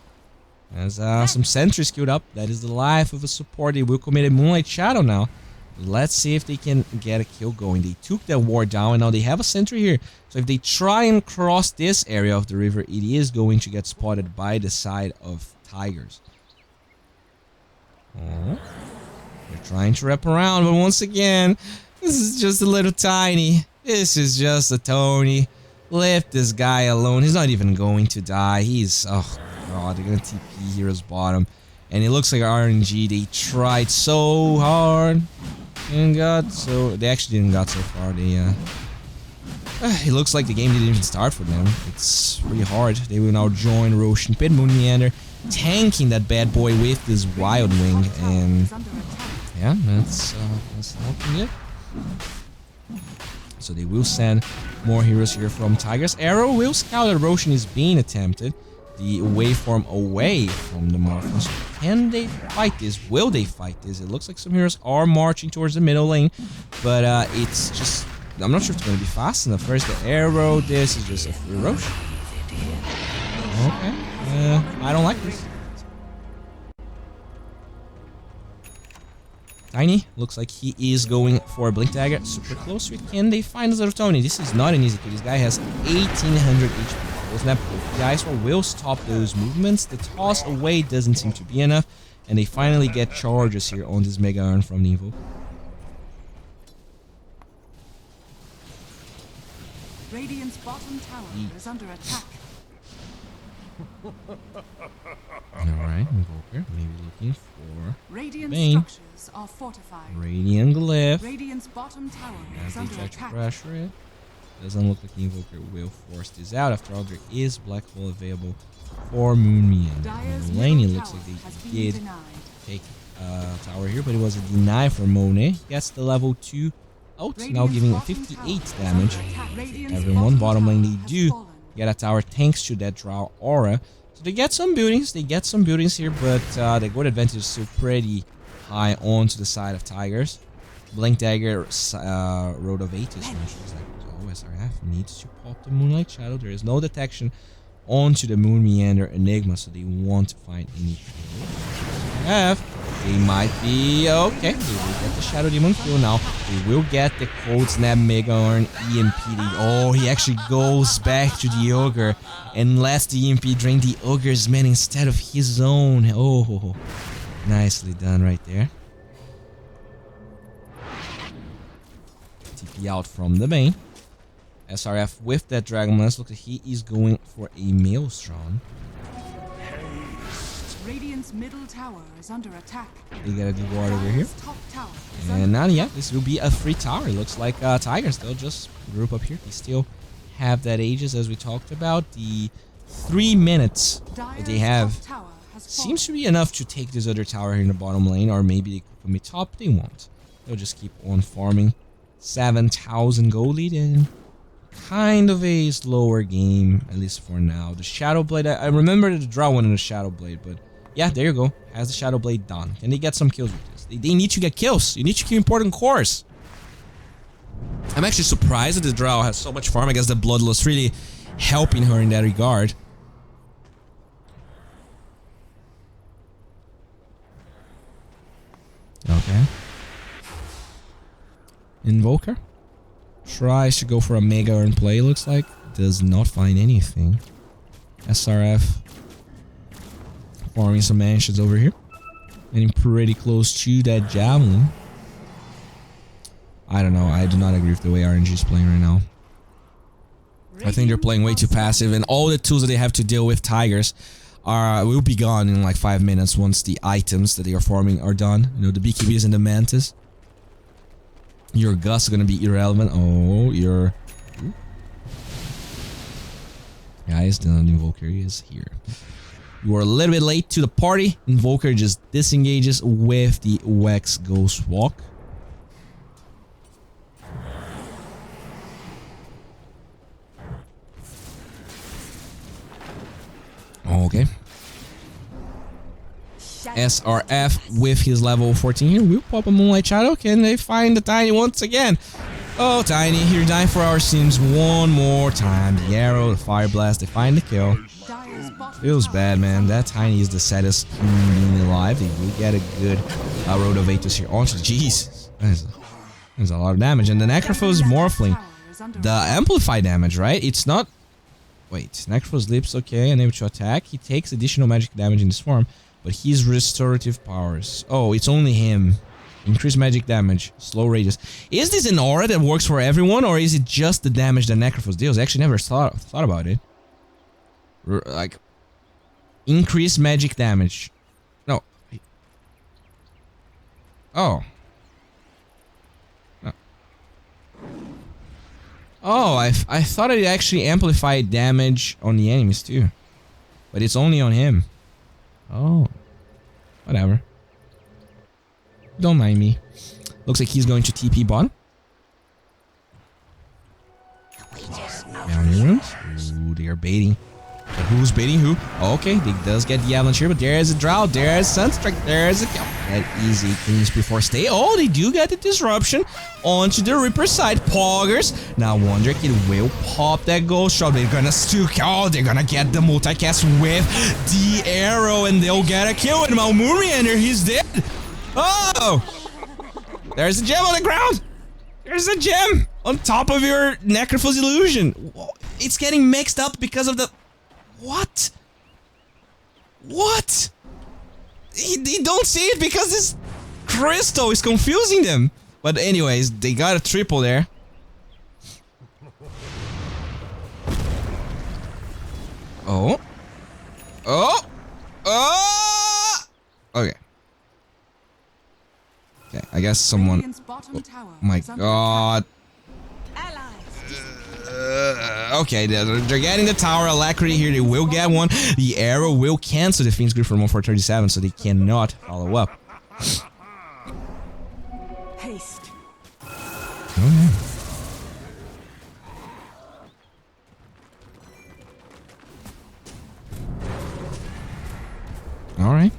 Has some sentries queued up. That is the life of a support. They will commit a Moonlight Shadow now. Let's see if they can get a kill going. They took that ward down and now they have a sentry here. So if they try and cross this area of the river, it is going to get spotted by the side of Tigers. Oh. They're trying to wrap around, but once again, this is just a little tiny. This is just a Tony. Leave this guy alone. He's not even going to die. He's... oh god, they're gonna TP Hero's bottom. And it looks like RNG, they tried so hard and got so... they actually didn't got so far. They it looks like the game didn't even start for them. It's really hard. They will now join Roshan Pit, Moon Meander, tanking that bad boy with this Wild Wing. And yeah, that's helping it. So they will send more heroes here from Tigers. Arrow will scout that Roshan is being attempted. The waveform away from the Markers. Can they fight this? Will they fight this? It looks like some heroes are marching towards the middle lane, but it's just... I'm not sure if it's going to be fast enough. First the arrow, this is just a free Roshan. Okay, I don't like this. Tiny, looks like he is going for a Blink Dagger. Super close to it. Can they find the Tony? This is not an easy kill. This guy has 1800 HP. Snap, the Ice Wall will stop those movements. The toss away doesn't seem to be enough. And they finally get charges here on this Mega Iron from Nevo. Radiant's bottom tower is under attack. Alright, Invoker, maybe looking for Radiant Bane. structures are fortified. Radiant Glyph. Radiant's bottom tower As is they under try to attack. pressure it. Doesn't look like the Invoker will force this out. After all, there is Black Hole available for Moon Meander. Dyer's Lane, it middle looks tower like has they been did denied. take tower here, but it was a deny for Monet. Gets the level 2 out, now giving 58 damage. Everyone, bottom lane, they do get a tower thanks to that Drow Aura. So they get some buildings, here, but the gold advantage is still pretty high onto the side of Tigers. Blink Dagger, Road of Aegis. Oh, SRF needs to pop the Moonlight Shadow. There is no detection onto the Moon Meander Enigma, so they won't find any kill. They might be okay. They will get the Shadow Demon kill now. They will get the Cold Snap Mega Iron EMP. Oh, he actually goes back to the Ogre and lets the EMP drain the Ogre's man instead of his own. Oh, nicely done right there. TP out from the Bane. SRF with that Dragon Lance. Looks like he is going for a Maelstrom. Radiant's middle tower is under attack. They got a D-Ward over here. Top tower And now, yeah, this will be a free tower. It looks like Tigers, they'll just group up here. They still have that Aegis, as we talked about. The 3 minutes that they have seems to be enough to take this other tower here in the bottom lane. Or maybe they could commit top. They won't. They'll just keep on farming. 7,000 gold lead and kind of a slower game, at least for now. The Shadow Blade, I remember the draw one in the Shadow Blade, but yeah, there you go. Has the Shadow Blade done. Can they get some kills with this? They need to get kills. You need to kill important cores. I'm actually surprised that the Drow has so much farm. I guess the Bloodlust really helping her in that regard. Okay. Invoker tries to go for a Mega Iron play, looks like. Does not find anything. SRF farming some mansions over here. Getting pretty close to that Javelin. I don't know. I do not agree with the way RNG is playing right now. I think they're playing way too passive, and all the tools that they have to deal with Tigers will be gone in like 5 minutes once the items that they are farming are done. You know, the BKBs and the Mantis. Your Gus are gonna be irrelevant. Oh, your guys, the Invoker is here. You are a little bit late to the party. Invoker just disengages with the Wex Ghost Walk. Okay. SRF with his level 14 here will pop a Moonlight Shadow. Can they find the Tiny once again? Oh, Tiny, you're dying for our sins one more time. The arrow, the fire blast, they find the kill. Dire's bottom Feels tower bad, is man. under That Tiny is the saddest human being alive. They will get a good Road of Atos here. Oh, Jesus. There's a lot of damage. And the Necrophos Morphling. tower is under The amplified damage, right? It's not... Wait, Necrophos Lips, okay, unable to attack. He takes additional magic damage in this form, but he's restorative powers. Oh, it's only him. Increased magic damage, slow radius. Is this an aura that works for everyone, or is it just the damage that Necrophos deals? I actually never thought about it. Like, increased magic damage. No. Oh. No. Oh, I thought it actually amplified damage on the enemies too. But it's only on him. Oh. Whatever. Don't mind me. Looks like he's going to TP bot. Bounty runes. Ooh, they are baiting. But who's baiting who? Okay, they does get the avalanche here, but there's a drought, there's Sunstrike, there's a kill. That easy cleans before stay. Oh, they do get the disruption onto the Reaper side. Poggers. Now Wonder Kid will pop that ghost shot. They're gonna still kill. They're gonna get the multicast with the arrow, and they'll get a kill. And Malmuriander, he's dead. Oh! There's a gem on the ground! There's a gem on top of your Necrophos illusion. It's getting mixed up because of the... What? What? They don't see it because this crystal is confusing them. But anyways, they got a triple there. Oh. Oh. Oh. Okay. Okay, I guess someone... Radiant's bottom tower Oh my is under god. Allies. Okay, they're getting the tower alacrity here. They will get one. The arrow will cancel the Fiend's Grip from 1437, so they cannot follow up. Haste. Oh, yeah. Alright.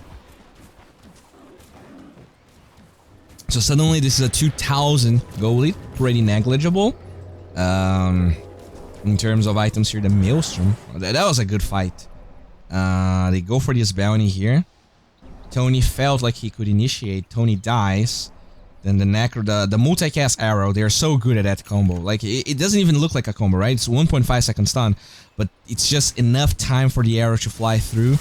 So suddenly this is a 2000 goal lead. Pretty negligible. In terms of items here, the Maelstrom. That was a good fight. They go for this bounty here. Tony felt like he could initiate. Tony dies. Then the multicast arrow. They're so good at that combo. Like, it doesn't even look like a combo, right? It's 1.5 second stun. But it's just enough time for the arrow to fly through.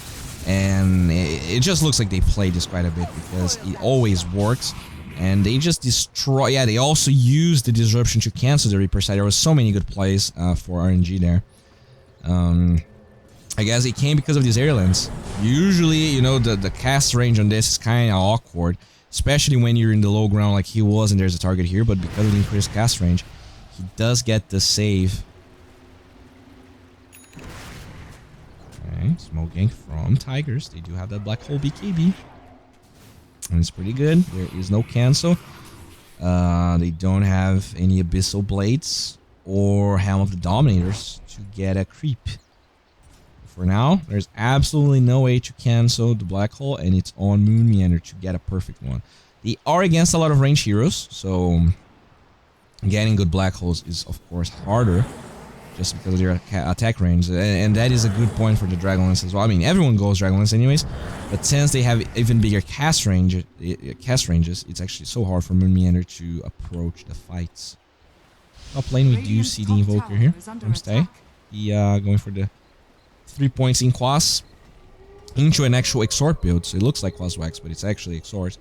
And it just looks like they played this quite a bit because it always works. And they just destroy... Yeah, they also use the disruption to cancel the Reaper side. There was so many good plays for RNG there. I guess it came because of these airlands. Usually, you know, the cast range on this is kind of awkward. Especially when you're in the low ground like he was and there's a target here. But because of the increased cast range, he does get the save. Okay, smoke gank from Tigers. They do have that black hole BKB. And it's pretty good. There is no cancel. They don't have any Abyssal Blades or Helm of the Dominators to get a creep. For now, there's absolutely no way to cancel the Black Hole, and it's on Moon Meander to get a perfect one. They are against a lot of range heroes, so getting good Black Holes is, of course, harder. Just because of their attack range, and that is a good point for the Dragonlance as well. I mean, everyone goes Dragonlance anyways, but since they have even bigger cast ranges, it's actually so hard for Moon Meander to approach the fights. Top lane, we do see the Invoker here from Stay. He going for the 3 points in Quas into an actual Exort build, so it looks like Quas Wax, but it's actually Exort.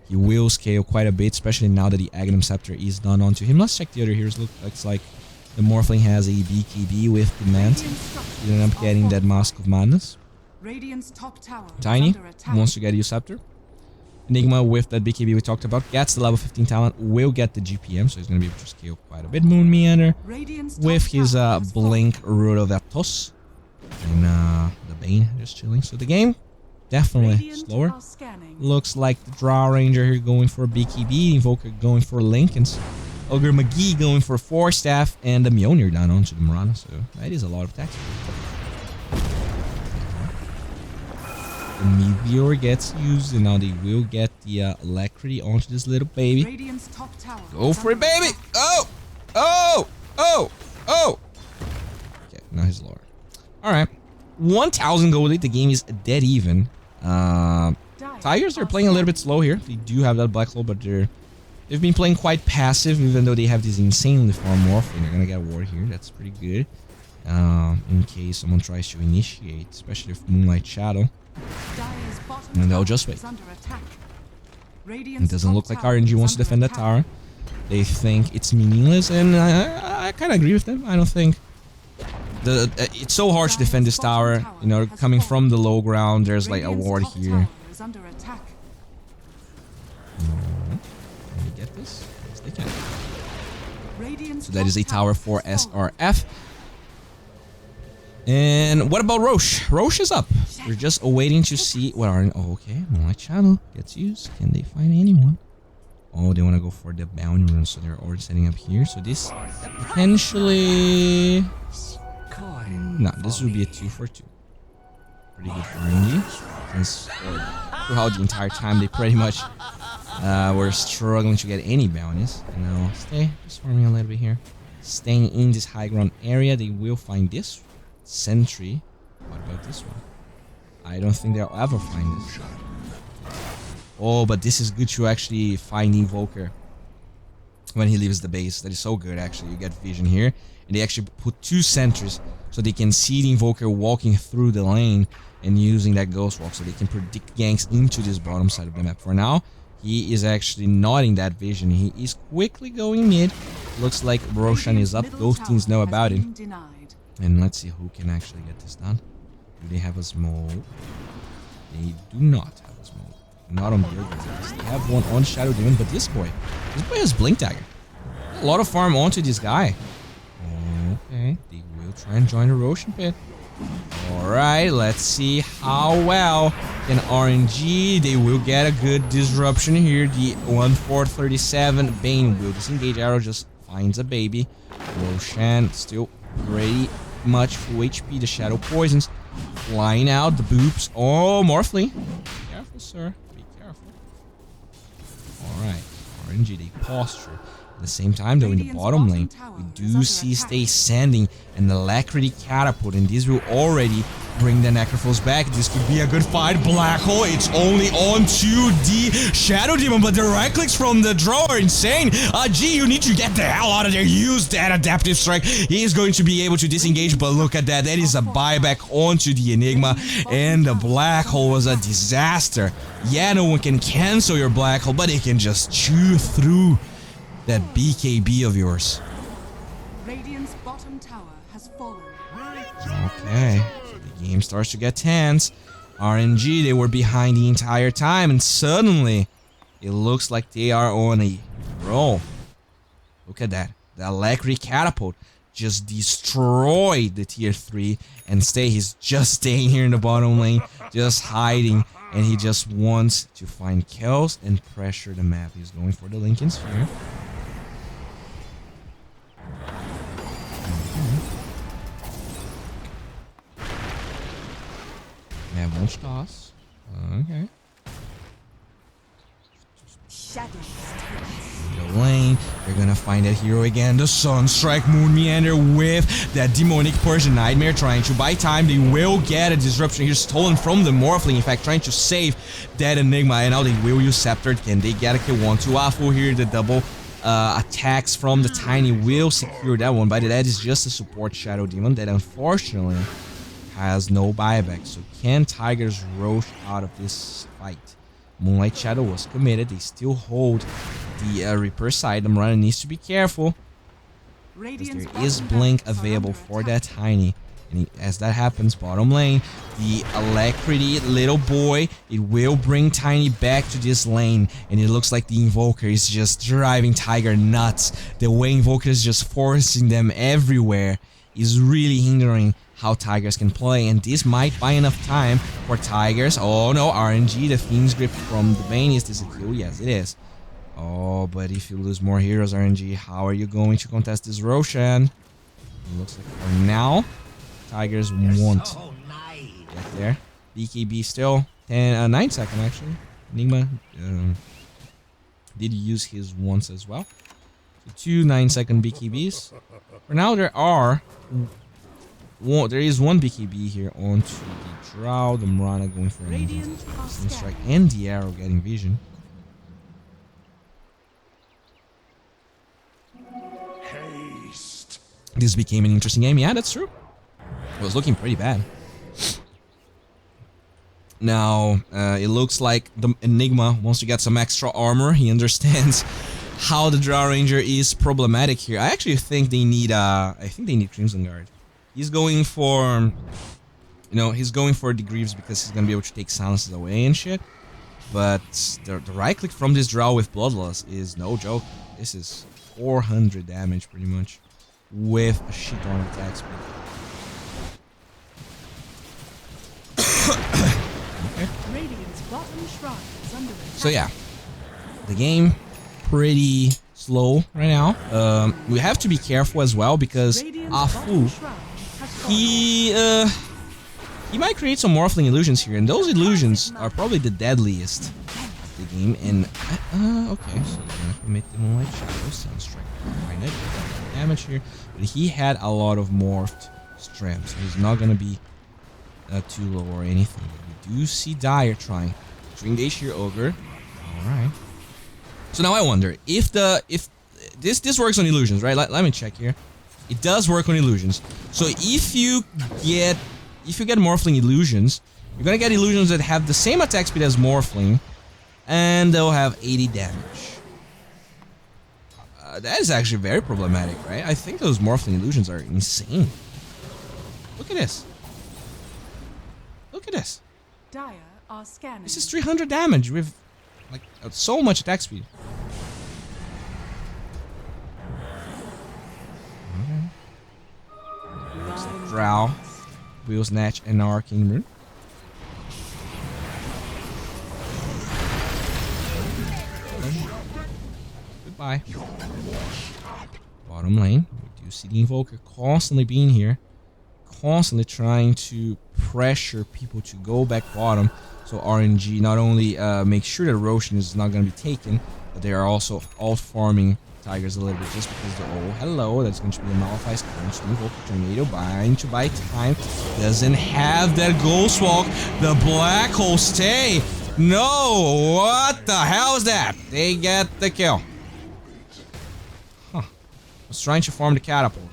He will scale quite a bit, especially now that the Aghanim Scepter is done onto him. Let's check the other heroes. Looks like the Morphling has a BKB with Demand. You end up getting that Mask of Madness. Radiant's top tower Tiny is under attack. wants to get a Scepter. Enigma with that BKB we talked about gets the level 15 talent, will get the GPM, so he's going to be able to scale quite a bit. Moon Meander Radiant's top with his tower has Blink Root of Aptos. And the Bane just chilling. So the game, definitely Radiant slower. are scanning. Looks like the Draw Ranger here going for a BKB, Invoker going for Link, and Ogre McGee going for 4 staff, and the Mjolnir down onto the Mirana, so that is a lot of attacks. The Meteor gets used, and now they will get the Alacrity onto this little baby. Radiant's top tower Go is for it, under baby! attack. Oh! Oh! Oh! Oh! Okay, now he's lower. Alright. 1,000 gold lead. The game is dead even. Tigers are playing a little bit slow here. They do have that black hole, but they've been playing quite passive, even though they have this insanely farm morph, and they're gonna get a ward here. That's pretty good. In case someone tries to initiate, especially if Moonlight Shadow. And they'll just wait. It doesn't look like RNG wants to defend that tower. They think it's meaningless, and I kind of agree with them. I don't think it's so hard to defend this tower. You know, coming from the low ground, there's like a ward here. Can we get this? Yes, they can. So that is a tower for SRF. And what about Roche? Roche is up. We're just awaiting to see what are. Oh, okay. Moonlight Shadow gets used. Can they find anyone? Oh, they want to go for the bounty rune, so they're already setting up here. So this potentially. No, this would be a 2 for 2. Pretty good for RNG. Since throughout the entire time they pretty much were struggling to get any bounties. And now stay, just farming a little bit here. Staying in this high ground area, they will find this sentry. What about this one? I don't think they'll ever find this. Oh, but this is good to actually find Invoker when he leaves the base. That is so good, actually. You get vision here. And they actually put 2 sentries so they can see the Invoker walking through the lane and using that Ghost Walk so they can predict ganks into this bottom side of the map. For now, he is actually not in that vision. He is quickly going mid. Looks like Roshan is up. Those teams know about it. And let's see who can actually get this done. Do they have a smoke? They do not have a smoke. Not on Burgers. They have one on Shadow Demon, but this boy has Blink Dagger. A lot of farm onto this guy. Okay, they will try and join the Roshan pit. Alright, let's see how well can RNG. They will get a good disruption here. The 1437 Bane will disengage. Arrow just finds a baby. Roshan still pretty much full HP. The Shadow Poisons flying out. The boops. Oh, Morphly. Be careful, sir. Be careful. Alright, RNG, they posture. At the same time, though, in the bottom lane, we do see Stay Sanding and the Alacrity Catapult, and this will already bring the Necrophils back. This could be a good fight. Black Hole, it's only on to the Shadow Demon, but the right clicks from the draw are insane. G, you need to get the hell out of there. Use that Adaptive Strike. He is going to be able to disengage, but look at that. That is a buyback onto the Enigma, and the Black Hole was a disaster. Yeah, no one can cancel your Black Hole, but it can just chew through that BKB of yours. Radiant's bottom tower has fallen. Okay, so the game starts to get tense. RNG, they were behind the entire time, and suddenly it looks like they are on a roll. Look at that. The Alacrity Catapult just destroyed the tier 3, and he's just staying here in the bottom lane, just hiding, and he just wants to find kills and pressure the map. He's going for the Lincoln Sphere. They have one toss. Okay. The lane. They're gonna find that hero again. The Sunstrike Moon Meander with that demonic Persian Nightmare trying to buy time. They will get a disruption here stolen from the Morphling. In fact, trying to save that Enigma. And now they will use Scepter. Can they get a kill? 1-2 Waffle here. The double attacks from the Tiny will secure that one. But that is just a support Shadow Demon that unfortunately has no buyback. So can Tigers Roche out of this fight? Moonlight Shadow was committed. They still hold the Reaper side. The Runner needs to be careful. There is Blink available for that Tiny. And as that happens, bottom lane, the Alacrity little boy, it will bring Tiny back to this lane. And it looks like the Invoker is just driving Tiger nuts. The way Invoker is just forcing them everywhere is really hindering how Tigers can play, and this might buy enough time for Tigers. Oh no, RNG, the Fiend's Grip from the Bane. Is this a kill? Yes, it is. Oh, but if you lose more heroes, RNG, how are you going to contest this Roshan? It looks like for now, Tigers won't get there. BKB still 9 seconds actually. Enigma did use his once as well. 2 9-second BKBs. For now, there is one BKB here onto the Drow, the Mirana going for an Radiant are instant strike, scanning. and the arrow getting vision. Haste. This became an interesting game. Yeah, that's true. It was looking pretty bad. Now, it looks like the Enigma wants to get some extra armor. He understands how the Drow Ranger is problematic here. I actually think they need Crimson Guard. He's going for, he's going for the Greaves because he's gonna be able to take silences away and shit. But the right click from this Drow with Bloodlust is no joke. This is 400 damage pretty much with a shit ton of attack speed. Radiant's bottom shrine is under attack. So yeah, the game pretty slow right now. We have to be careful as well because Radiant's Afu, bottom shrine has fallen. he might create some Morphling illusions here, and those illusions are probably the deadliest of the game. And okay, so we're gonna commit the Moonlight Shadow Sunstrike. Fine, it damage here, but he had a lot of morphed strength, so he's not gonna be too low or anything. But we do see Dire trying to engage here, Ogre. All right. So now I wonder if this works on illusions, right? Let me check here. It does work on illusions. So if you get Morphling illusions, you're gonna get illusions that have the same attack speed as Morphling, and they'll have 80 damage. That is actually very problematic, right? I think those Morphling illusions are insane. Look at this. Look at this. Dire are scanning. This is 300 damage with like so much attack speed. Okay. Drow, Wheel Snatch, and Arcane Rune. Goodbye. Bottom lane, we do see the Invoker constantly being here, constantly trying to pressure people to go back bottom. So RNG not only makes sure that Roshan is not going to be taken, but they are also alt farming Tigers a little bit just because they're, oh hello, that's going to be a Malphite's Crunch, Invoker Tornado, buying to buy time, doesn't have that Ghost Walk, the Black Hole stay, no, what the hell is that? They get the kill. Huh, was trying to farm the Catapult.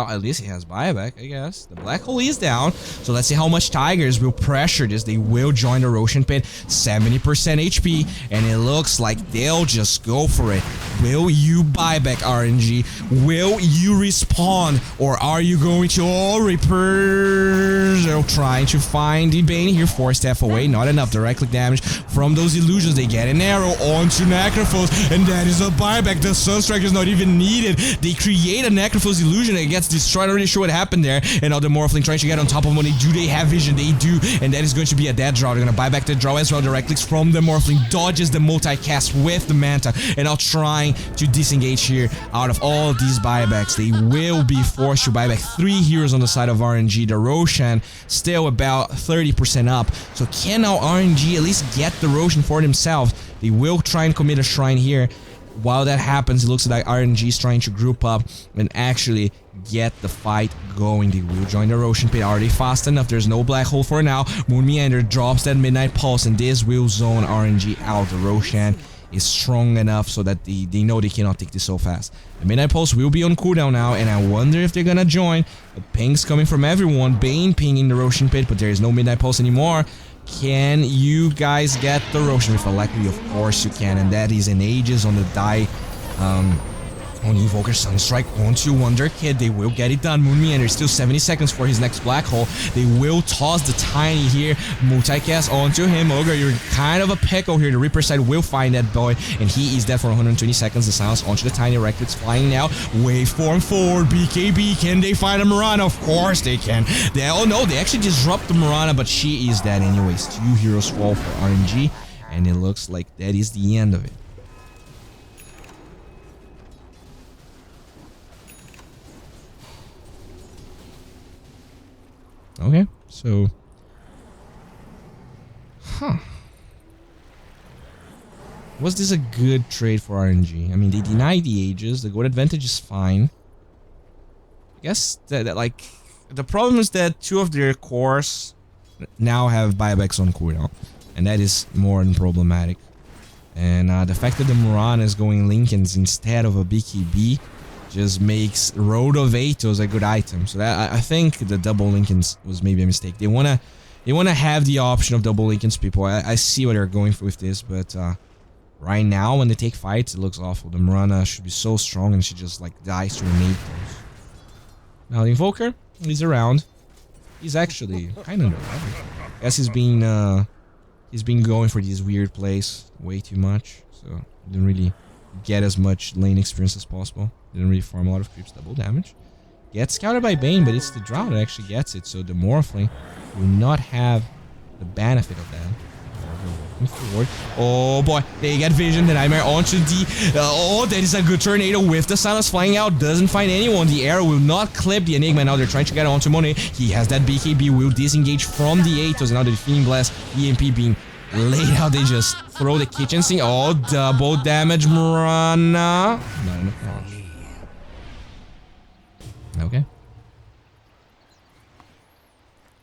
At least he has buyback, I guess. The Black Hole is down, so let's see how much Tigers will pressure this. They will join the Roshan Pit, 70% HP, and it looks like they'll just go for it. Will you buyback, RNG? Will you respawn, or are you going to all Reapers? They're trying to find the Bane here, 4 step away, not enough direct click damage from those illusions. They get an arrow onto Necrophos, and that is a buyback. The Sunstrike is not even needed. They create a Necrophos illusion, and it gets destroyed. I'm not really sure what happened there. And now the Morphling trying to get on top of them. They have vision. They do. And that is going to be a dead draw. They're going to buy back the draw as well. Direct clicks from the Morphling. Dodges the multicast with the Manta. And now trying to disengage here out of all of these buybacks. They will be forced to buy back 3 heroes on the side of RNG. The Roshan still about 30% up. So can now RNG at least get the Roshan for themselves? They will try and commit a shrine here. While that happens, it looks like RNG is trying to group up and actually get the fight going. They will join the Roshan Pit. Are they fast enough? There's no Black Hole for now. Moon Meander drops that Midnight Pulse, and this will zone RNG out. The Roshan is strong enough so that they know they cannot take this so fast. The Midnight Pulse will be on cooldown now, and I wonder if they're gonna join. The ping's coming from everyone. Bane pinging the Roshan Pit, but there is no Midnight Pulse anymore. Can you guys get the Roshan with a likely? Of course you can, and that is an Aegis on the die. On Invoker Sunstrike onto Wonder Kid. They will get it done. Moon Meander still 70 seconds for his next Black Hole. They will toss the Tiny here. Multicast onto him. Ogre, you're kind of a pickle here. The Reaper side will find that boy, and he is dead for 120 seconds. The silence onto the Tiny. Records flying now. Waveform forward. BKB. Can they find a Mirana? Of course they can. Oh no, they actually disrupt the Mirana, but she is dead anyways. 2 heroes fall for RNG, and it looks like that is the end of it. Okay, so... Huh. Was this a good trade for RNG? I mean, they deny the Aegis. The gold advantage is fine. I guess that like the problem is that 2 of their cores now have buybacks on cooldown, and that is more than problematic. And the fact that the Murana is going Lincolns instead of a BKB just makes Road of Atos a good item. So that I think the double Lincolns was maybe a mistake. They wanna have the option of double Lincolns, people. I see what they're going for with this, but right now when they take fights, it looks awful. The Murana should be so strong and she just like dies to an Atos. Now the Invoker, he's around. He's actually kind of underleveled. I guess he's been going for these weird plays way too much, so didn't really get as much lane experience as possible. Didn't really farm a lot of creeps. Double damage. Gets scouted by Bane, but it's the Drow that actually gets it, so the Morphling will not have the benefit of that. Walking forward. Oh boy, they get vision. The Nightmare onto the... oh, that is a good tornado with the Silence flying out. Doesn't find anyone. The arrow will not clip the Enigma. Now they're trying to get onto Monet. He has that BKB. Will disengage from the Atos. And now the Defeating Blast. EMP being laid out. They just throw the kitchen sink. Oh, double damage, Murana. Not enough damage. Okay.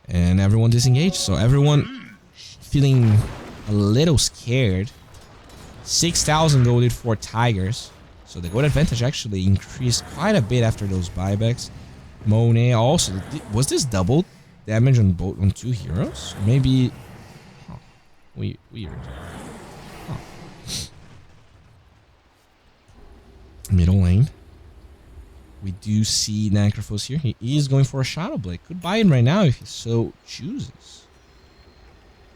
And everyone disengaged. So everyone feeling a little scared. 6,000 golded for Tigers. So the gold advantage actually increased quite a bit after those buybacks. Monet also. Was this double damage on 2 heroes? Maybe. Huh. Weird. Huh. Middle lane. We do see Necrophos here. He is going for a Shadow Blade. Could buy it right now if he so chooses.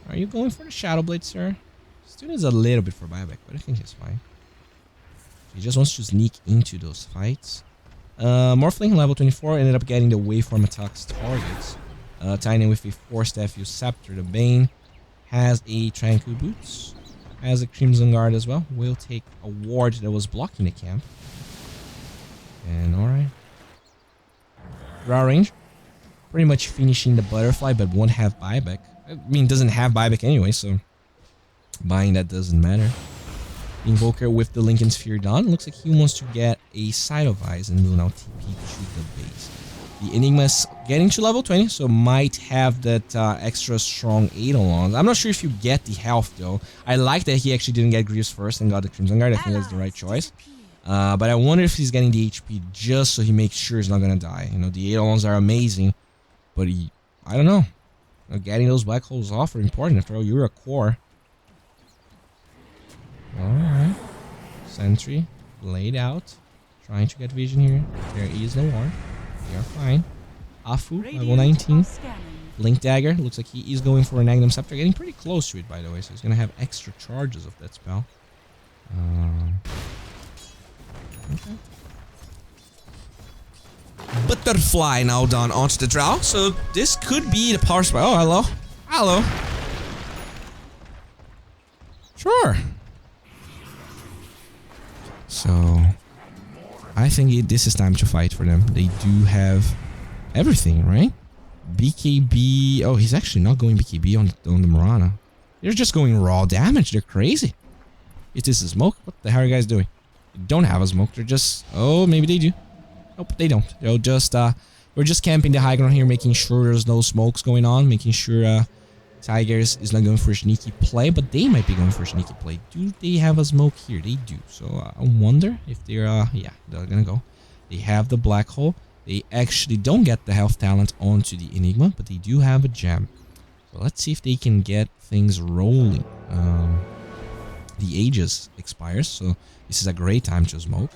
Are you going for the Shadow Blade, sir? Still needs a little bit for buyback, but I think he's fine. He just wants to sneak into those fights. Morphling level 24 ended up getting the waveform attacks targets. Tiny with a 4-staff use Scepter. The Bane has a Tranquil Boots. Has a Crimson Guard as well. Will take a ward that was blocking the camp. And alright. Raw range. Pretty much finishing the butterfly, but won't have buyback. I mean, doesn't have buyback anyway, so buying that doesn't matter. Invoker with the Lincoln Sphere done. Looks like he wants to get a Side of Eyes and will now TP to the base. The Enigma's getting to level 20, so might have that extra strong Eidolon. I'm not sure if you get the health though. I like that he actually didn't get Greaves first and got the Crimson Guard. I think that's the right choice. But I wonder if he's getting the HP just so he makes sure he's not gonna die. You know, the Eidolons are amazing, but I don't know. Getting those black holes off are important. After all, you're a core. Alright. Sentry laid out. Trying to get vision here. There is no ward. They are fine. Afu, level 19. Blink Dagger. Looks like he is going for an Agnum Scepter. Getting pretty close to it, by the way. So he's going to have extra charges of that spell. Okay. Butterfly now done onto the Drow. So this could be the power spell. Oh, hello. Hello. Sure. So I think this is time to fight for them. They do have everything, right? BKB. Oh, he's actually not going BKB on the Murana. They're just going raw damage. They're crazy. Is this a smoke? What the hell are you guys doing? They don't have a smoke. They're just... oh, maybe they do. Nope, they don't. They'll just, we're just camping the high ground here, making sure there's no smokes going on, making sure, Tigers is not going for a sneaky play, but they might be going for a sneaky play. Do they have a smoke here? They do. So, I wonder if they're, yeah, they're gonna go. They have the black hole. They actually don't get the health talent onto the Enigma, but they do have a gem. So, let's see if they can get things rolling. The Aegis expires, so this is a great time to smoke.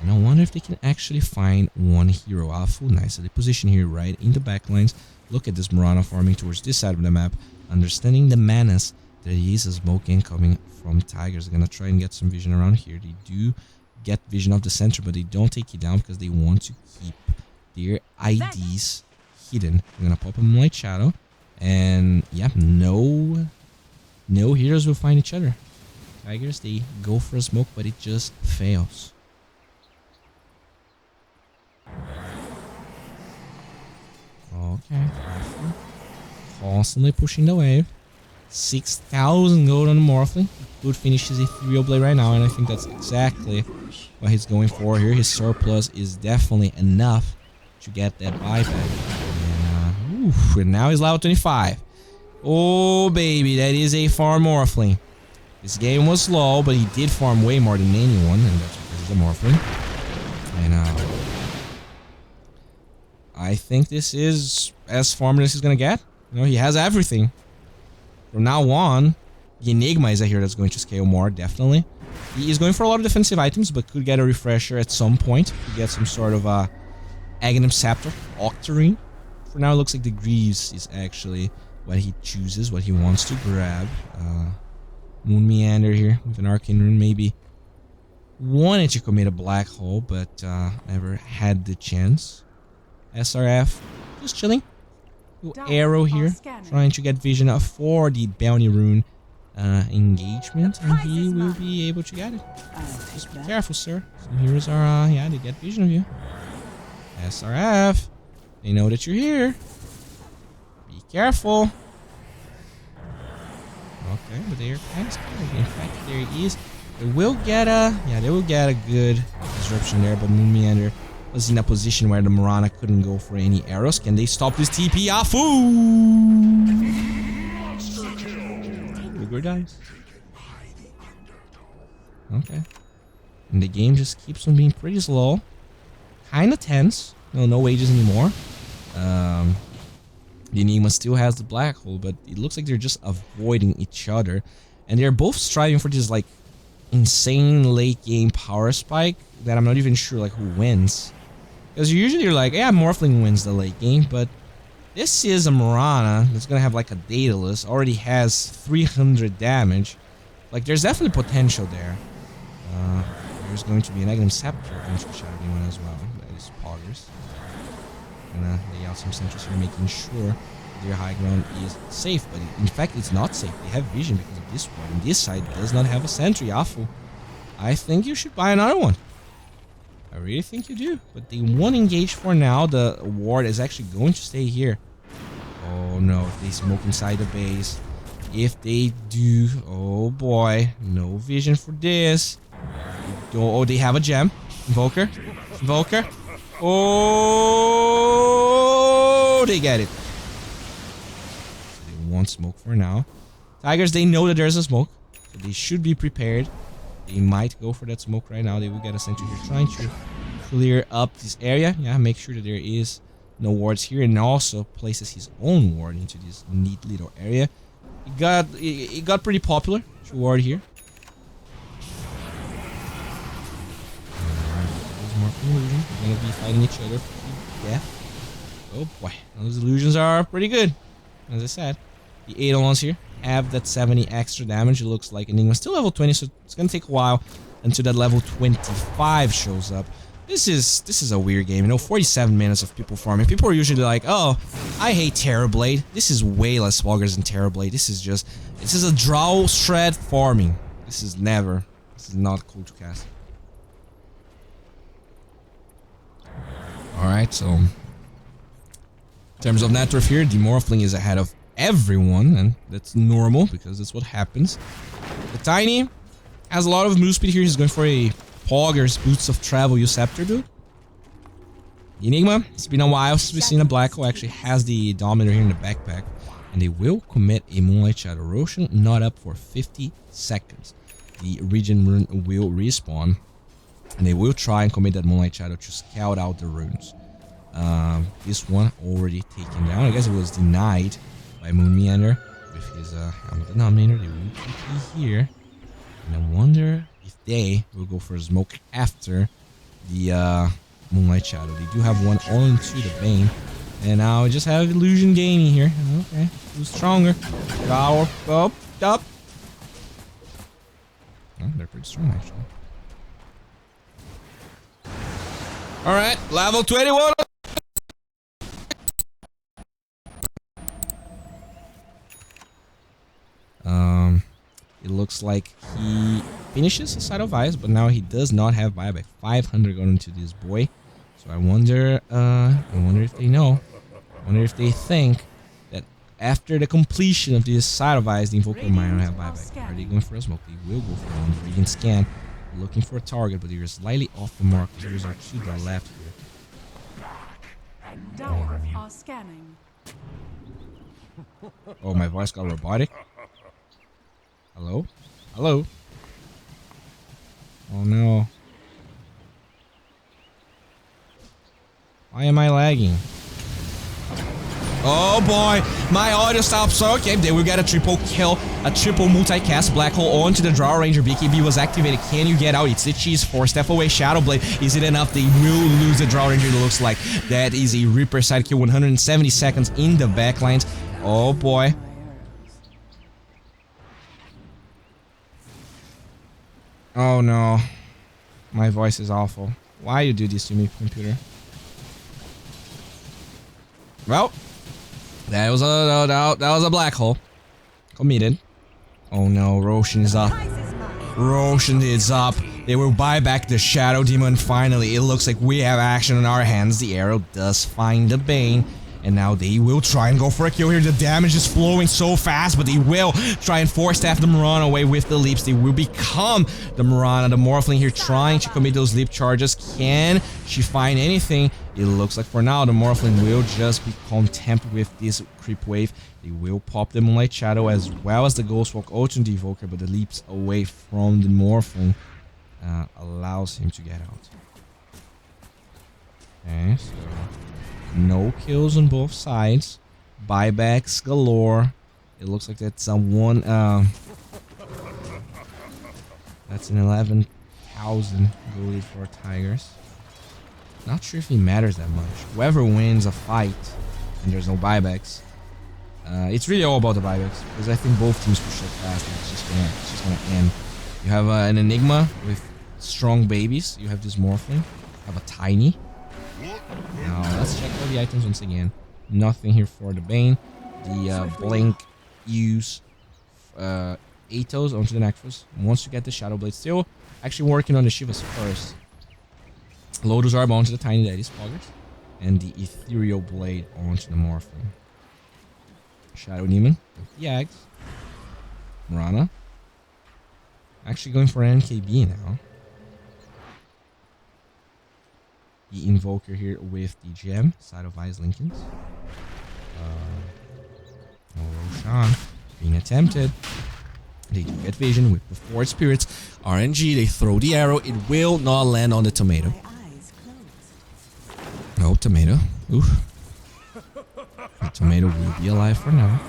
And I wonder if they can actually find one hero. Afu, nicely positioned here right in the backlines. Look at this Murana farming towards this side of the map. Understanding the menace. There is a smoke incoming from Tigers. They're going to try and get some vision around here. They do get vision of the center, but they don't take it down because they want to keep their IDs hidden. They're going to pop a Moonlight Shadow. And, yeah, no heroes will find each other. Tigers, they go for a smoke, but it just fails. Okay. Constantly pushing the wave. 6,000 gold on the Morphling. Could finish his ethereal blade right now, and I think that's exactly what he's going for here. His surplus is definitely enough to get that buyback. And now he's level 25. Oh baby, that is a farm Morphling. This game was slow, but he did farm way more than anyone, and that's because he's a Morphling. And I think this is as farmed as he's gonna get. You know, he has everything. From now on, the Enigma is a hero that's going to scale more, definitely. He is going for a lot of defensive items, but could get a refresher at some point. Could get some sort of Aghanim Scepter, Octarine. For now, it looks like the Greaves is actually what he chooses, what he wants to grab. Moon Meander here with an Arcane Rune, maybe wanted to commit a Black Hole, but never had the chance. SRF, just chilling. Arrow here, trying to get vision for the bounty rune engagement, and he will be able to get it. Just be careful, sir. Some heroes are, yeah, they get vision of you. SRF, they know that you're here. Be careful. Okay, but they are kind of scared. In fact, there he is. They will get a, yeah, they will get a good disruption there, but Moon Meander was in a position where the Mirana couldn't go for any arrows. Can they stop this TP? Afu! Luger dies. Okay. And the game just keeps on being pretty slow. Kinda tense. No wages anymore. The Enigma still has the Black Hole, but it looks like they're just avoiding each other. And they're both striving for this, like, insane late game power spike that I'm not even sure, like, who wins. Because usually you're like, yeah, Morphling wins the late game, but this is a Mirana that's gonna have like a Daedalus, already has 300 damage. Like, there's definitely potential there. There's going to be an Aghanim Scepter going to Shadow Demon as well. That is Poggers. And lay out some sentries here, making sure their high ground is safe. But in fact, it's not safe. They have vision because of this one. And this side does not have a sentry. Afu. I think you should buy another one. I really think you do, but they won't engage for now. The ward is actually going to stay here. Oh no, if they smoke inside the base. If they do, oh boy, no vision for this. Oh, they have a gem. Invoker. Invoker. Oh, they get it. So they won't smoke for now. Tigers, they know that there's a smoke, so they should be prepared. They might go for that smoke right now. They will get a sentry here trying to clear up this area. Yeah, make sure that there is no wards here, and also places his own ward into this neat little area. It got pretty popular to ward here. There's more illusions. They're gonna be fighting each other for death. Oh boy, those illusions are pretty good. As I said, the Eidolons here have that 70 extra damage. It looks like Enigma still level 20, so it's gonna take a while until that level 25 shows up. This is a weird game, you know. 47 minutes of people farming. People are usually like, oh, I hate Terrorblade. This is way less Walkers than Terrorblade. This is a draw shred farming. This is not cool to cast. Alright, so in terms of net worth here, the Morphling is ahead of everyone, and that's normal because that's what happens. The Tiny has a lot of move speed here. He's going for a Poggers Boots of Travel Scepter build. The Enigma, it's been a while since we've seen a Black Hole. Actually has the Dominator here in the backpack, and they will commit a Moonlight Shadow Roshan, not up for 50 seconds. The Regen Rune will respawn, and they will try and commit that Moonlight Shadow to scout out the runes. This one already taken down. I guess it was denied by Moon Meander with his Helmet Denominator. They will TP here, and I wonder if they will go for a smoke after the Moonlight Shadow. They do have one onto the Bane, and now we just have Illusion Gaming here. Okay, who's stronger? Power up. Oh, they're pretty strong actually. All right, level 21. It looks like he finishes his Side of Ice, but now he does not have buyback. 500 going into this boy. So I wonder if they know. I wonder if they think that After the completion of this side of eyes, the Invoker might not have buyback. Are they going for a smoke? They will go for one. Radiant scan, looking for a target, but they're slightly off the mark. The heroes are to the left here. Dire are scanning. Oh, my voice got robotic. Hello? Hello? Oh no. Why am I lagging? Oh boy, my audio stopped. So okay, there we got a triple kill, a triple multicast black hole onto the Draw Ranger. BKB was activated. Can you get out? It's the cheese. 4 step away. Shadow Blade. Is it enough? They will lose the Draw Ranger. It looks like that is a Reaper side kill. 170 seconds in the backlines. Oh boy. Oh no, my voice is awful. Why you do this to me, computer? Well. That was a black hole. Committed. Oh no, Roshan is up. Roshan is up. They will buy back the Shadow Demon finally. It looks like we have action on our hands. The arrow does find the Bane. And now they will try and go for a kill here. The damage is flowing so fast, but they will try and force staff the Mirana away with the leaps. They will become the Mirana. The Morphling here trying to commit those leap charges. Can she find anything? It looks like for now the Morphling will just be content with this creep wave. They will pop the Moonlight Shadow as well as the Ghostwalk Ultimate the Evoker, but the leaps away from the Morphling allows him to get out. Okay, so no kills on both sides. Buybacks galore. It looks like that's one. That's an 11,000 gold for Tigers. Not sure if it matters that much. Whoever wins a fight and there's no buybacks, it's really all about the buybacks because I think both teams push it fast. And it's just gonna end. You have an Enigma with strong babies. You have this Morphling. You have a Tiny. Now let's check all the items once again. Nothing here for the Bane. The Blink use Atos onto the Necros. Once you get the Shadow Blade, still actually working on the Shivas first. Lotus Orb onto the Tiny Daddy's Poggers. And the Ethereal Blade onto the Morphling. Shadow Demon with the Eggs. Mirana. Actually going for NKB now. The Invoker here with the Gem. Side of Eyes Lincolns. Roshan being attempted. They do get vision with the Forward Spirits. RNG, they throw the arrow. It will not land on the tomato. No, tomato. Oof. The tomato will be alive for now.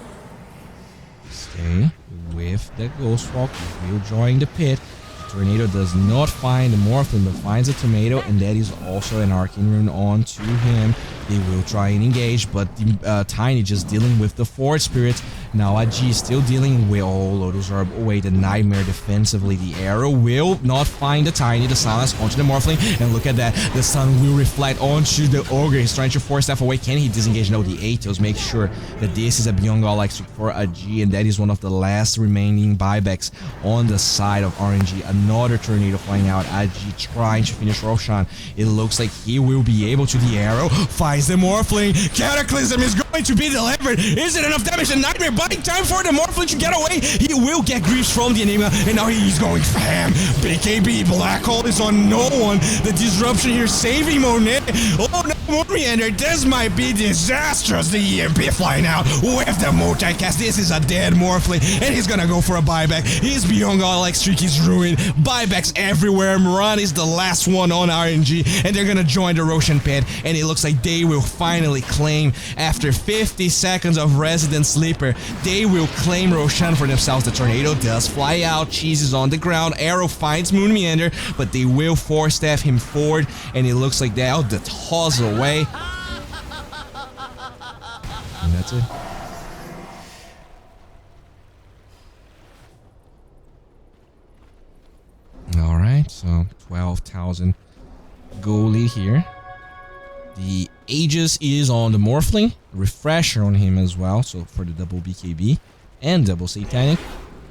Stay with the Ghostwalk. He will join the pit. Tornado does not find the Morphling, but finds a tomato, and that is also an Arcane Rune onto him. They will try and engage, but the Tiny just dealing with the Forward Spirit. Now AG still dealing with Lotus Orb away the Nightmare defensively. The arrow will not find the Tiny, the Silence onto the Morphling, and look at that. The sun will reflect onto the Ogre. He's trying to force staff away. Can he disengage? No, the Atos make sure that this is a Beyond Godlike streak for AG, and that is one of the last remaining buybacks on the side of RNG. Another Tornado flying out. AG trying to finish Roshan. It looks like he will be able to. The arrow finds the Morphling. Cataclysm is going to be delivered. Is it enough damage? The Nightmare buying time for the Morphling to get away. He will get griefs from the Enigma, and now he's going for ham. BKB Black Hole is on no one. The disruption here saving Monet. Oh no, Meander, this might be disastrous. The EMP flying out with the multicast. This is a dead Morphling, and he's gonna go for a buyback. His Beyond Godlike streak is ruined. Buybacks everywhere. Moran is the last one on RNG, and they're gonna join the Roshan pit, and it looks like they will finally claim, after 50 seconds of Resident Sleeper, they will claim Roshan for themselves. The Tornado does fly out. Cheese is on the ground. Arrow finds Moon Meander, but they will force staff him forward, and it looks like they'll toss away. And that's it. Alright, so 12,000 goal lead here. The Aegis is on the Morphling. Refresher on him as well, so for the double BKB and double Satanic.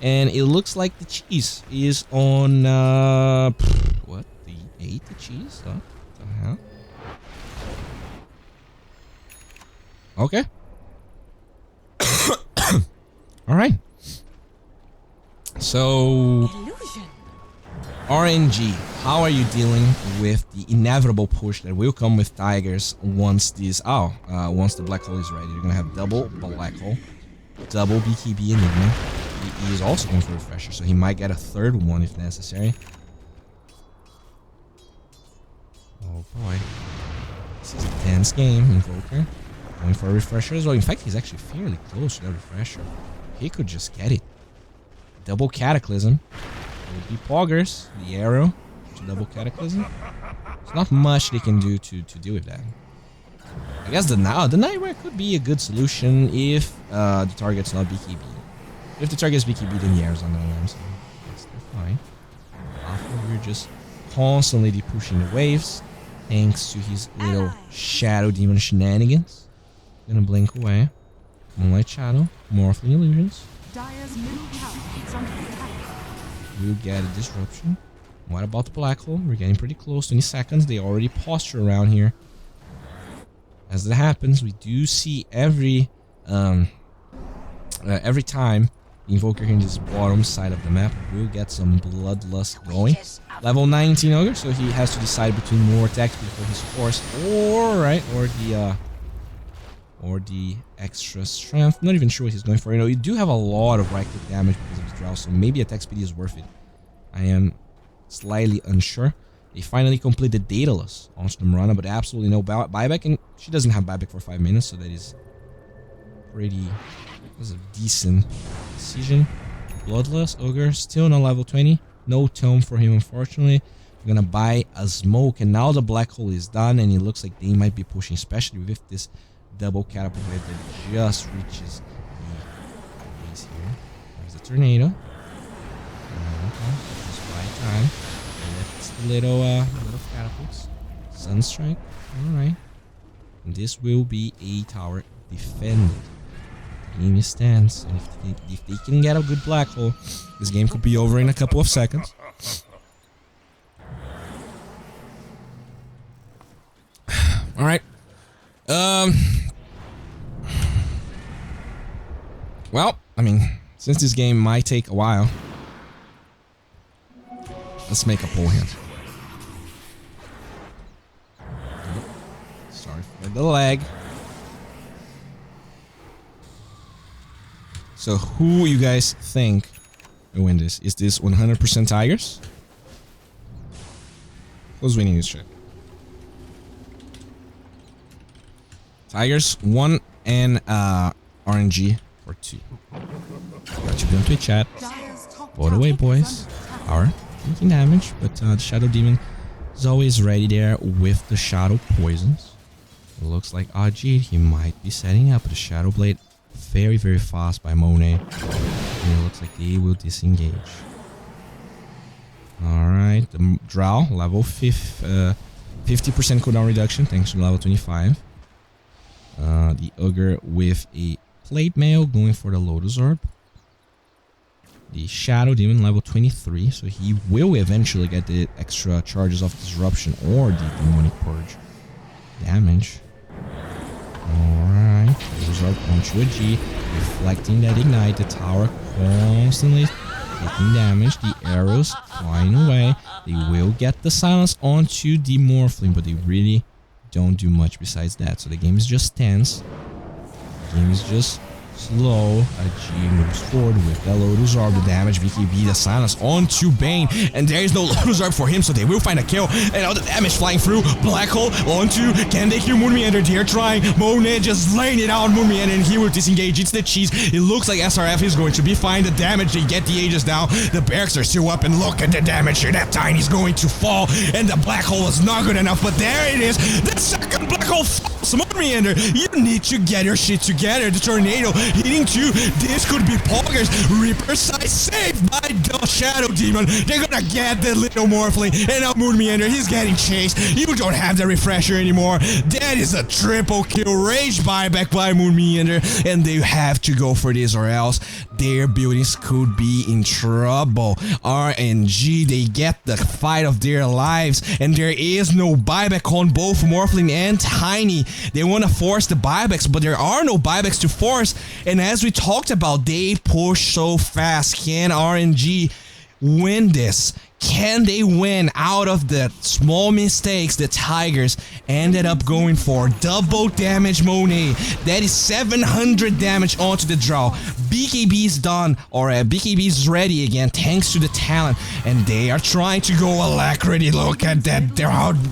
And it looks like the cheese is on, what? The 8 the cheese? What the hell? Okay. All right. So Illusion. RNG, how are you dealing with the inevitable push that will come with Tigers once these once the black hole is ready? You're gonna have double black hole, double BKB Enigma. He is also going for a refresher, so he might get a third one if necessary. Oh boy. This is a tense game. Invoker going for a refresher as well. In fact, he's actually fairly close to that refresher. He could just get it. Double Cataclysm. It would be Poggers, the arrow to double Cataclysm. There's not much they can do to deal with that. I guess the Nightmare could be a good solution if the target's not BKB. If the target's BKB, then the arrow's on the lamb, so that's still fine. After we're just constantly pushing the waves, thanks to his little Shadow Demon shenanigans. Gonna blink away. Moonlight Shadow, Morphling Illusions. Dire's middle tower is under attack. We'll get a disruption. What about the black hole? We're getting pretty close. 20 seconds. They already posture around here. As that happens, we do see every time the Invoker here in this bottom side of the map will get some bloodlust going. Level 19 Ogre, so he has to decide between more attack speed for his force or the extra strength. Not even sure what he's going for. You know, you do have a lot of right click damage because of his draw, so maybe attack speed is worth it. I am slightly unsure. They finally complete the Daedalus on Stumrana, but absolutely no buyback, and she doesn't have buyback for 5 minutes, so that is pretty. That's a decent decision. Bloodlust Ogre still no level 20. No tome for him, unfortunately. We're gonna buy a smoke, and now the black hole is done, and it looks like they might be pushing, especially with this double catapult that just reaches the base here. There's a tornado. Okay, just right time. Left little catapults. Sunstrike. Alright. And this will be a tower defended. The game stands, and if they can get a good black hole, this game could be over in a couple of seconds. Alright. Well, I mean, since this game might take a while, let's make a poll here. Sorry for the lag. So, who you guys think will win this? Is this 100% Tigers? Who's winning this shit? Tigers 1 and RNG for 2. Got you on Twitch chat. Vote away, boys. Power taking damage, but the Shadow Demon is always ready there with the Shadow Poisons. It looks like Ajit, he might be setting up the Shadow Blade very, very fast by Monet. And it looks like they will disengage. Alright, the Drow, level 50% cooldown reduction thanks to level 25. The Ogre with a Plate Mail going for the Lotus Orb. The Shadow Demon level 23, so he will eventually get the extra charges of Disruption or the Demonic Purge damage. Alright, Lotus Orb onto a G, reflecting that Ignite. The tower constantly taking damage. The arrows flying away. They will get the Silence onto the Morphling, but they really don't do much besides that. So the game is just tense. The game is just slow. G moves forward with the Lotus Orb, the damage, BKB, the Silence onto Bane, and there is no Lotus Orb for him, so they will find a kill, and all the damage flying through. Black hole onto, can they kill Moonmeander? They're trying. Monet just laying it out, Moonmeander, and he will disengage. It's the cheese. It looks like SRF is going to be fine. The damage, they get the Aegis down. The barracks are still up, and look at the damage here. That Tiny's going to fall, and the black hole is not good enough, but there it is. The second black hole falls. Moonmeander, you need to get your shit together. The tornado hitting two. This could be Poggers. Reaper size saved by the Shadow Demon. They're gonna get the little Morphling. And now Moonmeander, he's getting chased. You don't have the refresher anymore. That is a triple kill. Rage buyback by Moonmeander. And they have to go for this or else their buildings could be in trouble. RNG, they get the fight of their lives, and there is no buyback on both Morphling and Tiny. They want to force the buybacks, but there are no buybacks to force, and as we talked about, they push so fast. Can RNG win this? Can they win out of the small mistakes the Tigers ended up going for? Double damage Monet. That is 700 damage onto the draw. BKB is done, or BKB is ready again thanks to the talent, and they are trying to go Alacrity. Look at that.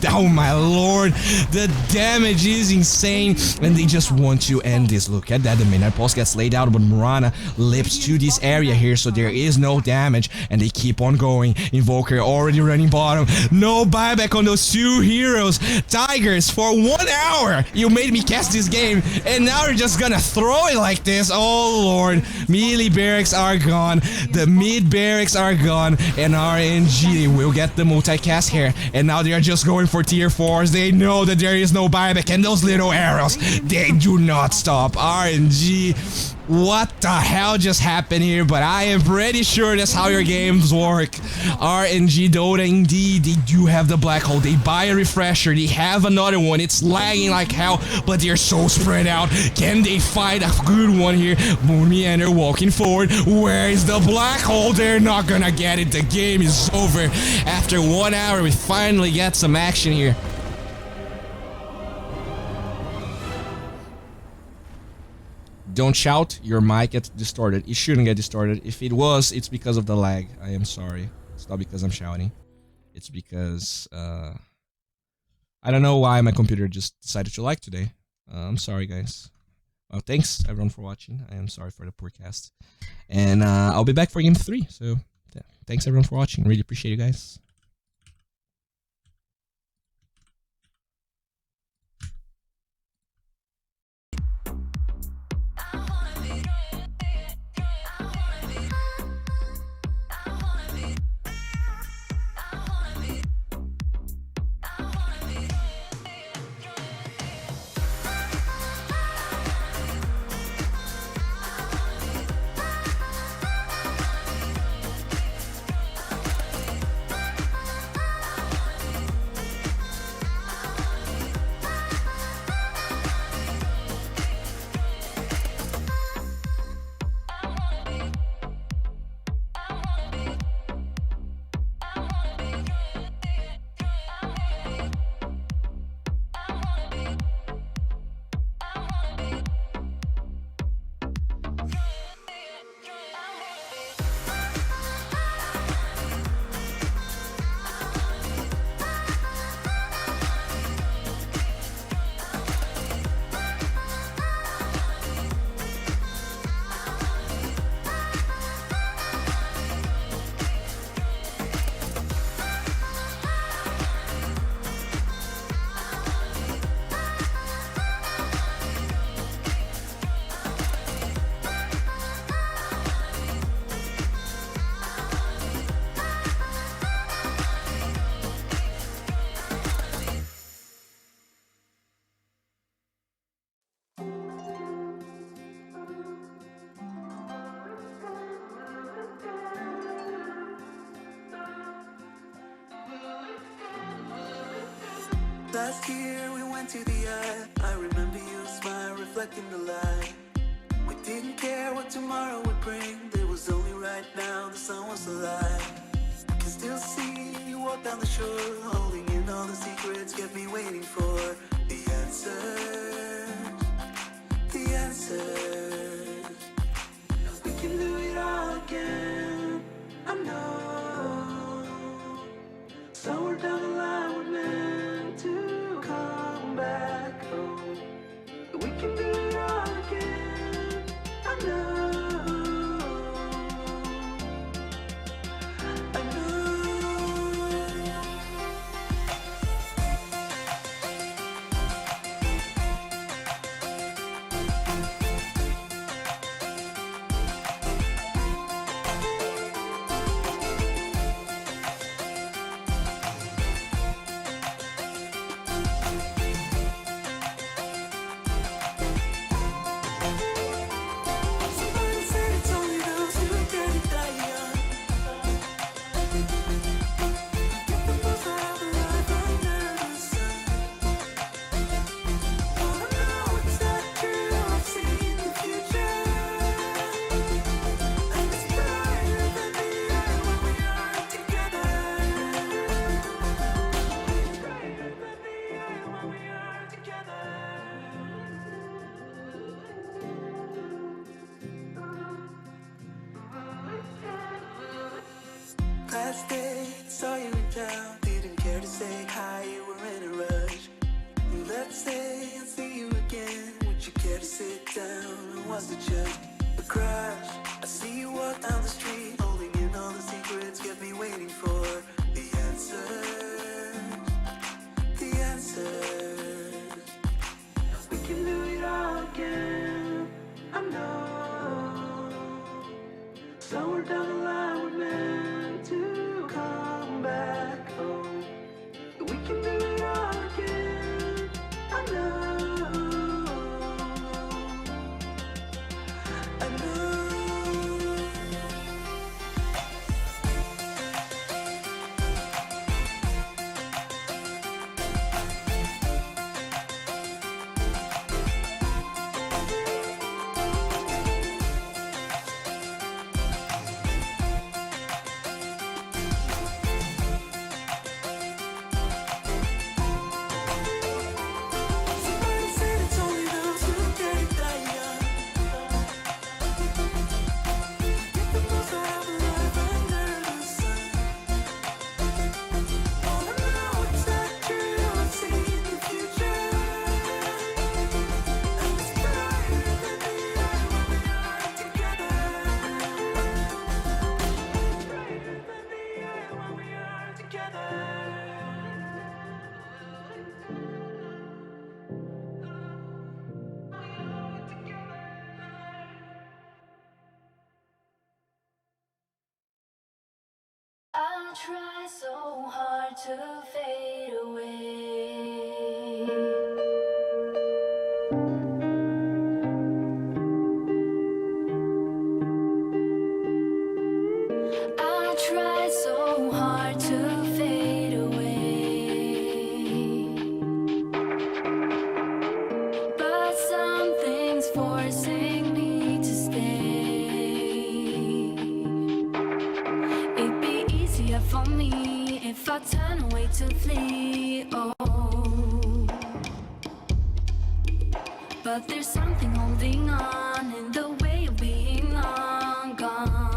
Oh my lord. The damage is insane, and they just want to end this. Look at that. The Midnight Pulse gets laid out, but Murana lips to this area here, so there is no damage, and they keep on going. Invoker already running bottom. No buyback on those two heroes. Tigers, for 1 hour you made me cast this game, and now you're just gonna throw it like this. Oh lord. Melee barracks are gone. The mid barracks are gone, and RNG will get the multicast here, and now they are just going for tier 4s. They know that there is no buyback, and those little arrows, they do not stop. RNG, what the hell just happened here? But I am pretty sure that's how your games work. RNG, Dota, indeed, they do have the black hole. They buy a refresher. They have another one. It's lagging like hell, but they're so spread out. Can they fight a good one here? Meander walking forward. Where is the black hole? They're not gonna get it. The game is over. After 1 hour, we finally get some action here. Don't shout, your mic gets distorted. It shouldn't get distorted. If it was, it's because of the lag. I am sorry. It's not because I'm shouting. It's because, I don't know why my computer just decided to lag today. I'm sorry, guys. Well, thanks, everyone, for watching. I am sorry for the poor cast. And I'll be back for Game 3. So, yeah, thanks, everyone, for watching. Really appreciate you guys. Last year we went to the eye. I remember you smile reflecting the light. We didn't care what tomorrow would bring. There was only right now, the sun was alive. I can still see you walk down the shore, holding in all the secrets, kept me waiting for the answer. The answer. We can do it all again. I know. Somewhere down the line we're meant to come back home. We can do it all again. I know. I know. Last day, saw you in town. Didn't care to say hi, you were in a rush. Let's say I'll see you again. Would you care to sit down? Or was it just a crush? I see you walk down the street, holding in all the secrets, kept me waiting for the answers. The answers. We can do it all again. I know. Somewhere down the line we're meant to come back home. We can do it all again. I know. I know. Somebody said it's only those who get it that young. Get the most out of life under the sun. Wanna know it's not true, I've seen the future. And it's brighter than the air when we are together. Brighter than the air when we are together. I try so hard to fade away. I try so hard to fade away. But something's forcing me to stay. It'd be easier for me if I turn away to flee. Oh, but there's something holding on in the way of being long gone.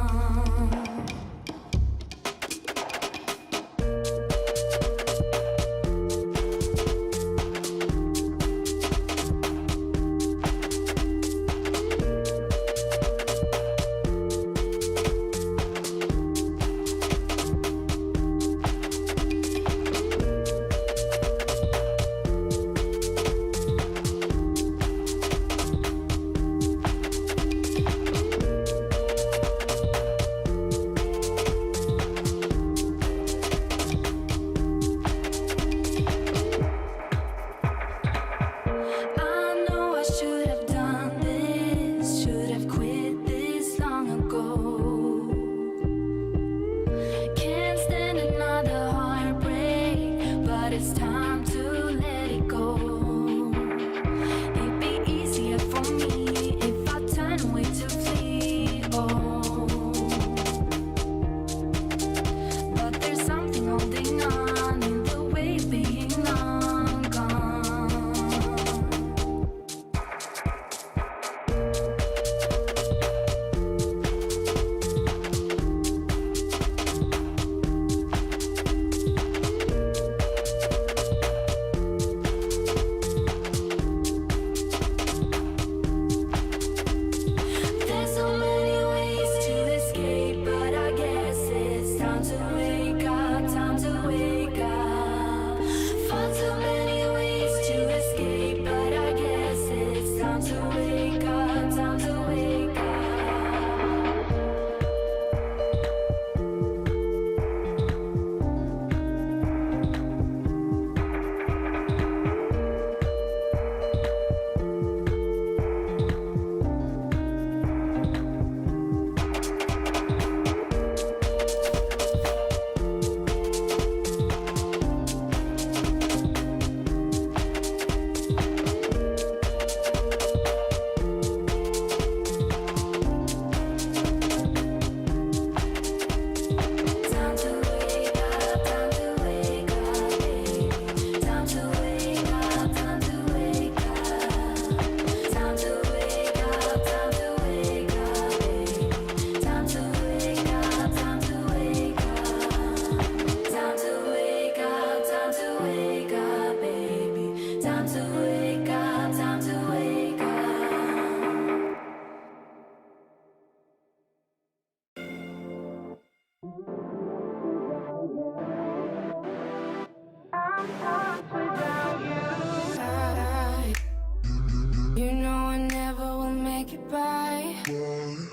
And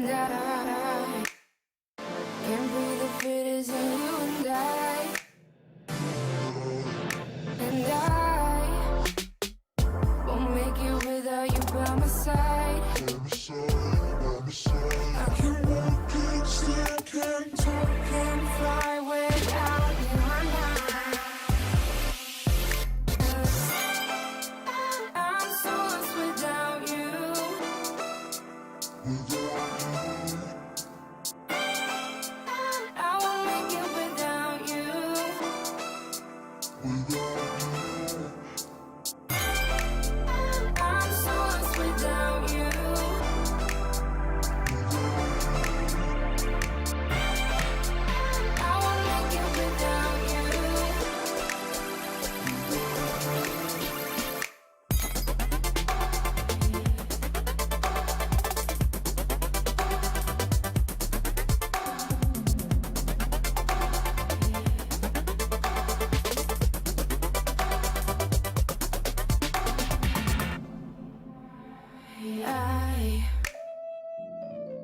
I can't breathe if it isn't you and I. And I won't make it without you by my side. I can walk, can't stand, can't talk, can't fly without you. I'm so lost without you. I won't make it without you. I'm so lost without you. I won't make it without you.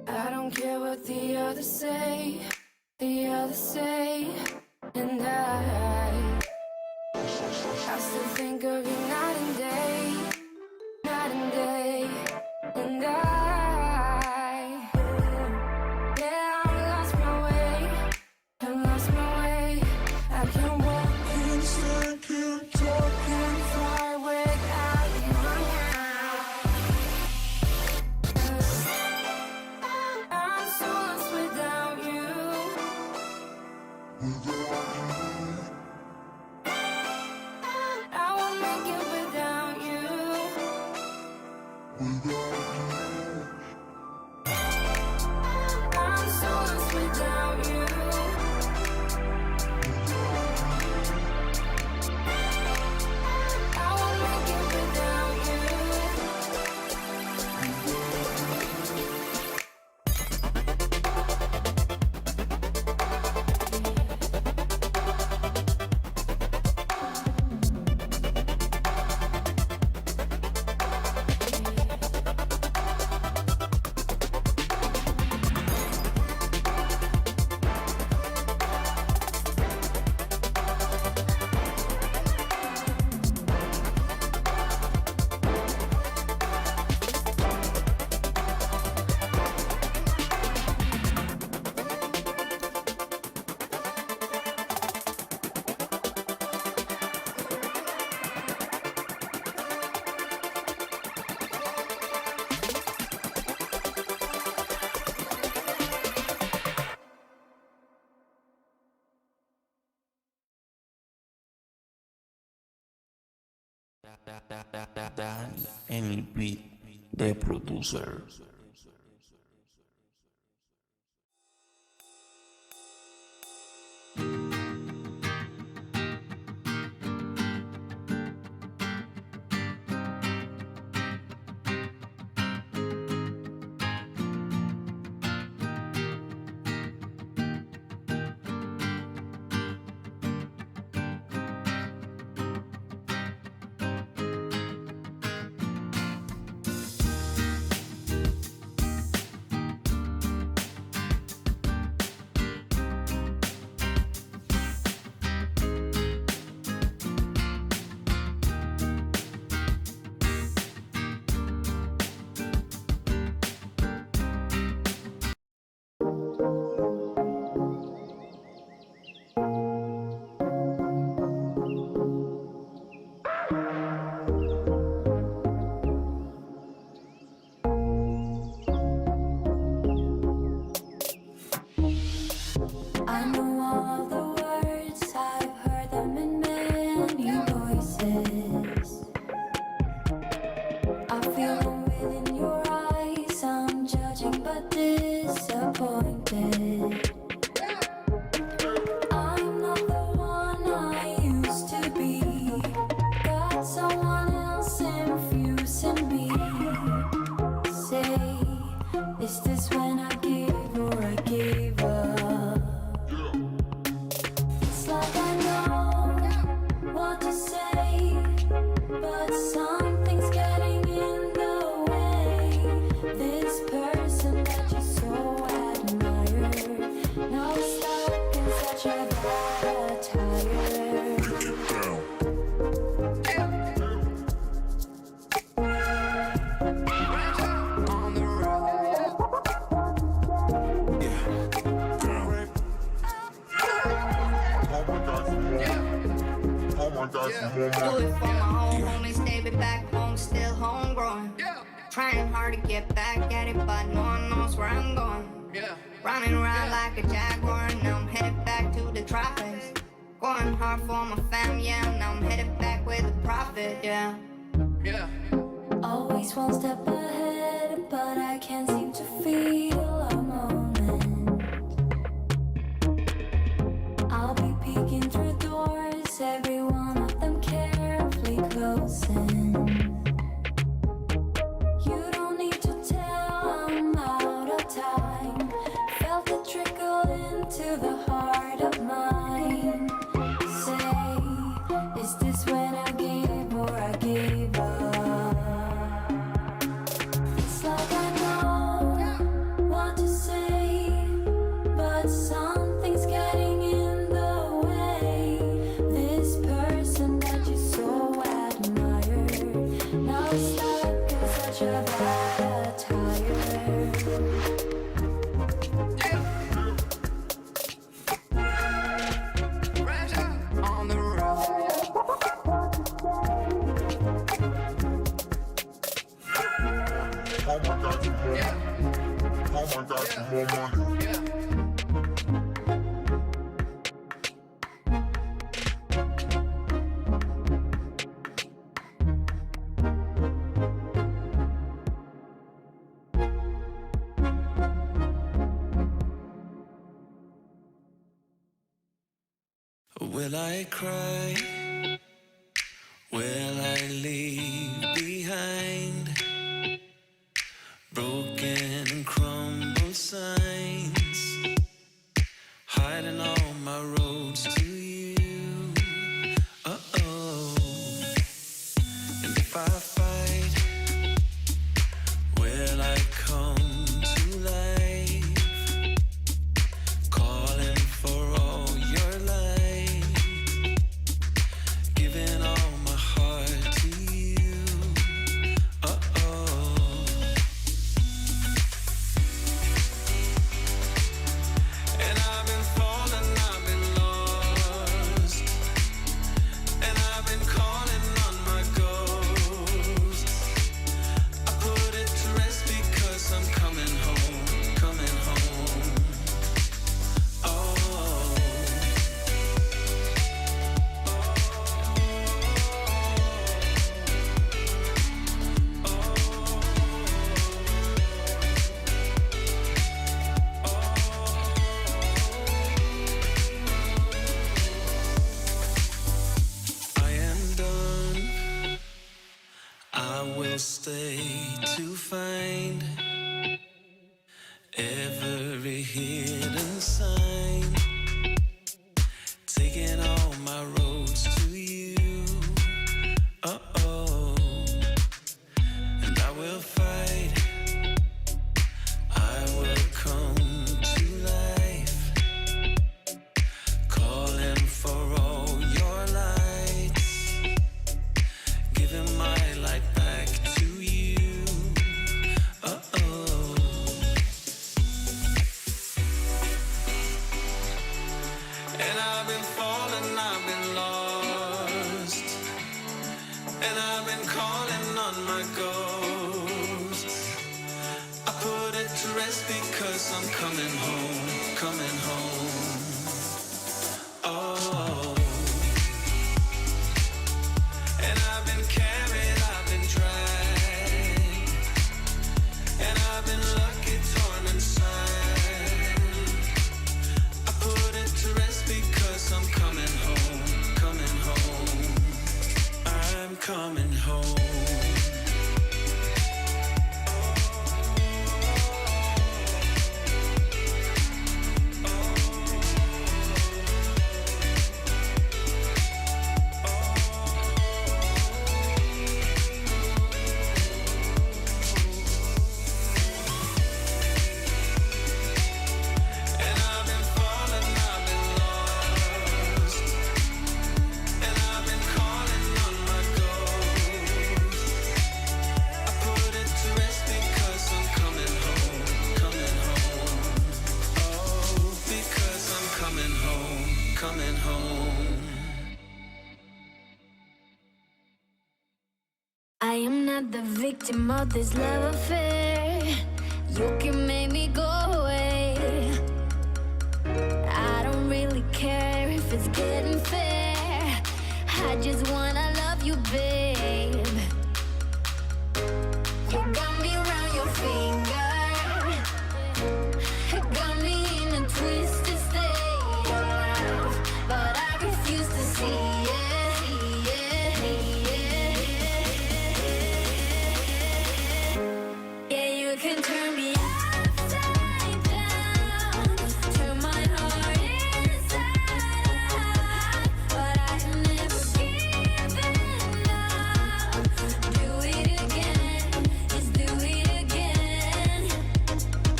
I don't care what the others say, and I still think of you night and day, and yeah, I've lost my way, I can't walk, can't stand, can't talk, can't fly without you. I'm so lost without you. I won't make it without you. I'm so lost without you. I won't make it without you. Dan en el beat de producer. I know all the words, I've heard them in many voices. I feel them within your eyes, I'm judging but disappointed. I'm not the one I used to be, got someone else infusing me. Say, is this when I give or I gave up? It's like I know what to say, but something's getting in the way. more money. Do it for my old homies, they be back home, still homegrown. Trying hard to get back at it, but no one knows where I'm going. Running around like a jaguar, now I'm headed back to the tropics. Going hard for my fam, yeah, now I'm headed back with a profit, yeah. Always one step ahead, but I can't seem to feel a moment. I'll be peeking through doors, every one of them carefully closing. You don't need to tell, I'm out of time. Felt it trickle into the heart of mine. Say, is this when I give or I gave up? It's like I know what to say, but something's getting in the way. This person that you so admired, now stuck in such a bad attire. On the road. Oh my God, some more money. Oh my God, some more money. Will I cry? Will I leave behind broken and crumbled signs, hiding all my roads to you? Uh-oh. And if I fight, will I come to life, calling for all your light, giving all my heart to you? Uh-oh. And I've been falling, I've been lost, and I've been calling on my ghost. I put it to rest because I'm coming home, coming home. Oh. I am done. I will stay to find every hidden sign, taking all my roads to you. Uh-oh. And I will fight. I will come to life, calling for all your lights, giving my light back to you. Uh-oh. And I've been falling, I've been lost, and I've been calling on my ghost. I put it to rest because I'm coming home, coming home. Oh. And I've been carried, I've been dragged, and I've been lucky, torn inside. I put it to rest because I'm coming home, coming home. I'm coming home. not the victim of this love affair. You can make me go away. I don't really care if it's getting fair. I just wanna love you, babe. You got me around your finger. You got me in a twisted state of love, but I refuse to see it. Yeah, you can turn me upside down, turn my heart inside out, but I am never giving up. Do it again, just do it again.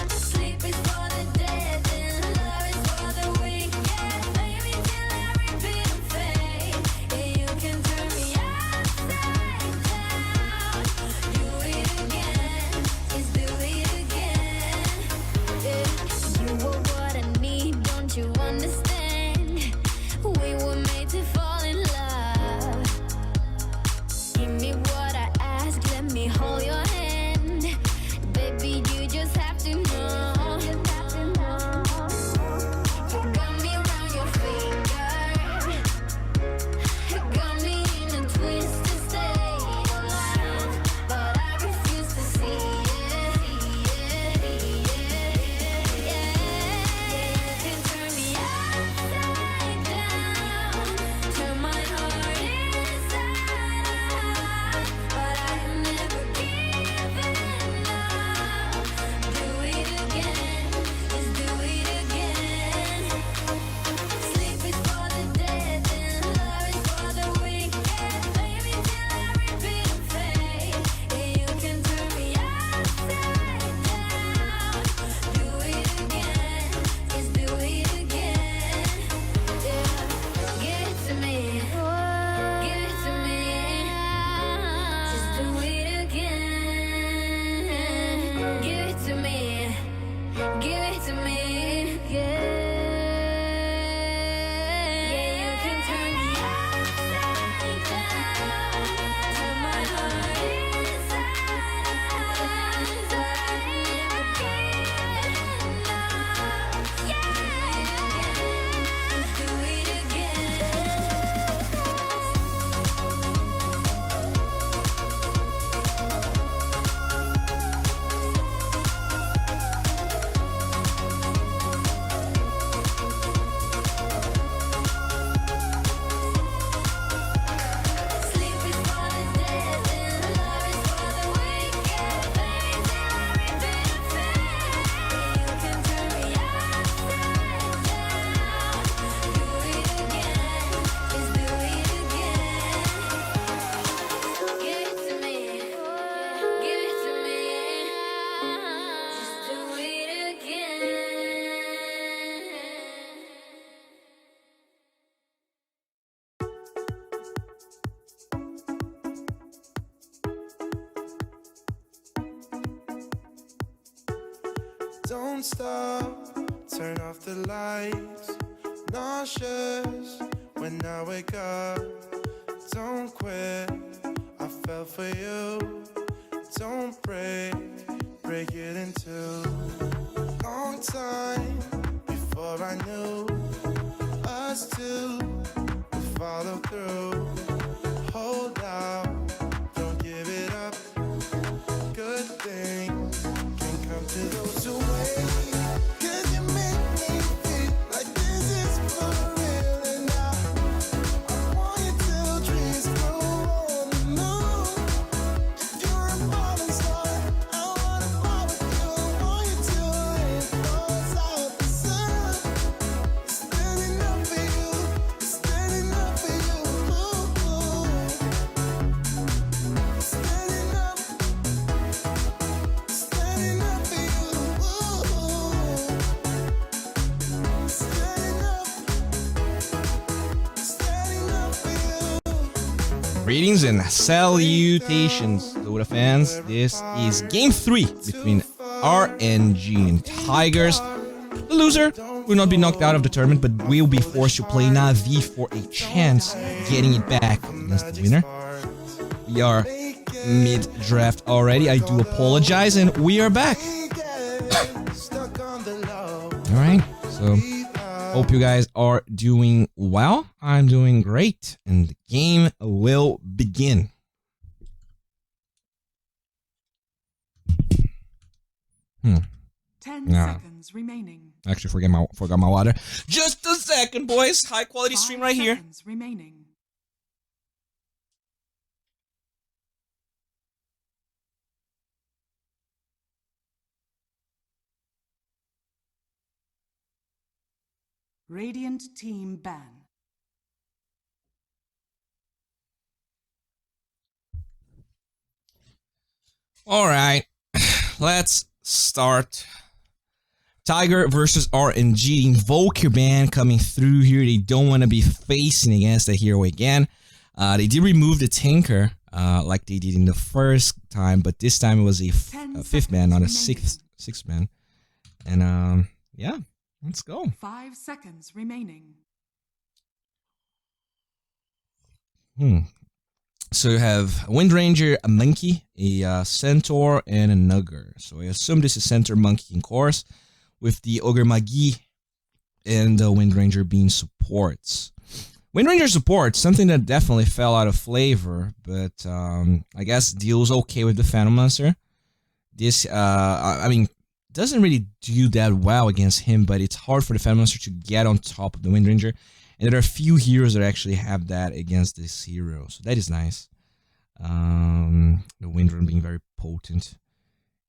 Sleep is for the dead and love is for the weak. Yeah, play me till every bit fade. Yeah, you can turn me upside down. Do it again, just do it again. Yeah, you were what I need, don't you understand? We were made to fall in love. Give me what I ask, let me hold your hand. Baby, you just have to know. You got me around your finger. You got me in a twisted state of love, but I refuse to see it. Yeah, you can turn me upside down, turn my heart inside out, but I am never giving up. Do it again, just do it again. Sleep is for the dead and love is for the weak. Yeah, play me till every bit fade. Yeah, you can turn me upside down. Do it again, just do it again. Yeah, give it to me, give it to me. Just do it again. Give it to me, give it to me. Yeah, you can turn me upside down, turn my heart inside out, but I never giving up. Yeah, do it again. Sleep is for the dead and love is for the weak. Yeah, play till every bit fade. You can turn me upside down. Do it again, just do it again. Give it to me, give it to me. Just do it again. Don't stop, turn off the lights. Nauseous when I wake up. Don't quit, I fell for you. Don't break it in two. Long time before I knew us two would follow through. Hold out, don't give it up. Good things can come to those who wait. 'Cause you make me feel like this is for real, and I want you till dreams grow on the moon. If you're a falling star, I wanna follow you. I want you till it falls out the sun. Standing up for you, standing up for you. Standing up for you. Standing up for you. Greetings and salutations, Dota fans. This is Game 3 between RNG and Tigers. The loser will not be knocked out of the tournament, but will be forced to play Na'Vi for a chance of getting it back against the winner. We are mid-draft already. I do apologize, and we are back. Alright, so hope you guys are doing well. I'm doing great, and the game will begin. Hmm. 10 Yeah. seconds remaining. Actually, forgot my water. Just a second, boys. High quality stream right here. 5 seconds remaining. Radiant team ban. All right, let's start. Tiger versus RNG. Invoke your ban coming through here. They don't want to be facing against the hero again. They did remove the Tinker like they did in the first time, but this time it was a fifth man, not a sixth man. And yeah, let's go. 5 seconds remaining. So you have a Wind Ranger, a Monkey, a Centaur, and a Nugger. So I assume this is Centaur, Monkey, and course, with the Ogre Magi and the Wind Ranger being supports. Wind Ranger supports, something that definitely fell out of flavor, but I guess deals okay with the Phantom Monster. This, I mean, doesn't really do that well against him, but it's hard for the Phantom Monster to get on top of the Wind Ranger. And there are a few heroes that actually have that against this hero, so that is nice. The Wind Run being very potent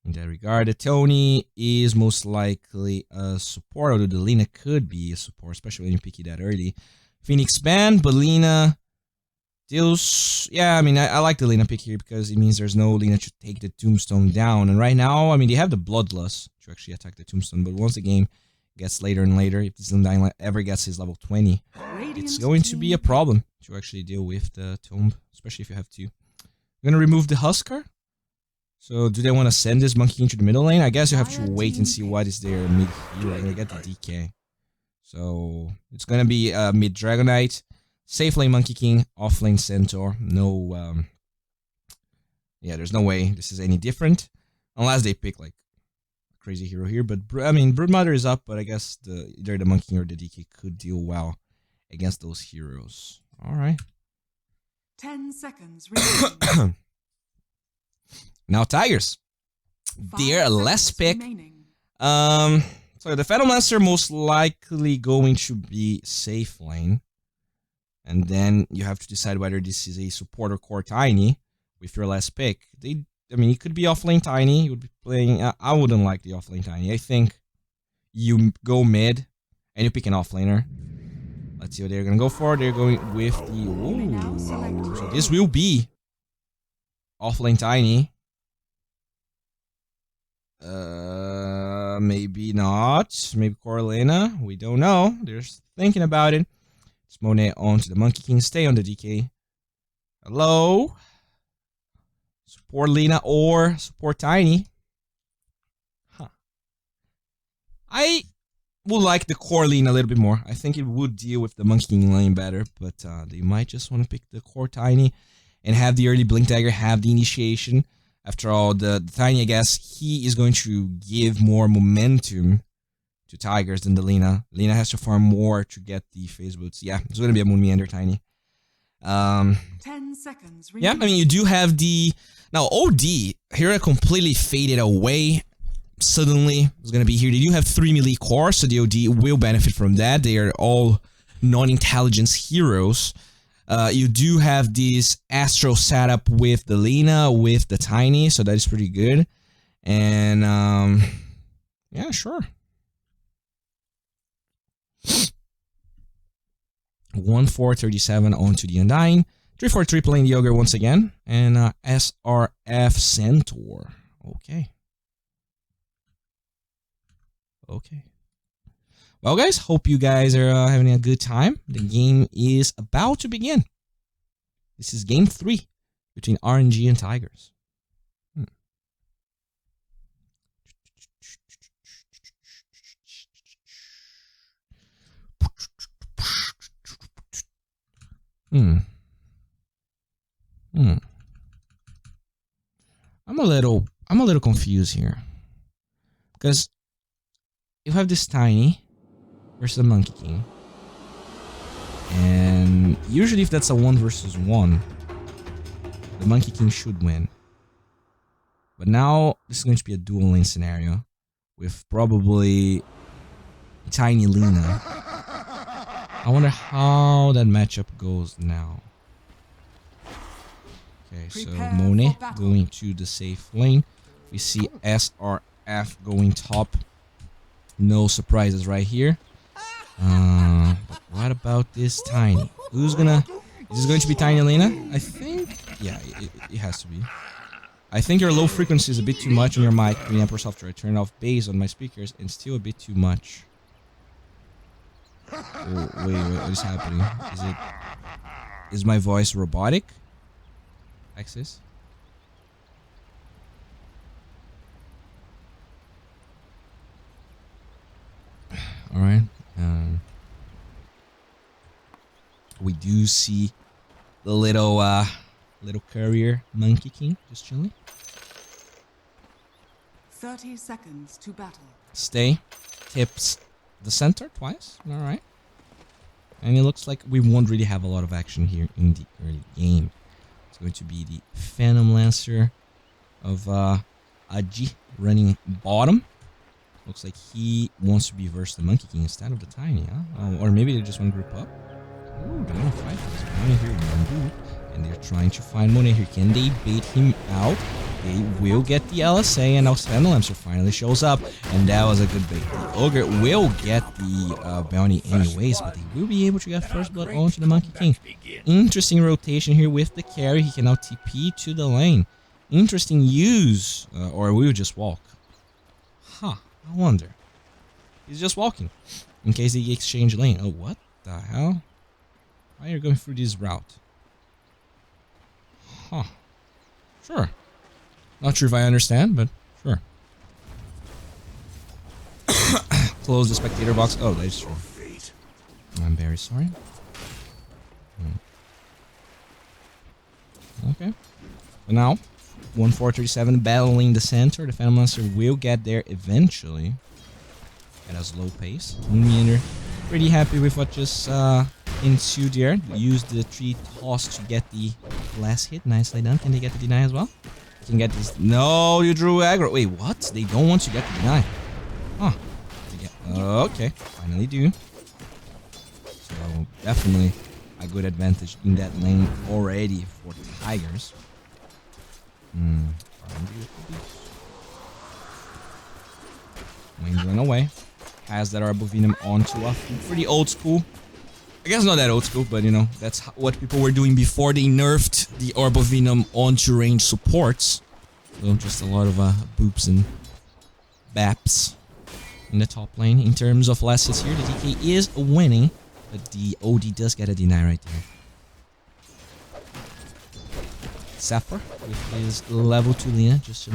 in that regard. The Tony is most likely a support, although the Lina could be a support, especially when you pick it that early. Phoenix Ban, but Lina deals... Yeah, I mean, I like the Lina pick here because it means there's no Lina to take the Tombstone down. And right now, I mean, they have the Bloodlust to actually attack the Tombstone, but once the game gets later and later, if this Undying Light ever gets his level 20, it's going to be a problem to actually deal with the Tomb, especially if you have to. I'm going to remove the Huskar. So do they want to send this Monkey into the middle lane? I guess you have to wait and see what is their mid-hero. They're going to get the DK. So it's going to be mid-Dragonite, safe lane Monkey King, off lane Centaur. No, yeah, there's no way this is any different. Unless they pick like crazy hero here, but I mean, Broodmother is up, but I guess either the Monkey or the DK could deal well against those heroes. All right. 10 seconds remaining. Now Tigers. 5 They're a less seconds pick. remaining. So the Phantom Monster most likely going to be safe lane, and then you have to decide whether this is a support or core Tiny with your last pick. I mean, it could be off lane Tiny. You would be playing. I wouldn't like the off lane Tiny. I think you go mid and you pick an off laner. Let's see what they're gonna go for. They're going with the. Ooh. So this will be off lane Tiny. Maybe not. Maybe Coralina. We don't know. They're thinking about it. It's Monet onto the Monkey King. Stay on the DK. Hello. Support Lina or support Tiny. Huh. I would like the core Lina a little bit more. I think it would deal with the Monkey King lane better, but they might just want to pick the core Tiny and have the early Blink Dagger, have the initiation. After all, the Tiny, I guess, he is going to give more momentum to Tigers than the Lina. Lina has to farm more to get the phase boots. Yeah, it's going to be a Moon Meander Tiny. 10 seconds remaining. Yeah, I mean, you do have the... Now, OD, here completely faded away. Suddenly, it's going to be here. They do have 3 melee cores, so the OD will benefit from that. They are all non-intelligence heroes. You do have this Astro setup with the Lina, with the Tiny, so that is pretty good. And, yeah, sure. 1-4-37 onto the Undying. 3-4-3 playing the Ogre once again. And SRF Centaur. Okay. Okay. Well, guys, hope you guys are having a good time. The game is about to begin. This is game 3 between RNG and Tigers. a little confused here. Because you have this Tiny versus the Monkey King. And usually if that's a 1 versus 1, the Monkey King should win. But now this is going to be a dual lane scenario with probably Tiny Lina. I wonder how that matchup goes now. Okay, so Monet going to the safe lane. We see SRF going top. No surprises right here. But what about this Tiny? Is this going to be Tiny Lina? I think, yeah, it has to be. I think your low frequency is a bit too much on your mic, preamp or software. I turned off bass on my speakers and still a bit too much. Oh, wait, what is happening? Is my voice robotic? Axis? Alright. We do see the little courier Monkey King just chilling. 30 seconds to battle. Stay. Tips the center twice. Alright. And it looks like we won't really have a lot of action here in the early game. It's going to be the Phantom Lancer of Aji running bottom. Looks like he wants to be versus the Monkey King instead of the Tiny, huh? Or maybe they just want to group up. Ooh, they're gonna fight for this Monet here, Bamboo. And they're trying to find Monet here. Can they bait him out? They will get the LSA, and now Phantom Lancer finally shows up. And that was a good bait. The Ogre will get the bounty anyways, but they will be able to get first blood onto the Monkey King. Interesting rotation here with the carry. He can now TP to the lane. Interesting use. Or we will just walk. Huh. I wonder. He's just walking. In case they exchange lane. Oh, what the hell? Why are you going through this route? Huh. Sure. Not sure if I understand, but sure. Close the spectator box. Oh, that's true. I'm very sorry. Okay. But now, 1437 battling the center. The Phantom Lancer will get there eventually. At a slow pace. Meander pretty happy with what just ensued there. Use the 3 toss to get the last hit. Nicely done. Can they get the deny as well? Can get this. No, you drew aggro. Wait, what? They don't want to get the deny. Huh. Okay. Finally do. So definitely a good advantage in that lane already for Tigers. Wayne's run away. Has that Arbovinum onto a pretty old school. I guess not that old school, but you know, that's what people were doing before they nerfed the Arbovinum onto range supports. So just a lot of boops and baps in the top lane. In terms of last hits here, the DK is winning, but the OD does get a deny right there. Sapper with his level 2 Lina just to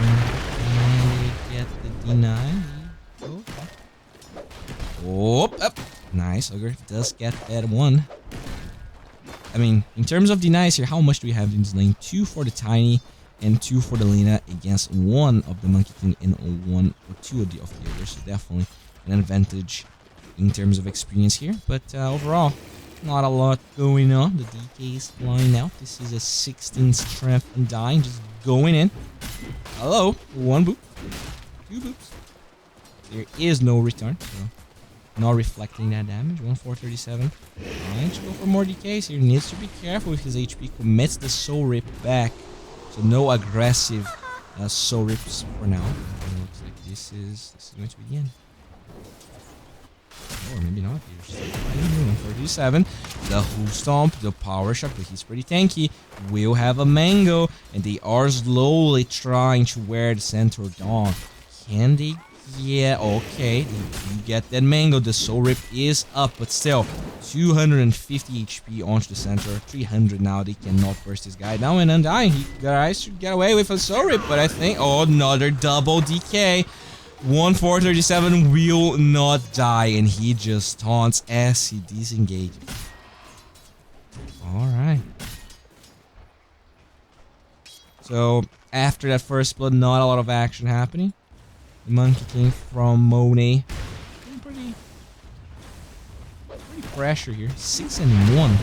get the deny. Oh, up. Nice. Ogre does get that one. I mean, in terms of denies here, how much do we have in this lane? 2 for the Tiny and 2 for the Lina against 1 of the Monkey King and 1 or 2 of the Ogre. So definitely an advantage in terms of experience here. But overall, not a lot going on. The DK is flying out. This is a 16 strength and dying, just going in. Hello. 1 boop. 2 boops. There is no return, so not reflecting that damage. 1437. Trying to go for more DKs here. Needs to be careful with his HP. Commits the soul rip back. So no aggressive soul rips for now. It looks like this is going to be the end. Or maybe not. 137. The Hoof Stomp, the Power Shock, but he's pretty tanky. Will have a Mango, and they are slowly trying to wear the Centaur down. Can they? Yeah, okay. You get that Mango. The Soul Rip is up, but still 250 HP onto the center. 300 now. They cannot burst this guy down and undying. He tries to get away with a Soul Rip, but I think another double DK. 1437 will not die, and he just taunts as he disengages. Alright. So, after that first split, not a lot of action happening. The Monkey King from Monet. Pretty pressure here. 6 and 1. Ooh,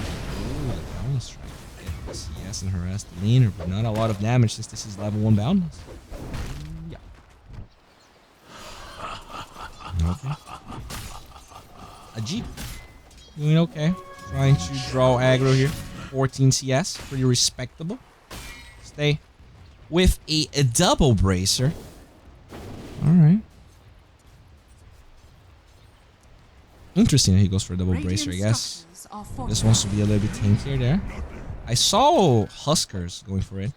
the Boundless strike. CS and harass the laner, but not a lot of damage since this is level 1 Boundless. Yeah. Okay. A Jeep. Doing okay. Trying to draw aggro here. 14 CS. Pretty respectable. Stay with a double bracer. Alright. Interesting that he goes for a double bracer, I guess. This wants to be a little bit tankier there. I saw Huskers going for it.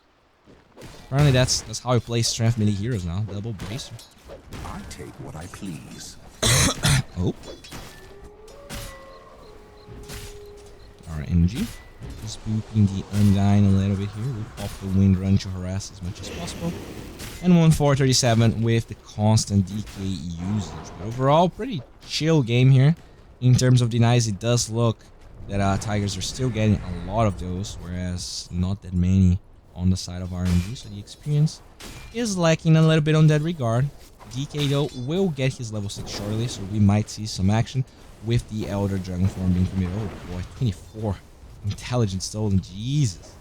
Apparently that's how he plays strength melee heroes now. Double bracer. I take what I please. Oh. RNG. Just booping the Undying a little bit here. We'll pop the Wind Run to harass as much as possible. And 1-4-37 with the constant DK usage. But overall, pretty chill game here. In terms of denies, it does look that Tigers are still getting a lot of those, whereas not that many on the side of RNG. So the experience is lacking a little bit on that regard. DK though will get his level 6 shortly, so we might see some action with the Elder Dragon form being committed. Oh boy, 24. Intelligence stolen. Jesus.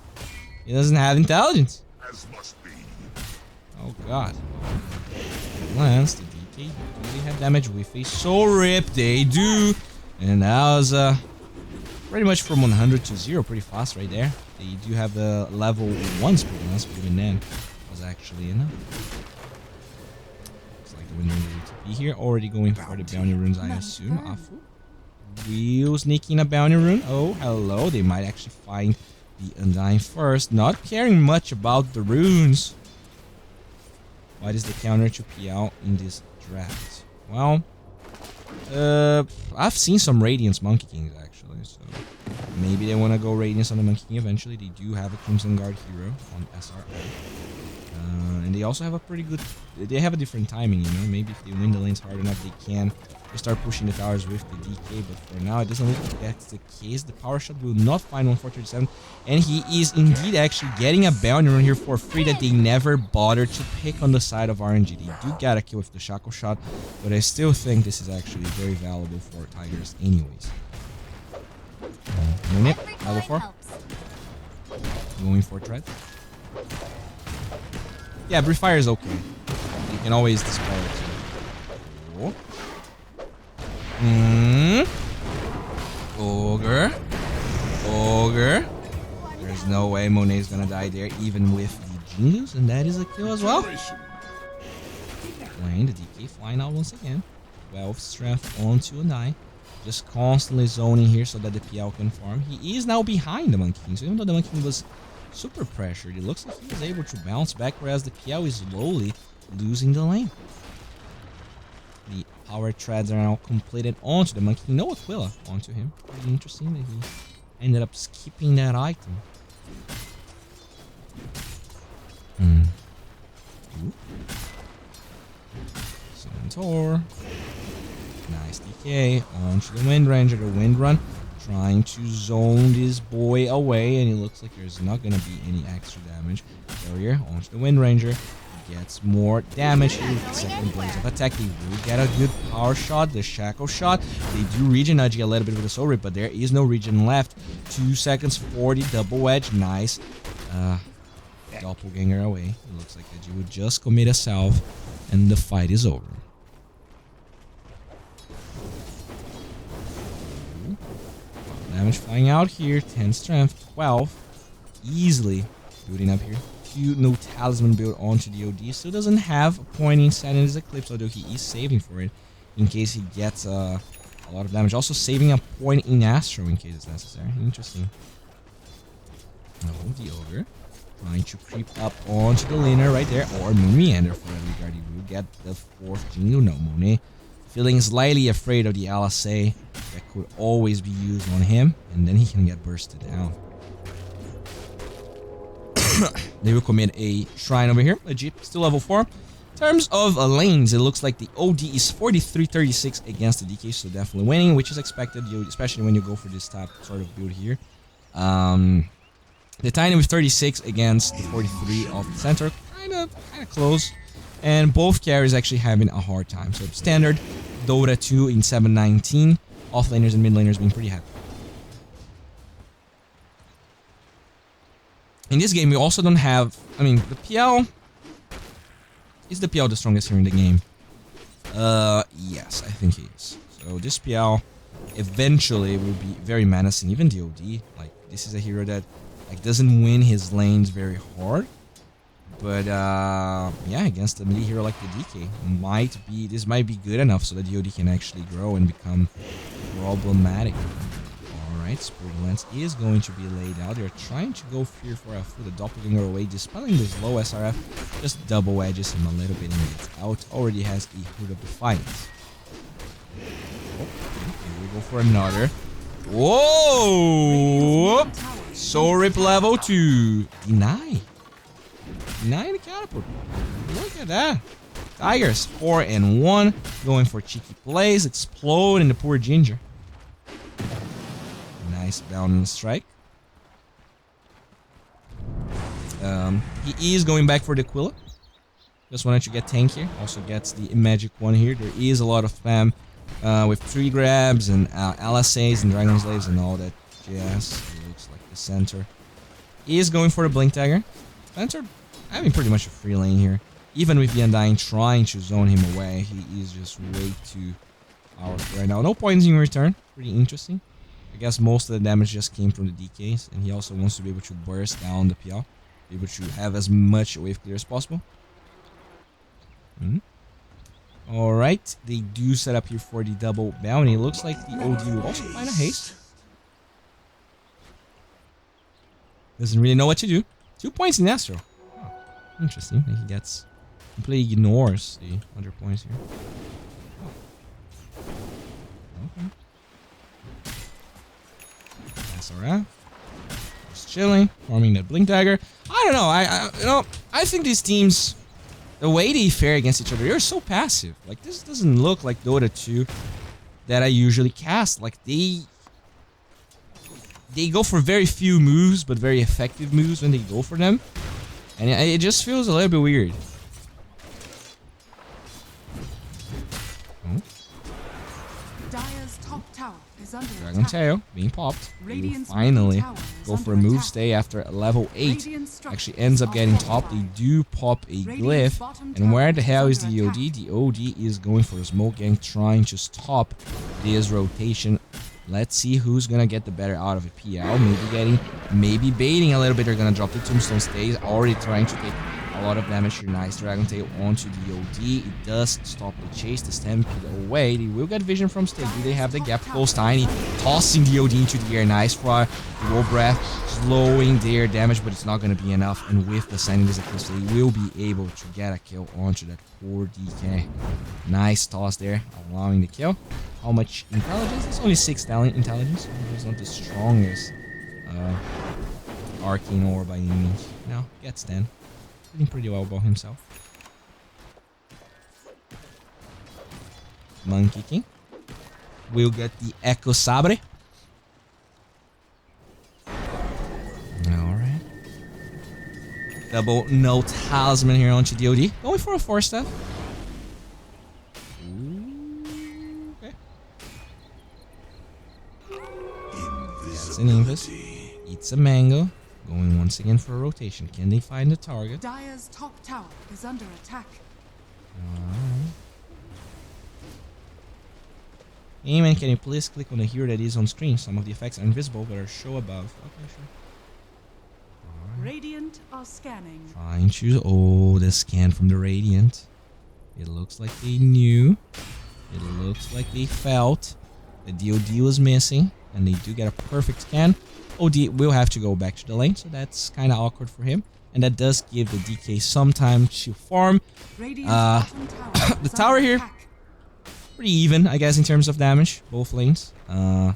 He doesn't have intelligence. As must be. Oh god. Lance, the DK, do they have damage with a soul rip? They do. And that was pretty much from 100 to 0, pretty fast right there. They do have the level 1 speed, but even then was actually enough. Looks like the winner needed to be here. Already going for the bounty runes, I assume. Afu. Will sneaking a bounty rune. Oh, hello. They might actually find the Undying first. Not caring much about the runes. What is the counter to PL in this draft? Well, I've seen some Radiance Monkey Kings actually, so maybe they want to go Radiance on the Monkey King eventually. They do have a Crimson Guard hero on SRA. And they also have a pretty good... They have a different timing, you know. Maybe if they win the lanes hard enough, they can start pushing the towers with the DK. But for now, it doesn't look like that's the case. The power shot will not find 1-4-37. And he is indeed actually getting a bounty run here for free that they never bothered to pick on the side of RNG. They do get a kill with the Shackle Shot, but I still think this is actually very valuable for Tigers anyways. Minute, level 4. Going for Tread. Yeah, Brief Fire is okay. You can always dispel it. Oh. Ogre. Ogre. There's no way Monet's gonna die there, even with the Genius, and that is a kill as well. Flying, the DK flying out once again. 12 strength onto a 9. Just constantly zoning here so that the PL can farm. He is now behind the Monkey King, so even though the Monkey King was super pressured, it looks like he was able to bounce back, whereas the PL is slowly losing the lane. The power treads are now completed onto the Monkey King. No Aquila onto him. Pretty interesting that he ended up skipping that item. Centaur. Nice DK onto the Wind Ranger. The Wind Run trying to zone this boy away, and it looks like there's not going to be any extra damage. Barrier onto the Wind Ranger. Gets more damage here with the second blaze of attack. They will get a good power shot, the Shackle Shot. They do regen edge a little bit with the Soul Rip, but there is no regen left. 2 seconds for the double edge. Nice. Doppelganger away. It looks like that you would just commit a self, and the fight is over. Damage flying out here. 10 strength, 12. Easily building up here. No talisman build onto the OD. Still doesn't have a point inside in his Eclipse, although he is saving for it in case he gets a lot of damage. Also saving a point in Astro in case it's necessary. Interesting. Oh, the Ogre. Trying to creep up onto the laner right there. Or Moon Meander for that regard. He will get the 4th Jingle. No, Monet. Feeling slightly afraid of the LSA that could always be used on him. And then he can get bursted down. They will commit a Shrine over here. A Jeep, still level 4. In terms of lanes, it looks like the OD is 43-36 against the DK, so definitely winning, which is expected, especially when you go for this type sort of build here. The Tiny with 36 against the 43 of the center. kind of close. And both carries actually having a hard time. So standard Dota 2 in 719. Off laners and mid laners being pretty happy. In this game, we also don't have... I mean, the PL... Is the PL the strongest here in the game? Yes, I think he is. So this PL eventually will be very menacing. Even DOD, like, this is a hero that like doesn't win his lanes very hard. But yeah, against a melee hero like the DK, this might be good enough so that DOD can actually grow and become problematic. Alright, Spirit Lance is going to be laid out. They're trying to go here for the Doppelganger away, dispelling this low SRF. Just double edges him a little bit and gets out. Already has a Hood of Defiance. Oh, here we go for another. Whoa! Soul Rip level 2. Deny the catapult. Look at that. Tigers 4-1. Going for cheeky plays. Exploding the poor Ginger. Nice bound strike. He is going back for the Aquila. Just wanted to get tank here. Also gets the magic one here. There is a lot of spam with tree grabs and LSAs and Dragon Slaves and all that jazz. It looks like the center. He is going for the Blink Dagger. Center having pretty much a free lane here. Even with the Undying trying to zone him away, he is just way too powerful right now. No points in return. Pretty interesting. I guess most of the damage just came from the DKs, and he also wants to be able to burst down the PL, be able to have as much wave clear as possible. Alright, they do set up here for the double bounty. It looks like the OD will also find a haste. Doesn't really know what to do. 2 points in Astro. Oh, interesting. He gets completely ignores the 100 points here. Oh. Okay. SRF. Just chilling, farming that Blink Dagger. I don't know. I think these teams, the way they fare against each other, they're so passive. Like, this doesn't look like Dota 2 that I usually cast. Like, they go for very few moves, but very effective moves when they go for them. And it just feels a little bit weird. Oh. Dire's top tower is under Dragon attack. Tail being popped. They will Radiant's finally tower is go for a under move attack. stay after level 8. Radiant structures Actually ends up getting are top. They fortified. do pop a Radiant's glyph. bottom And where tower the hell is under the OD? attack. The OD is going for a smoke gang, trying to stop this rotation. Let's see who's gonna get the better out of a PL. Maybe baiting a little bit. They're gonna drop the Tombstone Stays. Already trying to take a lot of damage here. Nice Dragon Tail onto the OD. It does stop the chase. The Stampede away. They will get vision from Stay. Do they have the gap? Goes Tiny. Tossing the OD into the air. Nice fire. Low breath. Slowing their damage, but it's not going to be enough. And with the Signing Eclipse, they will be able to get a kill onto that poor DK. Nice toss there. Allowing the kill. How much intelligence? It's only 6 intelligence. It's not the strongest arcane ore by any means. No, gets 10. Doing pretty well about himself. Monkey King. We'll get the Echo Sabre. Alright. Double no talisman here onto DOD. Going for a 4-step. Okay. That's an Invis. Eats a mango. Going once again for a rotation. Can they find the target? Dire's top tower is under attack. Alright. Hey man, can you please click on the hero that is on screen? Some of the effects are invisible but are show above. Okay, sure. Radiant are scanning. Trying to... Oh, the scan from the Radiant. It looks like they knew. It looks like they felt that DOD was missing. And they do get a perfect scan. OD will have to go back to the lane, so that's kind of awkward for him. And that does give the DK some time to farm. Radiant's bottom tower The is tower under here, attack. pretty even, I guess, in terms of damage. Both lanes. In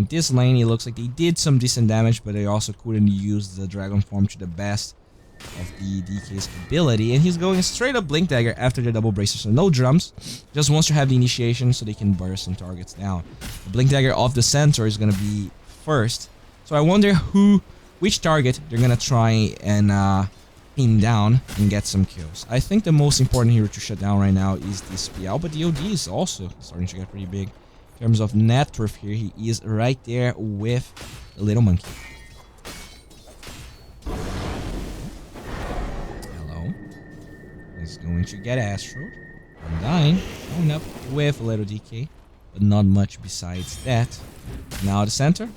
this lane, it looks like they did some decent damage, but they also couldn't use the Dragon Form to the best of the DK's ability. And he's going straight up Blink Dagger after the double bracer, so no drums. Just wants to have the initiation so they can burst some targets down. The Blink Dagger off the center is going to be first. So I wonder which target they're going to try and pin down and get some kills. I think the most important hero to shut down right now is this PL, but the OD is also starting to get pretty big. In terms of net worth here, he is right there with the little monkey. Hello. He's going to get Astroed. I'm dying. Going up with a little DK, but not much besides that. Now the center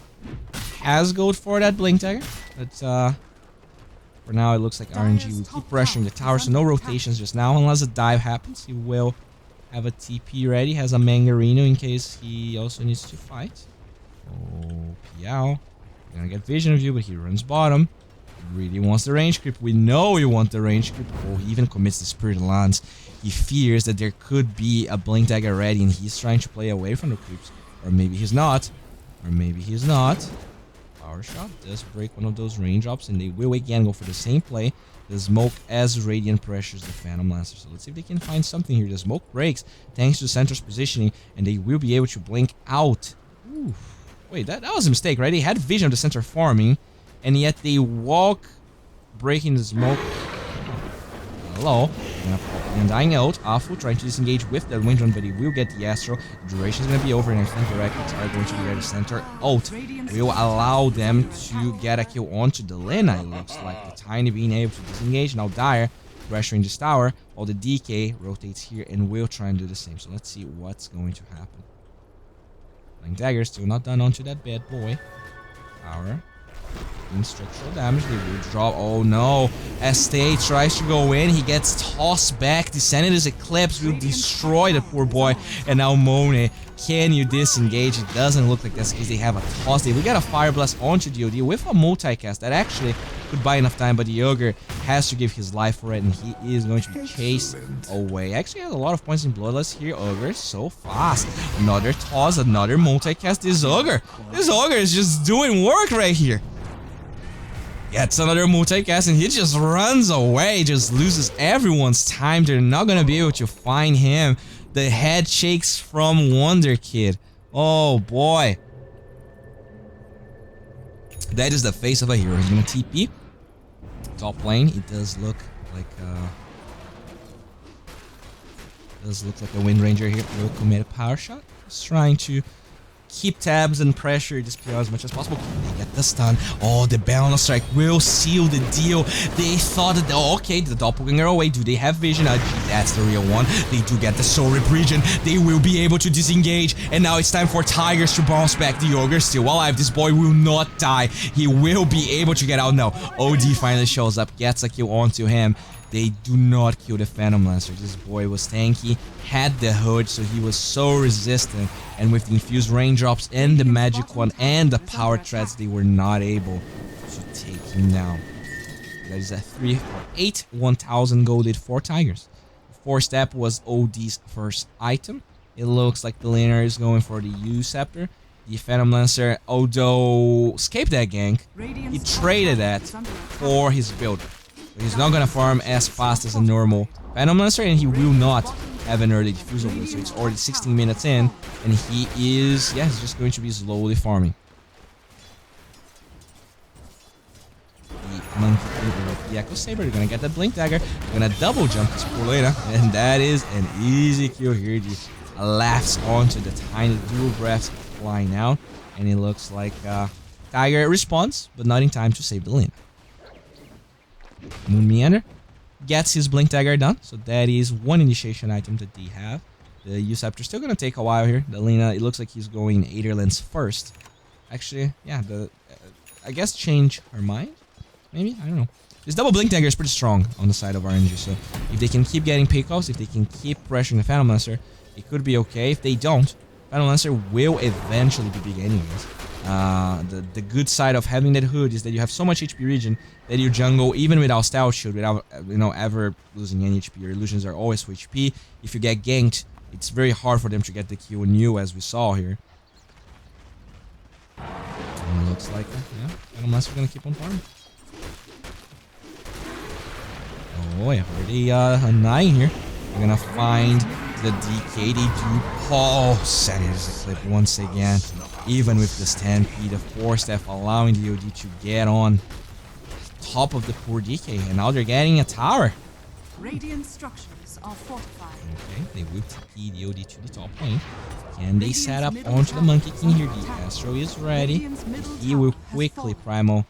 has gold for that blink dagger, but for now it looks like RNG will keep pressuring the tower, so no rotations just now unless a dive happens. He will have a TP ready, has a Mangarino in case he also needs to fight. Oh, Piao. Gonna get vision of you, but he runs bottom. He really wants the range creep. We know he wants the range creep. Oh, he even commits the Spirit Lance. He fears that there could be a blink dagger ready and he's trying to play away from the creeps. Or maybe he's not. Or maybe he's not. Power shot does break one of those raindrops, and they will again go for the same play. The smoke as Radiant pressures the Phantom Lancer. So let's see if they can find something here. The smoke breaks thanks to the center's positioning, and they will be able to blink out. Ooh. Wait, that was a mistake, right? They had vision of the center farming, and yet they walk breaking the smoke. Hello. And dying out. Afu trying to disengage with that wind run, but he will get the Astro. The duration is going to be over, and I think the Records are going to be ready to center. Ult will allow them to get a kill onto the Lina. It looks like the Tiny being able to disengage. Now Dire pressuring this tower, while the DK rotates here and will try and do the same. So let's see what's going to happen. Blink Dagger still not done onto that bad boy. Power. Structural damage, they will drop. Oh no, STA tries to go in, he gets tossed back. The Sanity's Eclipse will destroy the poor boy. And now Monet, can you disengage? It doesn't look like that's because they have a toss. We got a Fire Blast onto DOD with a multicast that actually could buy enough time, but the Ogre has to give his life for it, and he is going to be chased away. Actually has a lot of points in Bloodlust here. Ogre so fast. Another toss, another multicast. This Ogre is just doing work right here. Gets another multicast and he just runs away, just loses everyone's time. They're not gonna be able to find him. The head shakes from Wonder Kid. Oh boy. That is the face of a hero. He's gonna TP. Top lane, it does look like a Wind Ranger here. Will commit a power shot. He's trying to keep tabs and pressure this PL as much as possible. They get the stun. Oh, the balance strike will seal the deal. They thought that, oh, okay, the doppelganger away. Do they have vision? That's the real one. They do get the soul rip region. They will be able to disengage. And now it's time for Tigers to bounce back. The Ogre still alive. This boy will not die. He will be able to get out now. OD finally shows up, gets a kill onto him. They do not kill the Phantom Lancer. This boy was tanky, had the hood, so he was so resistant. And with the infused raindrops and the magic one and the power threads, they were not able to take him down. That is a 3 for 8, 1,000 golded for Tigers. 4-step was OD's first item. It looks like the laner is going for the U-Scepter. The Phantom Lancer, although escaped that gank, he traded that for his build. He's not gonna farm as fast as a normal Phantom Lancer, and he will not have an early diffusal blade. So it's already 16 minutes in, and he is, yeah, he's just going to be slowly farming. The Monkey, the Echo Saber, they're gonna get that Blink Dagger, they're gonna double jump this poor Lena, and that is an easy kill here. The laughs onto the tiny dual breaths flying out, and it looks like Tiger responds, but not in time to save the Lena. Moon Meander gets his Blink Dagger done, so that is one initiation item that they have. The U-Scepter still gonna take a while here. The Lena, it looks like he's going Aetherlands first. Actually, yeah, I guess change her mind? Maybe? I don't know. This double Blink Dagger is pretty strong on the side of RNG, so if they can keep getting pickoffs, if they can keep pressuring the Phantom Lancer, it could be okay. If they don't, Phantom Lancer will eventually be big anyways. The good side of having that hood is that you have so much HP regen that your jungle, even without Stout Shield, without ever losing any HP, your illusions are always full HP. If you get ganked, it's very hard for them to get the kill on you, as we saw here. And it looks like, yeah, unless we're gonna keep on farming. Oh yeah, already a 9 here. We're gonna find the DK. They do. Oh, Sandy's a clip once again. Even with the Stampede, the 4-step allowing the OD to get on top of the poor DK, and now they're getting a tower. Radiant structures are fortified. Okay, they will TP the OD to the top lane. Can they set up onto the Monkey King here? The Astro is ready. He will quickly primal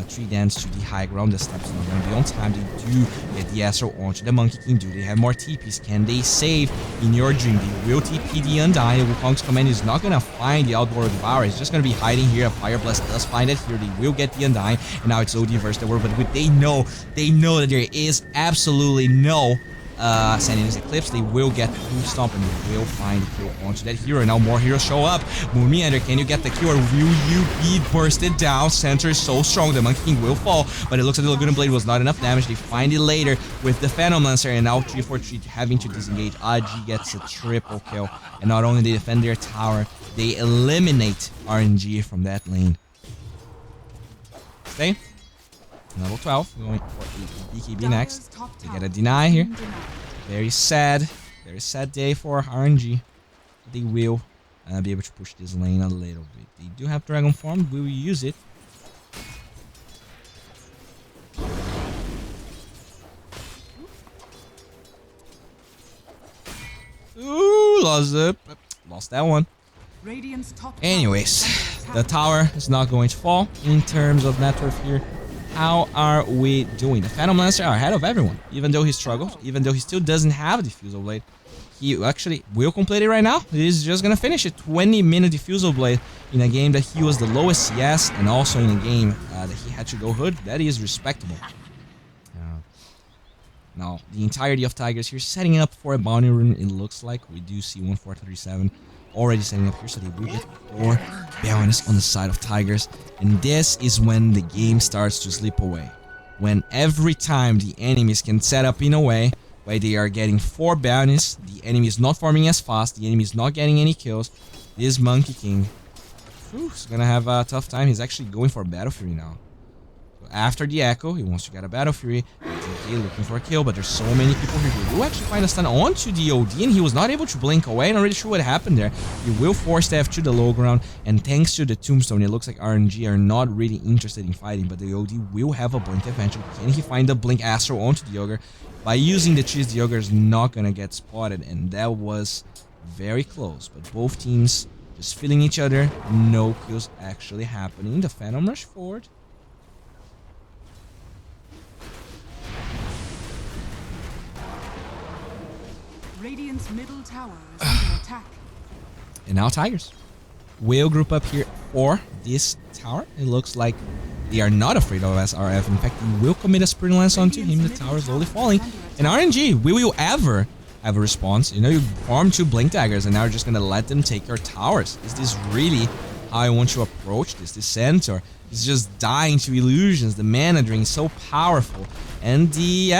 3 dance to the high ground. The steps are going to be on time. They do get the Astro onto the Monkey King. Do they have more TPs? Can they save in your dream? They will TP the Undying. Wukong's command is not going to find the Outboard Devourer. It's just going to be hiding here. A Fire Blast does find it here. They will get the Undying. And now it's OD versus the world. But they know that there is absolutely no Sending Eclipse. They will get the Boom Stomp and they will find the kill onto that hero. Now more heroes show up. Moonmeander, can you get the kill or will you be bursted down? Center is so strong, the Monkey King will fall, but it looks like the Laguna Blade was not enough damage. They find it later with the Phantom Lancer, and now 343 having to disengage. AG gets a triple kill, and not only they defend their tower, they eliminate RNG from that lane. Stay. Level 12, going for BKB next. They get a deny here. Very sad day for RNG. They will be able to push this lane a little bit. They do have Dragon Form. We will use it. Ooh, lost that one. Anyways, the tower is not going to fall in terms of net worth here. How are we doing? The Phantom Lancer are ahead of everyone, even though he struggles, even though he still doesn't have a Diffusal Blade. He actually will complete it right now. He's just gonna finish it. 20-minute Diffusal Blade in a game that he was the lowest CS, and also in a game that he had to go hood. That is respectable. Now, the entirety of Tigers here setting up for a bounty rune. It looks like we do see 1437 already setting up here, so they will get 4 bounties on the side of Tigers. And this is when the game starts to slip away. When every time the enemies can set up in a way where they are getting 4 bounties, the enemy is not farming as fast, the enemy is not getting any kills, this Monkey King is gonna have a tough time. He's actually going for a Battle Fury now. So after the Echo, he wants to get a Battle Fury. DK looking for a kill, but there's so many people here. He will actually find a stun onto the OD, and he was not able to blink away. Not really sure what happened there. He will force F to the low ground, and thanks to the Tombstone, it looks like RNG are not really interested in fighting, but the OD will have a blink eventually. Can he find the blink Astro onto the Ogre? By using the cheese, the Ogre is not gonna get spotted, and that was very close. But both teams just feeling each other. No kills actually happening. The Phantom rush forward. Radiant's middle tower is under attack. And now Tigers will group up here for this tower. It looks like they are not afraid of SRF. In fact, they will commit a Spring Lance onto him. The tower is slowly falling. And RNG, will you ever have a response? You know, you farm 2 Blink Daggers and now you're just going to let them take your towers. Is this really how I want to approach this? The Centaur is just dying to illusions. The mana drain is so powerful. And the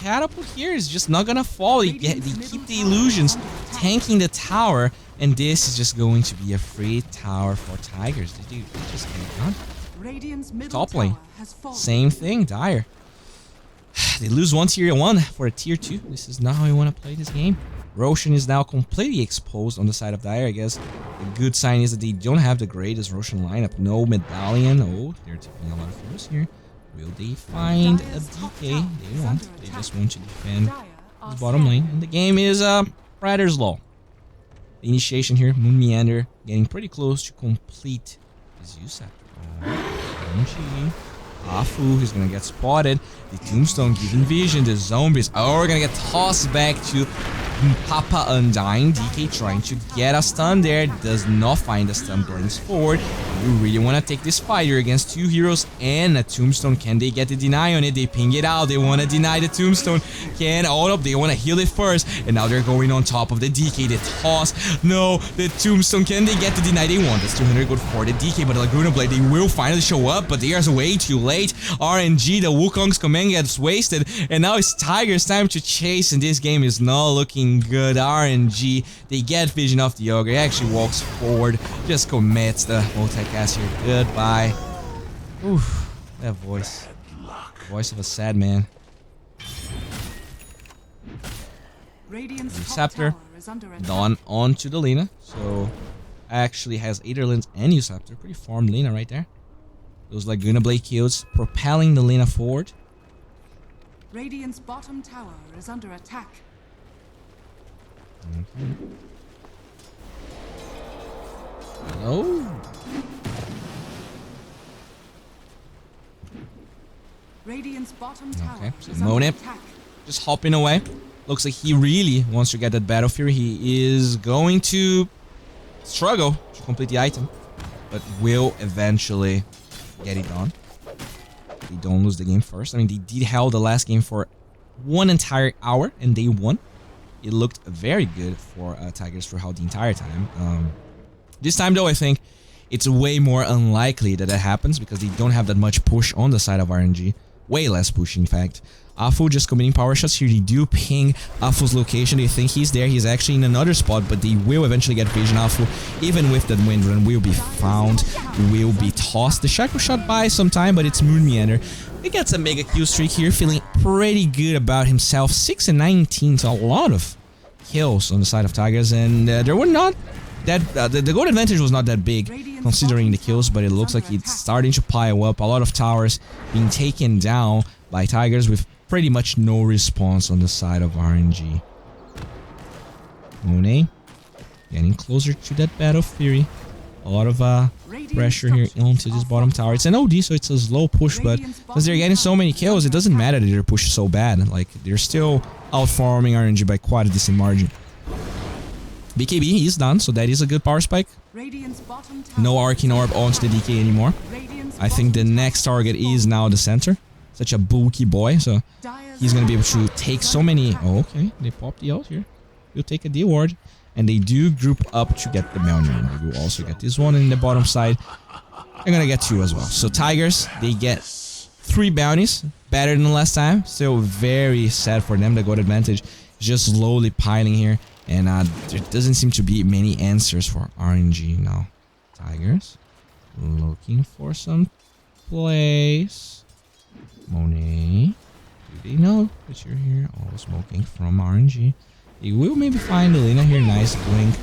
catapult here is just not gonna fall. They keep the illusions, tanking the tower, and this is just going to be a free tower for Tigers. They just get done. Top lane, same thing, Dire. They lose one tier 1 for a tier 2. This is not how we want to play this game. Roshan is now completely exposed on the side of Dire. I guess the good sign is that they don't have the greatest Roshan lineup. No Medallion. Oh, they're taking a lot of heroes here. Will they find a DK? They won't. They just want to defend the bottom lane. And the game is Predator's Law. The initiation here, Moon Meander, getting pretty close to complete his use after all. Afu, he's gonna get spotted. The Tombstone giving vision. The zombies are gonna get tossed back to Papa Undying. DK trying to get a stun there. Does not find a stun. Blinks forward. You really want to take this fight here against 2 heroes and a Tombstone. Can they get the deny on it? They ping it out. They want to deny the Tombstone. They want to heal it first. And now they're going on top of the DK. The toss. No, the Tombstone. Can they get the deny they want? That's 200 gold for the DK, but the Laguna Blade, they will finally show up, but they are way too late. RNG, the Wukong's command gets wasted, and now it's Tigers' time to chase, and this game is not looking good. RNG, they get vision off the Ogre. He actually walks forward, just commits the multicast here. Goodbye. Oof, that voice. Voice of a sad man. Scepter, Dawn onto the Lina. So actually has Aetherlands and Usurper. Pretty farmed Lina right there. Those Laguna Blade kills propelling the Lina forward. Radiant's bottom tower is under attack. Okay. Hello? Radiant's bottom tower Okay, so is under Monet attack. just hopping away. Looks like he really wants to get that Battle Fury. He is going to struggle to complete the item, but will eventually get it done. They don't lose the game first. I mean, they did held the last game for 1 entire hour and they won. It looked very good for Tigers throughout the entire time. This time though, I think it's way more unlikely that happens because they don't have that much push on the side of RNG. Way less push, in fact. Afu just committing power shots here. They do ping Afu's location. They think he's there. He's actually in another spot, but they will eventually get vision. Afu, even with that wind run, will be found, will be tossed. The shackle shot by some time, but it's Moon Meander. He gets a mega kill streak here, feeling pretty good about himself. 6 and 19, so a lot of kills on the side of Tigers, and there were not that the gold advantage was not that big considering the kills, but it looks like it's starting to pile up. A lot of towers being taken down by Tigers with pretty much no response on the side of RNG. Monet getting closer to that Battle Fury. A lot of pressure here onto this bottom tower. It's an OD, so it's a slow push, but since they're getting so many kills, it doesn't matter that they're pushed so bad. Like, they're still outfarming RNG by quite a decent margin. BKB is done, so that is a good power spike. No Arcane Orb onto the DK anymore. I think the next target is now the center. Such a bulky boy, so he's gonna be able to take so many... Oh, okay, they popped the ult here. He'll take a D ward, and they do group up to get the bounty. They will also get this one in the bottom side. They're gonna get 2 as well. So Tigers, they get 3 bounties, better than last time. Still very sad for them. The gold advantage is just slowly piling here. And there doesn't seem to be many answers for RNG now. Tigers looking for some place. Monet, do they know that you're here? Oh, smoking from RNG. They will maybe find the Lina here. Nice blink.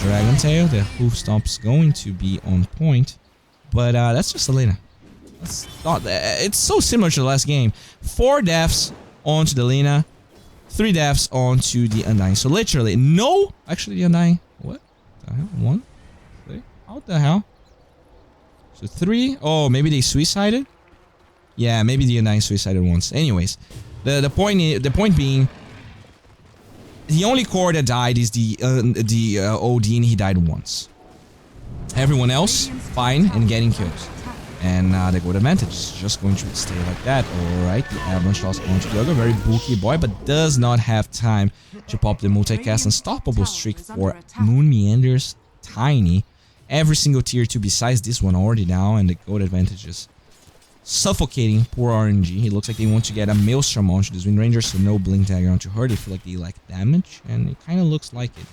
Dragon Tail. The hoof stomp's going to be on point. But that's just a Lina. That's not, it's so similar to the last game. 4 deaths onto the Lina. 3 deaths onto the Undying. So literally, no... Actually, the Undying... What the hell? 1? 3? How the hell? So 3... Oh, maybe they suicided? Yeah, maybe the Undying suicided once. Anyways, the point being... The only core that died is the OD, and he died once. Everyone else, fine, and getting kills. And the gold advantage is just going to stay like that. Alright, the avalanche toss onto Yoga. Very bulky boy, but does not have time to pop the multicast. Unstoppable streak for Moon Meanders. Tiny. Every single tier 2 besides this one already down, and the gold advantage is suffocating poor RNG. It looks like they want to get a Maelstrom onto this Wind Ranger, so no blink dagger onto her. They feel like they lack damage, and it kind of looks like it.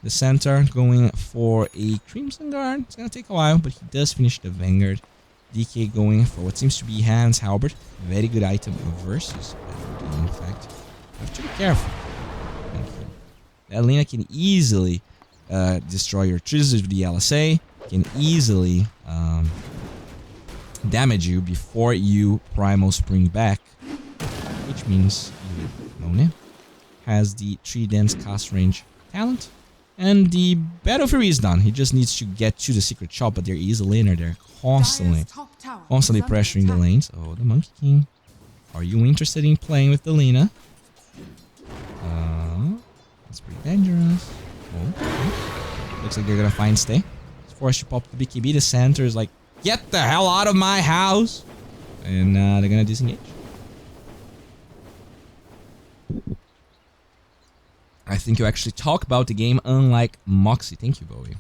The center going for a Crimson Guard. It's going to take a while, but he does finish the Vanguard. DK going for what seems to be Hans Halberd. Very good item versus Battle. In fact, you have to be careful. That Lina can easily destroy your trees with the LSA. Can easily damage you before you Primal Spring back. Which means Monet has the 3 dense cast range talent. And the Battle Fury is done. He just needs to get to the secret shop, but there is a laner there constantly pressuring the lanes. Oh, the Monkey King. Are you interested in playing with the Lina? That's pretty dangerous. Okay. Looks like they're gonna find stay. It's forced to pop the BKB. The center is like, get the hell out of my house! And they're gonna disengage. I think you actually talk about the game unlike Moxie. Thank you, Bowie.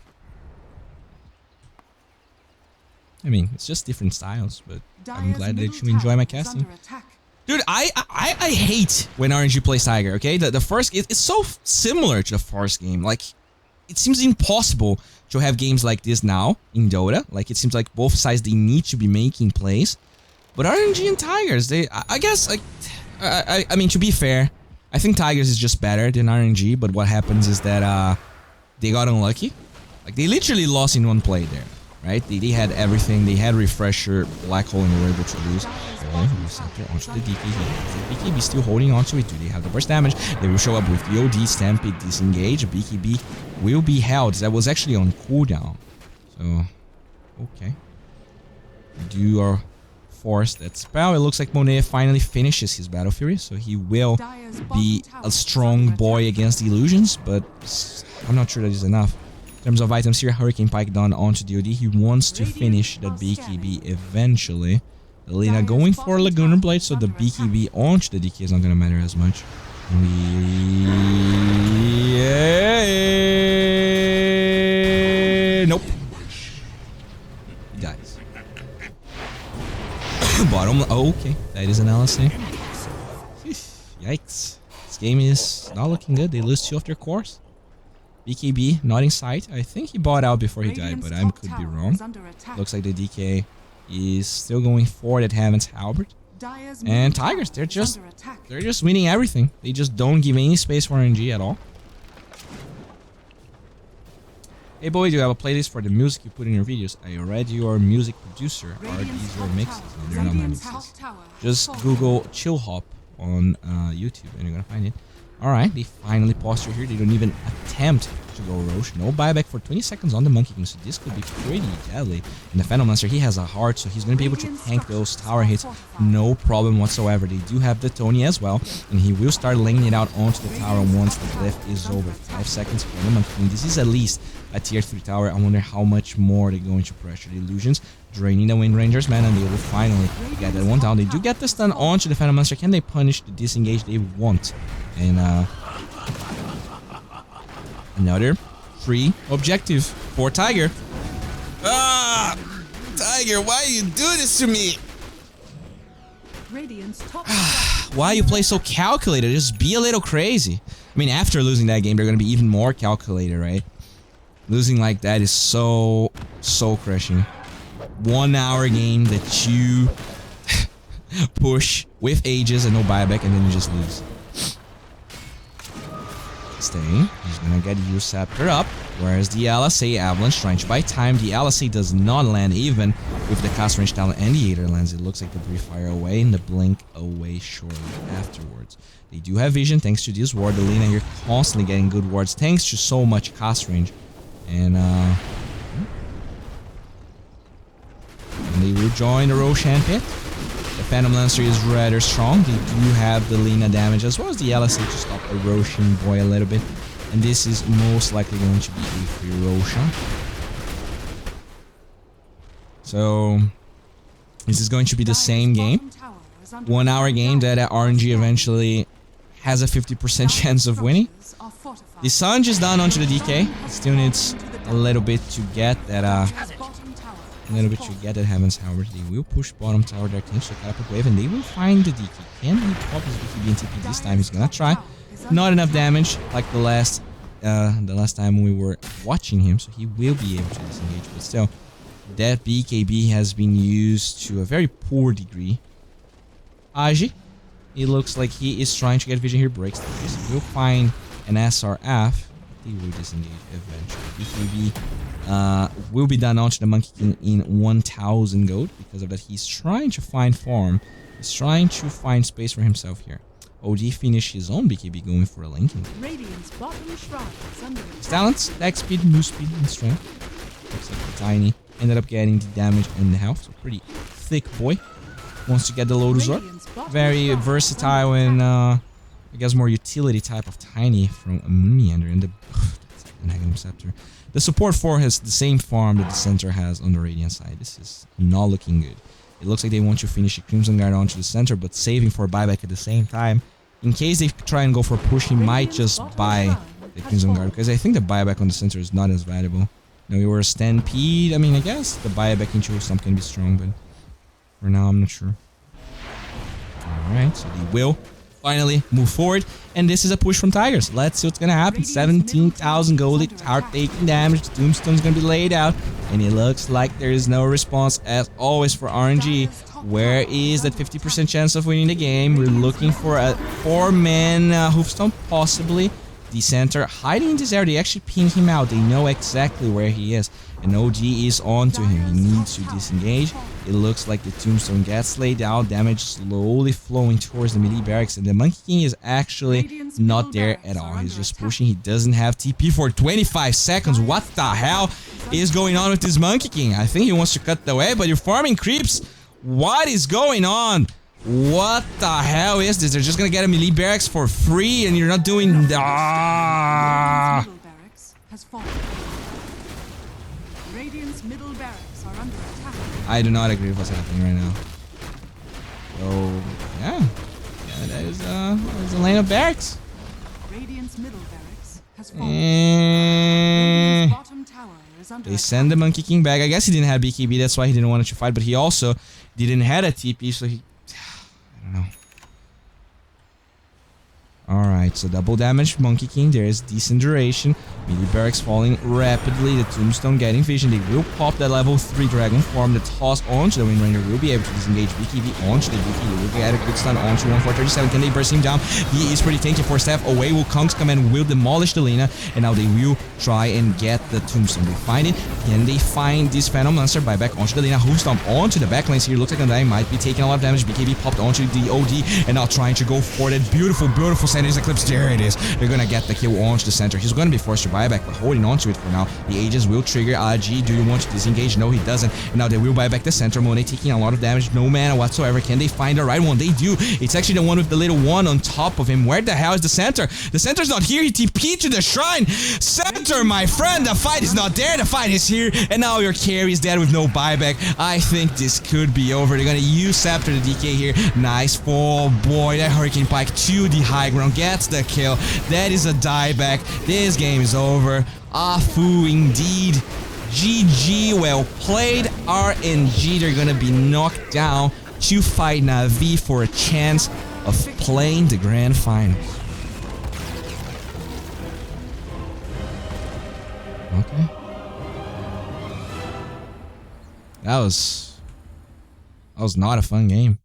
I mean, it's just different styles, but I'm glad that you enjoy my casting. Dude, I hate when RNG plays Tiger, okay? The first... It's so similar to the first game. Like, it seems impossible to have games like this now in Dota. Like, it seems like both sides, they need to be making plays. But RNG and Tigers, they... I guess, like... I mean, to be fair... I think Tigers is just better than RNG, but what happens is that they got unlucky. Like, they literally lost in one play there. right? They had everything. They had refresher, black hole, and they were able to lose. Scepter onto the DK here. Is the BKB still holding on to it? Do they have the burst damage? They will show up with the OD, Stampede, disengage. BKB will be held. That was actually on cooldown. So, okay. Do our force that spell. It looks like Monet finally finishes his Battle Fury, so he will be a strong boy against the illusions, but I'm not sure that is enough. In terms of items here, Hurricane Pike done onto the OD. He wants to finish that BKB eventually. Lina going for Lagunar Blade, so the BKB onto the DK is not going to matter as much. Nope. He dies. Bottom. Oh, okay, that is an LSA. Yikes. This game is not looking good. They lose 2 of their cores. BKB not in sight. I think he bought out before he died, but I could be wrong. Looks like the DK is still going for that Heaven's Halberd. And Tigers, they're just winning everything. They just don't give any space for RNG at all. Hey boy, do you have a playlist for the music you put in your videos? I read your music producer. Are these your mixes? No, they're not my mixes. Just Google Chill Hop on YouTube and you're gonna find it. Alright, they finally posture here. They don't even attempt to go Roche. No buyback for 20 seconds on the Monkey King, so this could be pretty deadly. And the Phantom Monster, he has a heart, so he's going to be able to tank those tower hits. No problem whatsoever. They do have the Tony as well, and he will start laying it out onto the tower once the glyph is over. 5 seconds for the Monkey King. This is at least a tier 3 tower. I wonder how much more they're going to pressure the illusions. Draining the Wind Rangers, man, and they will finally get that one down. They do get the stun onto the Phantom Monster. Can they punish the disengage? They won't. And another free objective for Tiger. Ah, Tiger, why you do this to me? Why you play so calculated? Just be a little crazy. I mean, after losing that game, they're gonna be even more calculated, right? Losing like that is so crushing. 1 hour game that you push with ages and no buyback, and then you just lose. Staying. He's gonna get your Scepter up. Whereas the LSA Avalanche trying to buy time. The LSA does not land even with the cast range talent and the Aether lands. It looks like the Brief Fire away and the Blink away shortly afterwards. They do have vision thanks to this ward. The Lina here constantly getting good wards thanks to so much cast range. And they will join the Roshan pit. The Phantom Lancer is rather strong. They do have the Lina damage as well as the LSA to stop the Roshan boy a little bit. And this is most likely going to be a free Roshan. So this is going to be the same game. 1 hour game that RNG eventually has a 50% chance of winning. The Sanj is down onto the DK. Still needs a little bit to get that Heaven's Halberd. They will push bottom tower their team to catapult wave and they will find the DK. Can he pop his BKB and TP this time? He's gonna try. Not enough damage like the last time we were watching him, so he will be able to disengage, but still that BKB has been used to a very poor degree. Aji, it looks like he is trying to get vision here, breaks the face. We'll find an SRF. He will disengage eventually. BKB will be done onto the Monkey King in 1000 gold. Because of that, he's trying to find farm. He's trying to find space for himself here. OD finished his own BKB going for a linking. His talents, attack speed, move speed, and strength. Looks like the Tiny ended up getting the damage and the health. So pretty thick boy. Wants to get the Lotus Orb. Very versatile and I guess more utility type of Tiny from a Meander and the Negative Scepter. The support 4 has the same farm that the center has on the Radiant side. This is not looking good. It looks like they want to finish a Crimson Guard onto the center, but saving for a buyback at the same time. In case they try and go for a push, he might just buy the Crimson Guard, because I think the buyback on the center is not as valuable. Now, we were a Stampede. I mean, I guess the buyback into Stump can be strong, but for now, I'm not sure. Alright, so they will finally move forward, and this is a push from Tigers. Let's see what's gonna happen. 17,000 gold, they are taking damage, the Tombstone's gonna be laid out, and it looks like there is no response as always for RNG. Where is that 50% chance of winning the game? We're looking for a 4-man Hoofstomp, possibly. the center hiding in this area. They actually ping him out. They know exactly where he is. And OG is on to him. He needs to disengage. It looks like the tombstone gets laid out. Damage slowly flowing towards the melee barracks. And the Monkey King is actually not there at all. He's just pushing. He doesn't have TP for 25 seconds. What the hell is going on with this Monkey King? I think he wants to cut the way, but you're farming creeps. What is going on? What the hell is this? They're just gonna get a melee barracks for free and you're not doing... Ah! Middle barracks has fallen. Radiant's middle barracks are under attack. I do not agree with what's happening right now. So, yeah. There's a lane of barracks. Radiant's middle barracks has fallen. And Radiant's bottom tower is under they attack. send the Monkey King back. I guess he didn't have BKB, that's why he didn't want to fight, but he also didn't have a TP, so he... I don't know. Alright, so double damage Monkey King. There is decent duration. Melee barracks falling rapidly. The tombstone getting vision. They will pop that level 3 dragon form. The toss onto the Wind Ringer will be able to disengage BKB onto the BKB. They will get a good stun onto 1437. Can they burst him down? He is pretty tanky for a step away. Will Kong's come and will demolish the Lina. And now they will try and get the tombstone. They find it. Can they find this Phantom Monster buyback onto the Lina? Who stomp onto the backline here? Looks like the guy might be taking a lot of damage. BKB popped onto the OD and now trying to go for that beautiful Center's Eclipse. There it is. They're gonna get the kill onto the center. He's gonna be forced to buyback, but holding on to it for now. The Aegis will trigger. G, do you want to disengage? No, he doesn't. And now they will buy back the center. Monet taking a lot of damage. No mana whatsoever. Can they find the right one? They do. It's actually the one with the little one on top of him. Where the hell is the center? The center's not here. He TP'd to the shrine. Center, my friend. The fight is not there. The fight is here. And now your carry is dead with no buyback. I think this could be over. They're gonna use Scepter the DK here. Nice. Oh boy, that Hurricane Pike to the high ground. Gets the kill. That is a dieback. This game is over. Afu indeed. GG, well played. RNG, they're gonna be knocked down to fight Na'Vi for a chance of playing the grand finals. Okay. That was not a fun game.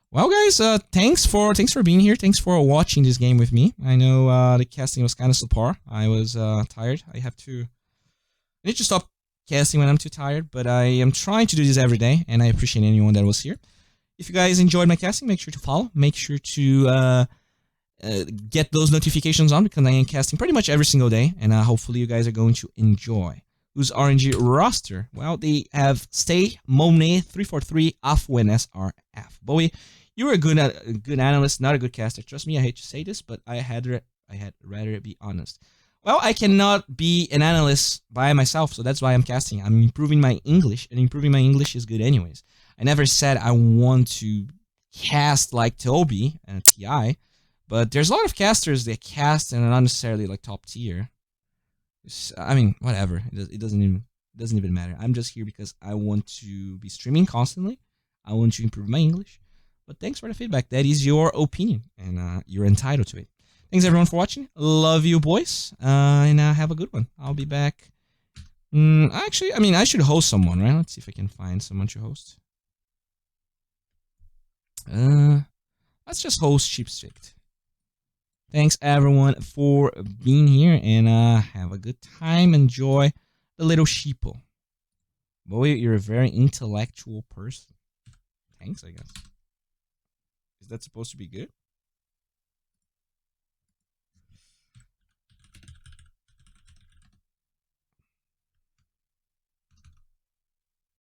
Well, guys, thanks for being here. Thanks for watching this game with me. I know the casting was kind of subpar. I was tired. I need to stop casting when I'm too tired, but I am trying to do this every day, and I appreciate anyone that was here. If you guys enjoyed my casting, make sure to follow. Make sure to get those notifications on because I am casting pretty much every single day, and hopefully you guys are going to enjoy. Who's RNG roster? Well, they have Stay, Monet, 343, Afu, and SRF. Bowie, you're a good analyst, not a good caster. Trust me, I hate to say this, but I had rather be honest. Well, I cannot be an analyst by myself, so that's why I'm casting. I'm improving my English, and improving my English is good anyways. I never said I want to cast like Toby and TI, but there's a lot of casters that cast and are not necessarily like top tier. I mean, whatever. It doesn't even matter. I'm just here because I want to be streaming constantly. I want to improve my English. But thanks for the feedback. That is your opinion, and you're entitled to it. Thanks everyone for watching. Love you, boys, and have a good one. I'll be back. Actually, I mean, I should host someone, right? Let's see if I can find someone to host. Let's just host Sheep Strict. Thanks everyone for being here, and have a good time. Enjoy the little sheeple. Boy, you're a very intellectual person. Thanks, I guess. Is that supposed to be good?